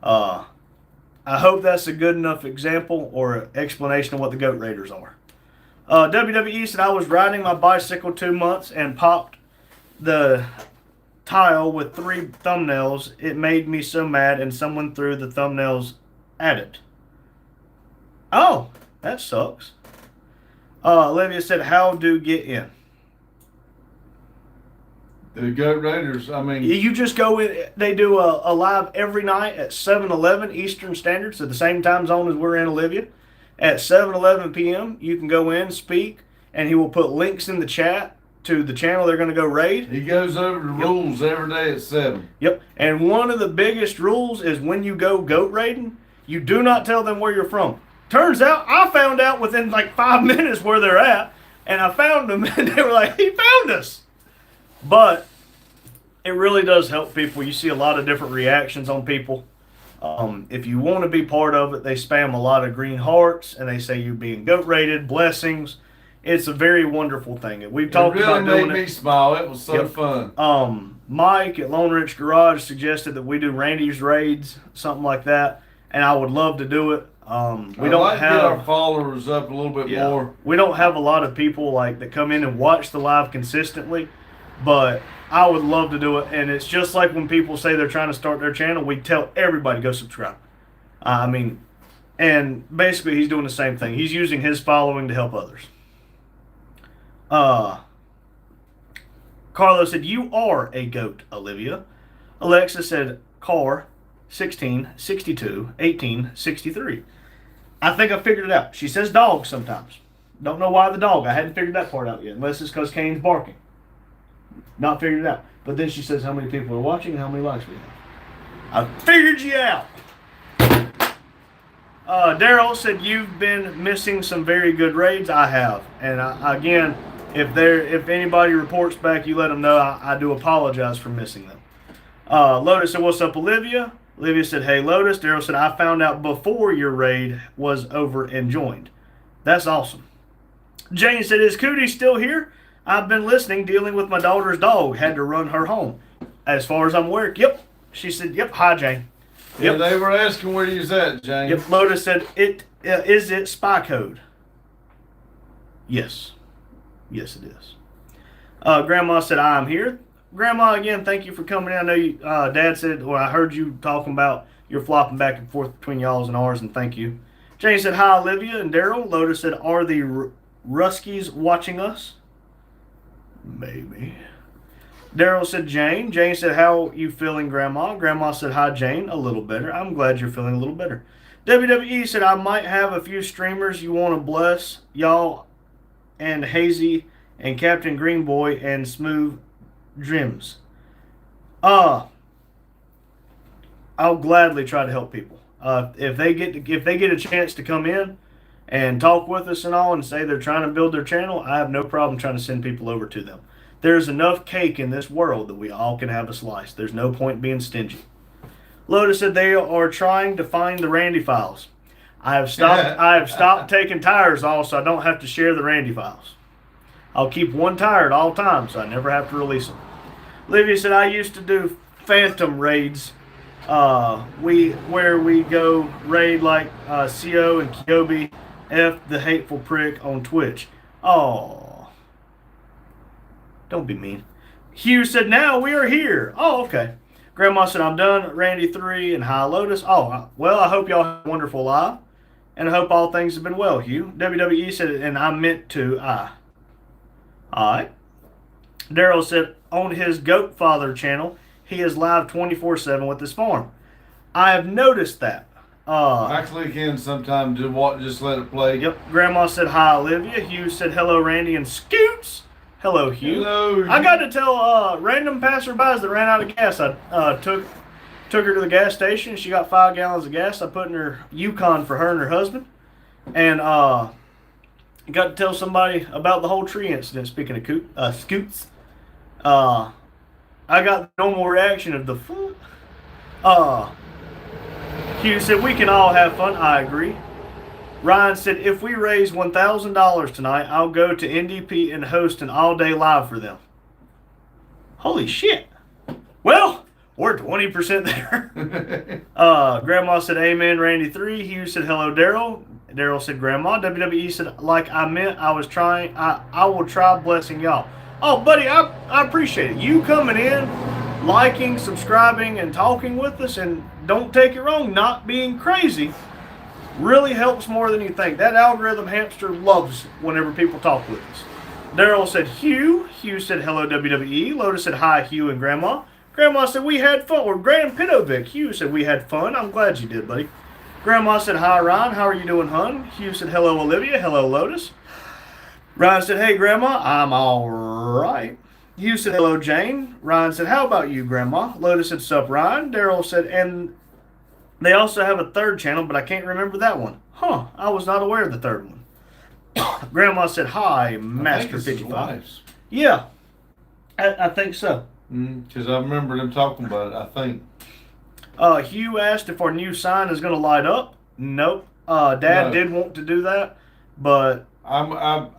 I hope that's a good enough example or explanation of what the Goat Raiders are. WWE said I was riding my bicycle 2 months and popped the tile with 3 thumbnails. It made me so mad, and someone threw the thumbnails at it. Oh, that sucks. Olivia said, how do get in? The Goat Raiders, I mean, You just go in. They do a live every night at 7:11 Eastern Standard, so the same time zone as we're in Olivia. At 7:11 p.m., you can go in, speak, and he will put links in the chat to the channel they're going to go raid. he goes over the rules every day at 7. Yep. And one of the biggest rules is when you go goat raiding, you do not tell them where you're from. Turns out, I found out within like 5 minutes where they're at, and I found them, and they were like, he found us. But it really does help people. You see a lot of different reactions on people. If you want to be part of it, they spam a lot of green hearts, and they say you're being goat raided, blessings. It's a very wonderful thing. We've talked It really about doing made me it. smile. It was so Yep. fun. Mike at Lone Ridge Garage suggested that we do Randy's raids, something like that, and I would love to do it. We I'd don't like to get our have followers up a little bit more. we don't have a lot of people like that come in and watch the live consistently, but I would love to do it. And it's just like when people say they're trying to start their channel, we tell everybody go subscribe. And basically he's doing the same thing. He's using his following to help others. Carlos said, you are a goat, Olivia. Alexa said, car 16, 62, 18, 63. I think I figured it out. She says dog sometimes. Don't know why the dog. I hadn't figured that part out yet, unless it's because Kane's barking. Not figured it out. But then she says how many people are watching and how many likes we have. I figured you out. Daryl said, you've been missing some very good raids. I have. And again, if anybody reports back, you let them know. I do apologize for missing them. Lotus said, what's up, Olivia? Olivia said, hey, Lotus. Daryl said, I found out before your raid was over and joined. That's awesome. Jane said, is Cootie still here? I've been listening, dealing with my daughter's dog. Had to run her home. As far as I'm aware, yep. She said, yep, hi, Jane. Yeah, Yep. they were asking where you was at, James. Yep, Lotus said, is it spy code? Yes. Yes, it is. Grandma said, I'm here. Grandma, again, thank you for coming in. I know you, Dad said, well, I heard you talking about you're flopping back and forth between y'all's and ours, and thank you. Jane said, hi, Olivia and Daryl. Lotus said, are the Ruskies watching us? Maybe. Daryl said, Jane. Jane said, how you feeling, Grandma? Grandma said, hi, Jane. A little better. I'm glad you're feeling a little better. WWE said, I might have a few streamers you want to bless. Y'all and Hazy and Captain Greenboy and Smooth Dreams. I'll gladly try to help people. If they get a chance to come in and talk with us and all and say they're trying to build their channel, I have no problem trying to send people over to them. There's enough cake in this world that we all can have a slice. There's no point being stingy. Lotus said they are trying to find the Randy files. I have stopped taking tires off so I don't have to share the Randy files. I'll keep one tire at all times so I never have to release them. Olivia said I used to do phantom raids. Where we go raid like CO and Kyobi F the hateful prick on Twitch. Oh. Don't be mean. Hugh said, now we are here. Oh, okay. Grandma said, I'm done. Randy 3 and High Lotus. Oh, well, I hope y'all have a wonderful live. And I hope all things have been well, Hugh. WWE said, and I meant to, Alright. Daryl said, on his Goat Father channel, he is live 24/7 with his farm. I have noticed that. I click in sometime to just let it play. Yep. Grandma said, hi, Olivia. Hugh said, hello, Randy. And Scoots. Hello, Hugh. Hello. I got to tell random passerbys that ran out of gas. I took her to the gas station. She got 5 gallons of gas. I put in her Yukon for her and her husband. And got to tell somebody about the whole tree incident. Speaking of Scoots. I got the normal reaction of the foot. Hugh said, we can all have fun. I agree. Ryan said, if we raise $1,000 tonight, I'll go to NDP and host an all-day live for them. Holy shit. Well, we're 20% there. Grandma said, amen, Randy 3. Hugh said, hello, Daryl. Daryl said, Grandma. WWE said, like I meant I was trying. I will try blessing y'all. Oh, buddy, I appreciate it. You coming in, liking, subscribing, and talking with us, and don't take it wrong, not being crazy really helps more than you think. That algorithm hamster loves whenever people talk with us. Daryl said, Hugh. Hugh said, hello, WWE. Lotus said, hi, Hugh and Grandma. Grandma said, we had fun. Or Grand Pitovic. Hugh said, we had fun. I'm glad you did, buddy. Grandma said, hi, Ryan. How are you doing, hun? Hugh said, hello, Olivia. Hello, Lotus. Ryan said, hey, Grandma. I'm all right. Hugh said, hello, Jane. Ryan said, how about you, Grandma? Lotus said, sup, Ryan. Daryl said, and they also have a third channel, but I can't remember that one. Huh, I was not aware of the third one. Grandma said, hi, Master 55. Yeah, I think so. Because I remember them talking about it, I think. Hugh asked if our new sign is going to light up. Nope. Dad No. did want to do that, but I'm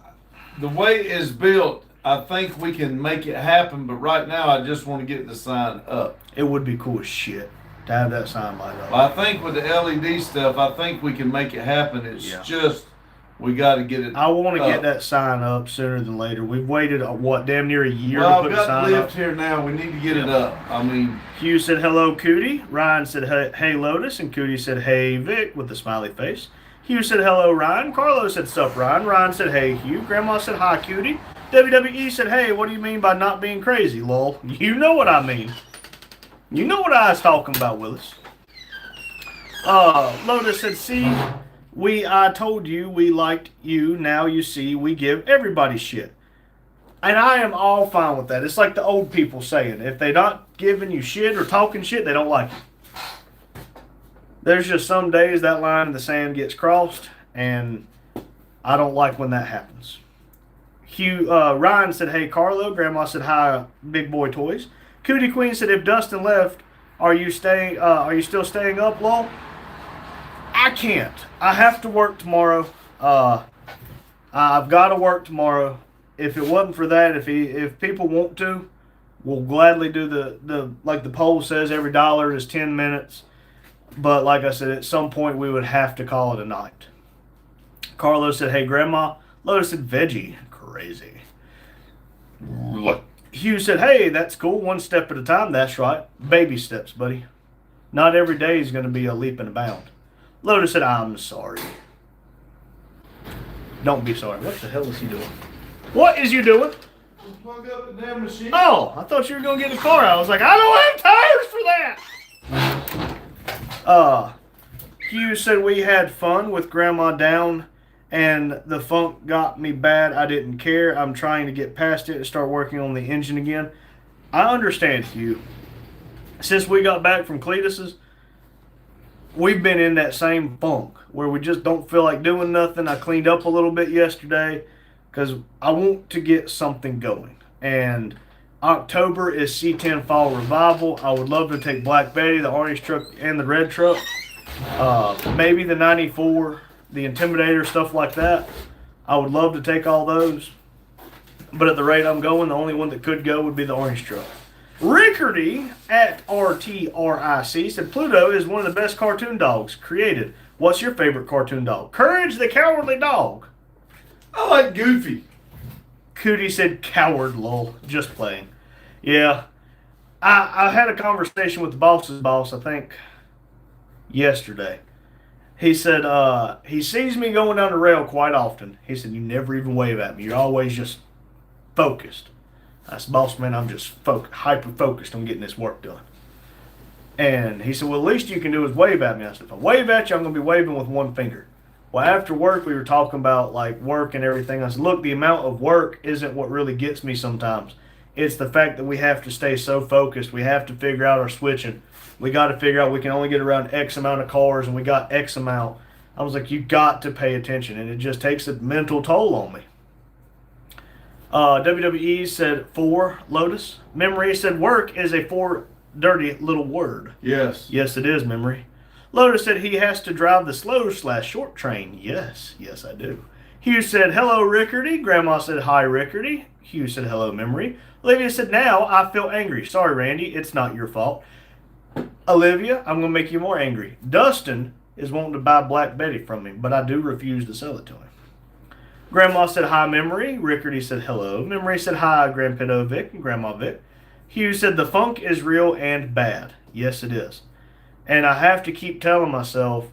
the way it's built, I think we can make it happen, but right now I just want to get the sign up. it would be cool as shit to have that sign light up. I think with the LED stuff, I think we can make it happen. It's Yeah. just, we got to get it I want to up. get that sign up sooner than later. We've waited, damn near a year Well, to I've put the got sign lift up. here now. We need to get it up. I mean, Hugh said, hello, Cootie. Ryan said, hey, Lotus. And Cootie said, hey, Vic, with a smiley face. Hugh said, hello, Ryan. Carlos said, sup, Ryan. Ryan said, hey, Hugh. Grandma said, hi, Cootie. WWE said, hey, what do you mean by not being crazy, lol? You know what I mean. You know what I was talking about, Willis. Lotus said, see, I told you we liked you. Now you see we give everybody shit. And I am all fine with that. It's like the old people saying, if they're not giving you shit or talking shit, they don't like you. There's just some days that line in the sand gets crossed, and I don't like when that happens. Ryan said, hey, Carlo. Grandma said, hi, Big Boy Toys. Cootie Queen said, if Dustin left, are you still staying up, lol? I can't. I have to work tomorrow. I've got to work tomorrow. If it wasn't for that, if people want to, we'll gladly do the like the poll says, every dollar is 10 minutes. But like I said, at some point we would have to call it a night. Carlos said, hey, Grandma. Lotus said, veggie. Crazy. Hugh said, hey, that's cool. One step at a time. That's right. Baby steps, buddy. Not every day is going to be a leap and a bound. Lotus said, I'm sorry. Don't be sorry. What the hell is he doing? What is you doing? plug up the damn machine. Oh, I thought you were going to get in the car. I was like, I don't have tires for that. Hugh said we had fun with Grandma down and the funk got me bad. I didn't care. I'm trying to get past it and start working on the engine again. I understand, Hugh. Since we got back from Cletus's, we've been in that same funk where we just don't feel like doing nothing. I cleaned up a little bit yesterday because I want to get something going. And October is C10 Fall Revival. I would love to take Black Betty, the orange truck, and the red truck. Maybe the 94, the Intimidator, stuff like that. I would love to take all those. But at the rate I'm going, the only one that could go would be the orange truck. Rickardy at RTRIC said Pluto is one of the best cartoon dogs created. What's your favorite cartoon dog? Courage the Cowardly Dog. I like Goofy. Cootie said coward, lol. Just playing. Yeah. I had a conversation with the boss's boss, I think, yesterday. He said he sees me going down the rail quite often. He said, you never even wave at me. You're always just focused. I said, boss man, I'm just hyper-focused on getting this work done. And he said, well, the least you can do is wave at me. I said, if I wave at you, I'm going to be waving with one finger. Well, after work, we were talking about like work and everything. I said, look, the amount of work isn't what really gets me sometimes. It's the fact that we have to stay so focused. We have to figure out our switching. We got to figure out we can only get around X amount of cars, and we got X amount. I was like, you got to pay attention, and it just takes a mental toll on me. WWE said 4, Lotus. Memory said work is a 4 dirty little word. Yes. Yes, it is, Memory. Lotus said he has to drive the slow/short train. Yes, I do. Hugh said, hello, Rickardy. Grandma said, hi, Rickardy. Hugh said, hello, Memory. Olivia said, now I feel angry. Sorry, Randy, it's not your fault. Olivia, I'm going to make you more angry. Dustin is wanting to buy Black Betty from me, but I do refuse to sell it to him. Grandma said hi, Memory. Rickardy said hello. Memory said hi, Grandpa Vic and Grandma Vic. Hugh said the funk is real and bad. Yes, it is. And I have to keep telling myself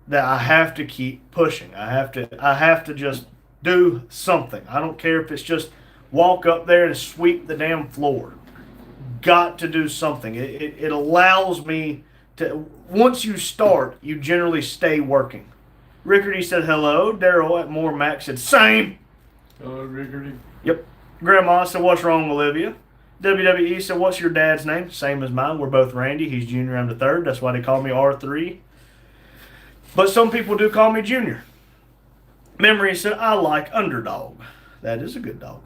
that I have to keep pushing. I have to just do something. I don't care if it's just walk up there and sweep the damn floor. Got to do something. It allows me to, once you start, you generally stay working. Rickardy said hello. Daryl at More Mac said same. Hello, Rickardy. Yep. Grandma said, what's wrong, Olivia? WWE said, what's your dad's name? Same as mine. We're both Randy. He's Junior. I'm the third. That's why they call me R3. But some people do call me Junior. Memory said, I like Underdog. That is a good dog.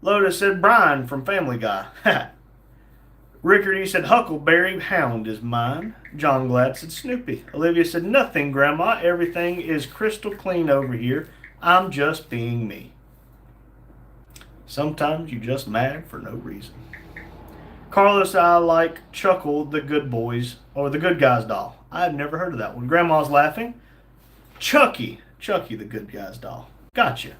Lotus said, Brian from Family Guy. Rickardy said, Huckleberry Hound is mine. John Glad said, Snoopy. Olivia said, nothing, Grandma. Everything is crystal clean over here. I'm just being me. Sometimes you just mad for no reason. Carlos, I like Chuckle the Good Boys, or the Good Guys doll. I've never heard of that one. Grandma's laughing. Chucky the Good Guys doll. Gotcha.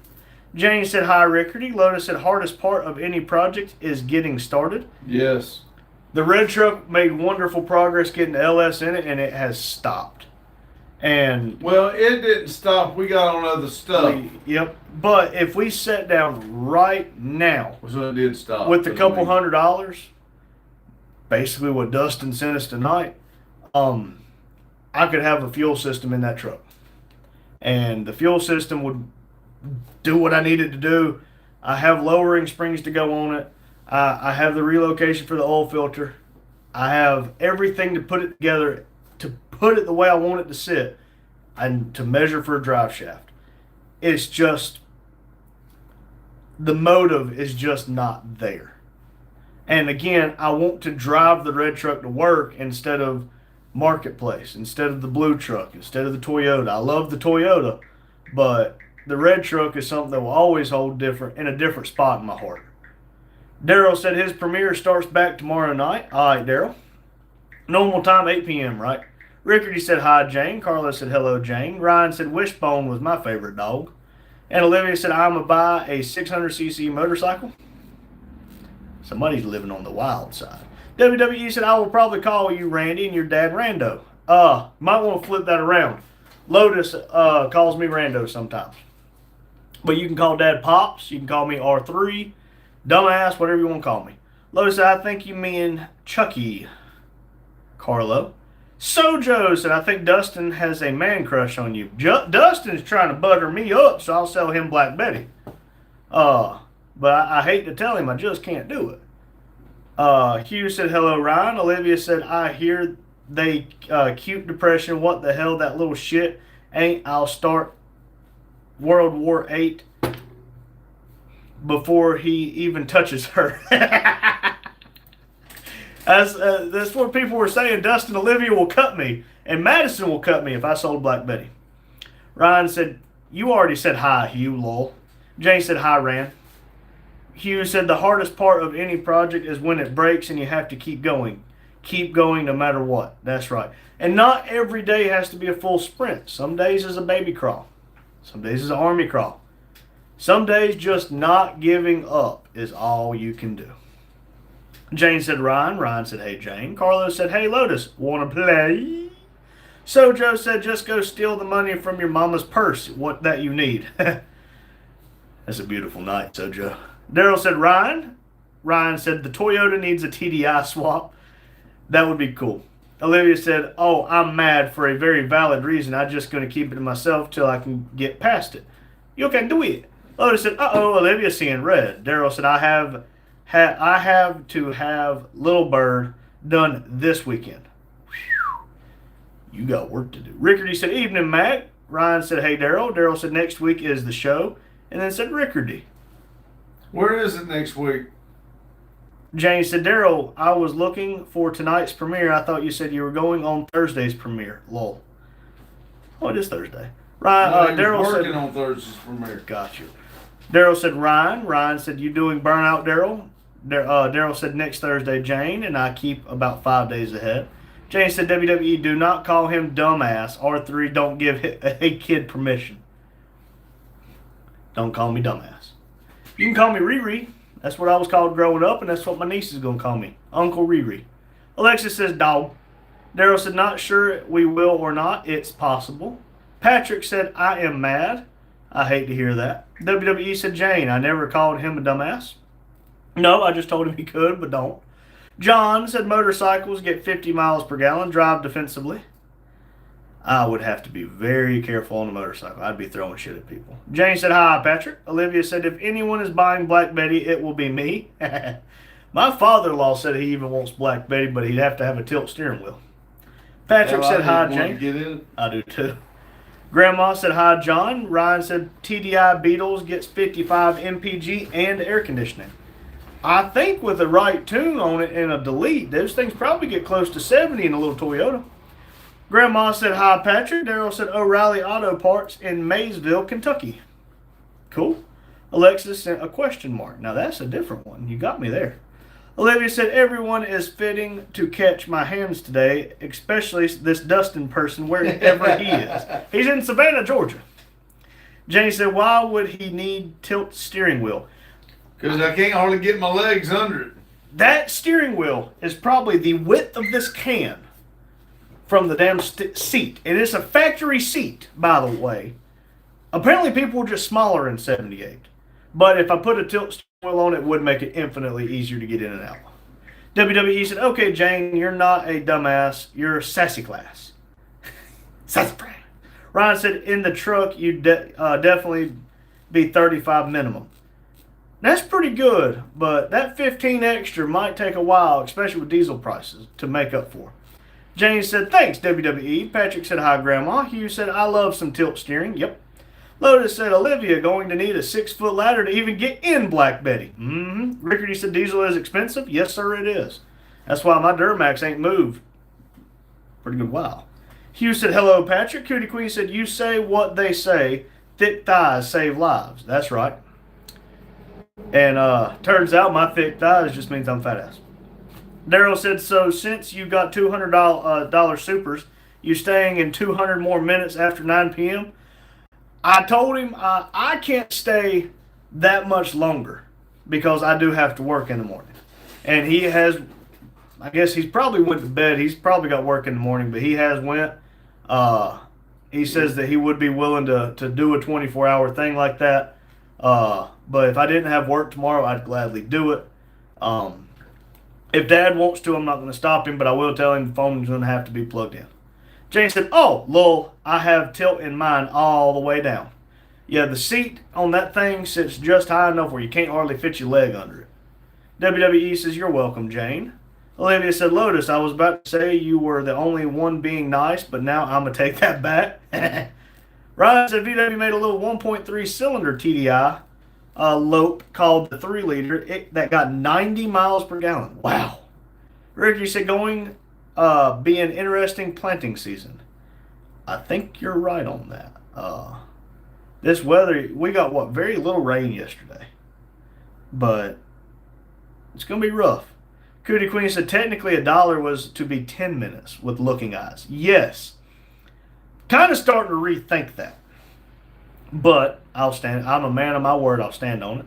Jane said, hi, Rickardy. Lotus said, hardest part of any project is getting started. Yes. The red truck made wonderful progress getting the LS in it, and it has stopped. And Well, it didn't stop. We got on other stuff. yep. But if we sat down right now So it did stop. with a But I couple mean, $100, basically what Dustin sent us tonight, I could have a fuel system in that truck. And the fuel system would do what I needed to do. I have lowering springs to go on it. I have the relocation for the oil filter. I have everything to put it together, to put it the way I want it to sit, and to measure for a drive shaft. It's just, the motive is just not there. And again, I want to drive the red truck to work instead of Marketplace, instead of the blue truck, instead of the Toyota. I love the Toyota, but the red truck is something that will always hold different in a different spot in my heart. Daryl said his premiere starts back tomorrow night. All right, Daryl. Normal time, 8 p.m., right? Rickardy said hi, Jane. Carlos said hello, Jane. Ryan said Wishbone was my favorite dog. And Olivia said I'm going to buy a 600cc motorcycle. Somebody's living on the wild side. WWE said, I will probably call you Randy and your dad Rando. Might want to flip that around. Lotus calls me Rando sometimes. But you can call Dad Pops. You can call me R3. Dumbass, whatever you want to call me. Lotus said, I think you mean Chucky. Carlo. Sojo said, I think Dustin has a man crush on you. Dustin's trying to butter me up, so I'll sell him Black Betty. But I hate to tell him, I just can't do it. Hugh said, hello, Ryan. Olivia said, I hear they cute depression. What the hell, that little shit ain't. I'll start World War VIII before he even touches her. That's what people were saying. Dustin Olivia will cut me, and Madison will cut me if I sold Black Betty. Ryan said, you already said hi, Hugh, lol. Jane said, hi, Rand. Hugh said, the hardest part of any project is when it breaks and you have to keep going. Keep going no matter what. That's right. And not every day has to be a full sprint. Some days is a baby crawl. Some days is an army crawl. Some days just not giving up is all you can do. Jane said, Ryan. Ryan said, hey, Jane. Carlos said, hey, Lotus, want to play? Sojo said, just go steal the money from your mama's purse, what that you need. That's a beautiful night, Sojo. Daryl said, Ryan. Ryan said, the Toyota needs a TDI swap. That would be cool. Olivia said, oh, I'm mad for a very valid reason. I'm just going to keep it to myself till I can get past it. You can do it. Lotus said, uh-oh, Olivia's seeing red. Daryl said, I have to have Little Bird done this weekend. Whew. You got work to do. Rickardy said, evening, Mac. Ryan said, hey, Daryl. Daryl said, next week is the show. And then said, Rickardy. Where is it next week? Jane said, Daryl, I was looking for tonight's premiere. I thought you said you were going on Thursday's premiere. Lol. Oh, it is Thursday. Right. I was Daryl working said, on Thursday's premiere. got you. Daryl said Ryan. Ryan said, you doing burnout, Daryl? Daryl said next Thursday, Jane, and I keep about 5 days ahead. Jane said, WWE, do not call him dumbass. R3, don't give a kid permission. Don't call me dumbass. You can call me Riri. That's what I was called growing up, and that's what my niece is going to call me. Uncle Riri. Alexis says, dog. Daryl said, not sure we will or not. It's possible. Patrick said, I am mad. I hate to hear that. WWE said, Jane, I never called him a dumbass. No, I just told him he could, but don't. John said motorcycles get 50 miles per gallon, drive defensively. I would have to be very careful on a motorcycle. I'd be throwing shit at people. Jane said, hi, Patrick. Olivia said, if anyone is buying Black Betty, it will be me. My father-in-law said he even wants Black Betty, but he'd have to have a tilt steering wheel. Patrick said, hi, Jane. Get in. I do too. Grandma said, hi, John. Ryan said, TDI Beetles gets 55 MPG and air conditioning. I think with the right tune on it and a delete, those things probably get close to 70 in a little Toyota. Grandma said, hi, Patrick. Daryl said, O'Reilly Auto Parts in Maysville, Kentucky. Cool. Alexis sent a question mark. Now, that's a different one. You got me there. Olivia said, everyone is fitting to catch my hands today, especially this Dustin person, wherever he is. He's in Savannah, Georgia. Jenny said, why would he need tilt steering wheel? Because I can't hardly get my legs under it. That steering wheel is probably the width of this can from the damn seat. And it's a factory seat, by the way. Apparently people were just smaller in 78. But if I put a tilt steering wheel on it, would make it infinitely easier to get in and out. WWE said, okay, Jane, you're not a dumbass. You're a sassy class. Sassy class. Ryan said, in the truck, you'd definitely be 35 minimum. That's pretty good, but that 15 extra might take a while, especially with diesel prices, to make up for. Jane said, thanks, WWE. Patrick said, hi, Grandma. Hugh said, I love some tilt steering. Yep. Lotus said, Olivia going to need a 6-foot ladder to even get in Black Betty. Mm-hmm. Rickardy said, diesel is expensive. Yes, sir, it is. That's why my Duramax ain't moved. Pretty good while. Hugh said, hello, Patrick. Cootie Queen said, you say what they say. Thick thighs save lives. That's right. And turns out my thick thighs just means I'm fat ass. Daryl said, so since you got $200 supers, you staying in 200 more minutes after 9 p.m.? I told him I can't stay that much longer because I do have to work in the morning. And he has, I guess he's probably went to bed. He's probably got work in the morning, but he has went. He says that he would be willing to do a 24-hour thing like that. But if I didn't have work tomorrow, I'd gladly do it. If Dad wants to, I'm not going to stop him, but I will tell him the phone's going to have to be plugged in. Jane said, oh, lol, I have tilt in mine all the way down. Yeah, the seat on that thing sits just high enough where you can't hardly fit your leg under it. WWE says, you're welcome, Jane. Olivia said, Lotus, I was about to say you were the only one being nice, but now I'm going to take that back. Ryan said, VW made a little 1.3 cylinder TDI Lope called the 3-liter that got 90 miles per gallon. Wow. Ricky said, be an interesting planting season. I think you're right on that. This weather, we got very little rain yesterday, but it's going to be rough. Cootie Queen said technically $1 was to be 10 minutes with looking eyes. Yes. Kind of starting to rethink that. But I'm a man of my word. I'll stand on it.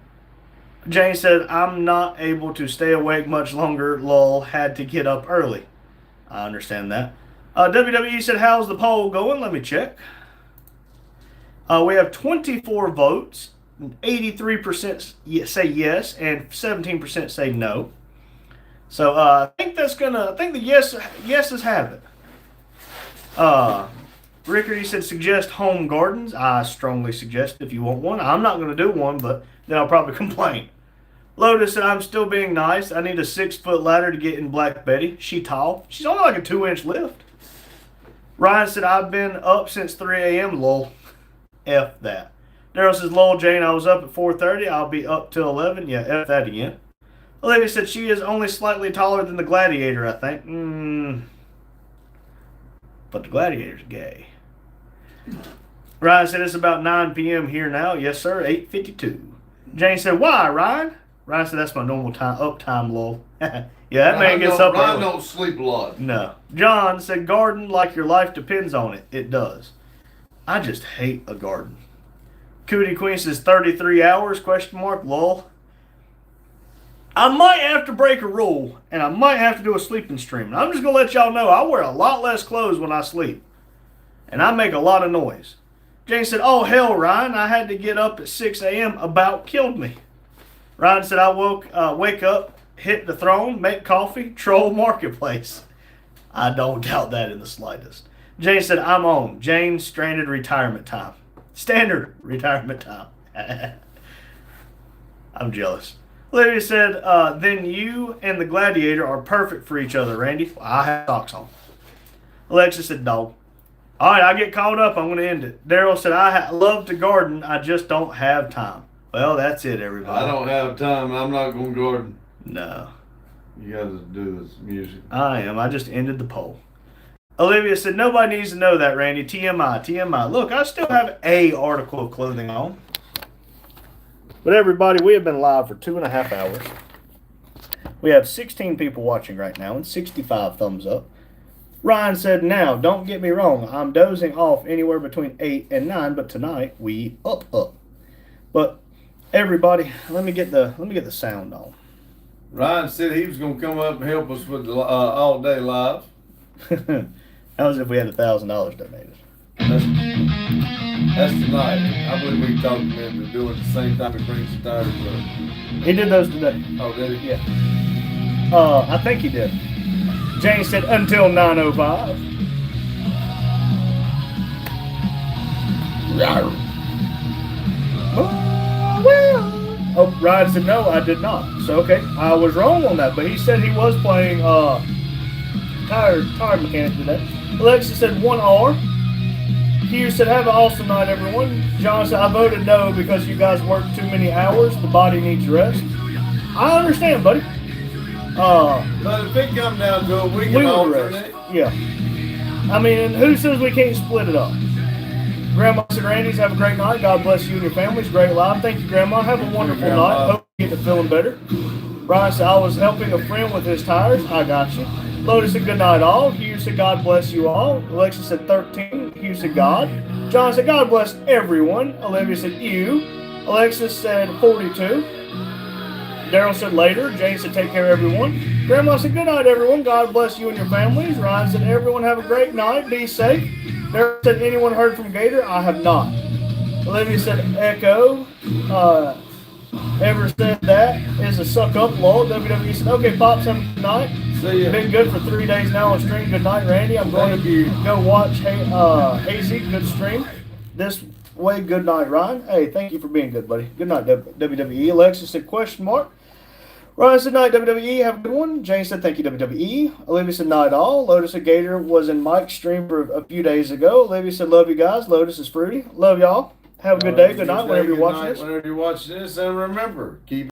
Jane said, I'm not able to stay awake much longer. Lol, had to get up early. I understand that. WWE said, how's the poll going? Let me check. We have 24 votes. 83% say yes and 17% say no. So I think the yeses have it. Rickardy said, suggest home gardens. I strongly suggest if you want one. I'm not going to do one, but then I'll probably complain. Lotus said, I'm still being nice. I need a 6-foot ladder to get in Black Betty. She tall. She's only like a 2-inch lift. Ryan said, I've been up since 3 a.m. Lol. F that. Daryl says, lol, Jane, I was up at 4:30. I'll be up till 11. Yeah, F that again. Olivia said, she is only slightly taller than the Gladiator, I think. But the Gladiator's gay. Ryan said, it's about 9 p.m. here now. Yes, sir, 8:52. Jane said, "Why, Ryan?" Ryan said, "That's my normal time, uptime, lol." Yeah, that man gets up Ryan early. don't sleep a lot. No. John said, "Garden like your life depends on it." It does. I just hate a garden. Cootie Queen says 33 hours, question mark, lol. I might have to break a rule, and I might have to do a sleeping stream. And I'm just going to let y'all know I wear a lot less clothes when I sleep. And I make a lot of noise. Jane said, "Oh, hell, Ryan, I had to get up at 6 a.m. About killed me." Ryan said, "I wake up, hit the throne, make coffee, troll marketplace." I don't doubt that in the slightest. Jane said, "I'm on. Jane's stranded retirement time. Standard retirement time." I'm jealous. Olivia said, "Then you and the gladiator are perfect for each other, Randy." I have socks on. Alexa said, "Dog." All right, I get caught up. I'm going to end it. Daryl said, "I love to garden. I just don't have time." Well, that's it, everybody. I don't have time. I'm not going to garden. No, You got to do this music. I am. I just ended the poll. Olivia said, "Nobody needs to know that, Randy. TMI, TMI." Look, I still have a article of clothing on. But everybody, we have been live for 2.5 hours. We have 16 people watching right now and 65 thumbs up. Ryan said, "Now, don't get me wrong. I'm dozing off anywhere between 8 and 9, but tonight we up. But everybody, let me get the sound on." Ryan said he was going to come up and help us with the all day live. That was if we had $1,000 donated. That's tonight. I believe we talked him into doing the same time he brings the tires up. He did those today. Oh, did he? Yeah. I think he did. Jane said until 9:05. Oh, Ryan said no, I did not. So okay, I was wrong on that. But he said he was playing tire mechanic today. Alexa said 1 hour. Hugh said, "Have an awesome night, everyone." John said, "I voted no because you guys work too many hours. The body needs rest." I understand, buddy. But if it come down to it, we can We will alternate. rest. Yeah. I mean, who says we can't split it up? Grandma said, "Randy's have a great night. God bless you and your families. Great live." Thank you, Grandma. Have a wonderful Grandma. night. Hope you get to feeling better. Brian said, "I was helping a friend with his tires." I got you. Lotus said, "Good night, all." Hugh said, "God bless you all." Alexa said, 13. Hugh said, "God." John said, "God bless everyone." Olivia said, "You." Alexis said, 42. Daryl said, "Later." Jane said, "Take care, everyone." Grandma said, "Good night, everyone. God bless you and your families." Ryan said, "Everyone have a great night. Be safe." Daryl said, "Anyone heard from Gator?" I have not. Olivia said, "Echo." Ever said that is a suck up, lol. WWE said, "Okay, Pops, have a good night." See ya. Been good for 3 days now on stream. Good night, Randy. I'm going Thank you. to go watch Hazy. Good stream. This way, good night, Ryan. Hey, thank you for being good, buddy. Good night, WWE. Alexis said, question mark. Ryan said, "Night, WWE. Have a good one." Jane said, "Thank you, WWE." Olivia said, "Night all." Lotus said, "Gator was in Mike's stream for a few days ago." Olivia said, "Love you guys." Lotus is fruity. Love y'all. Have a good day. Good night whenever you're watching this. Whenever you're watching this, and remember, keep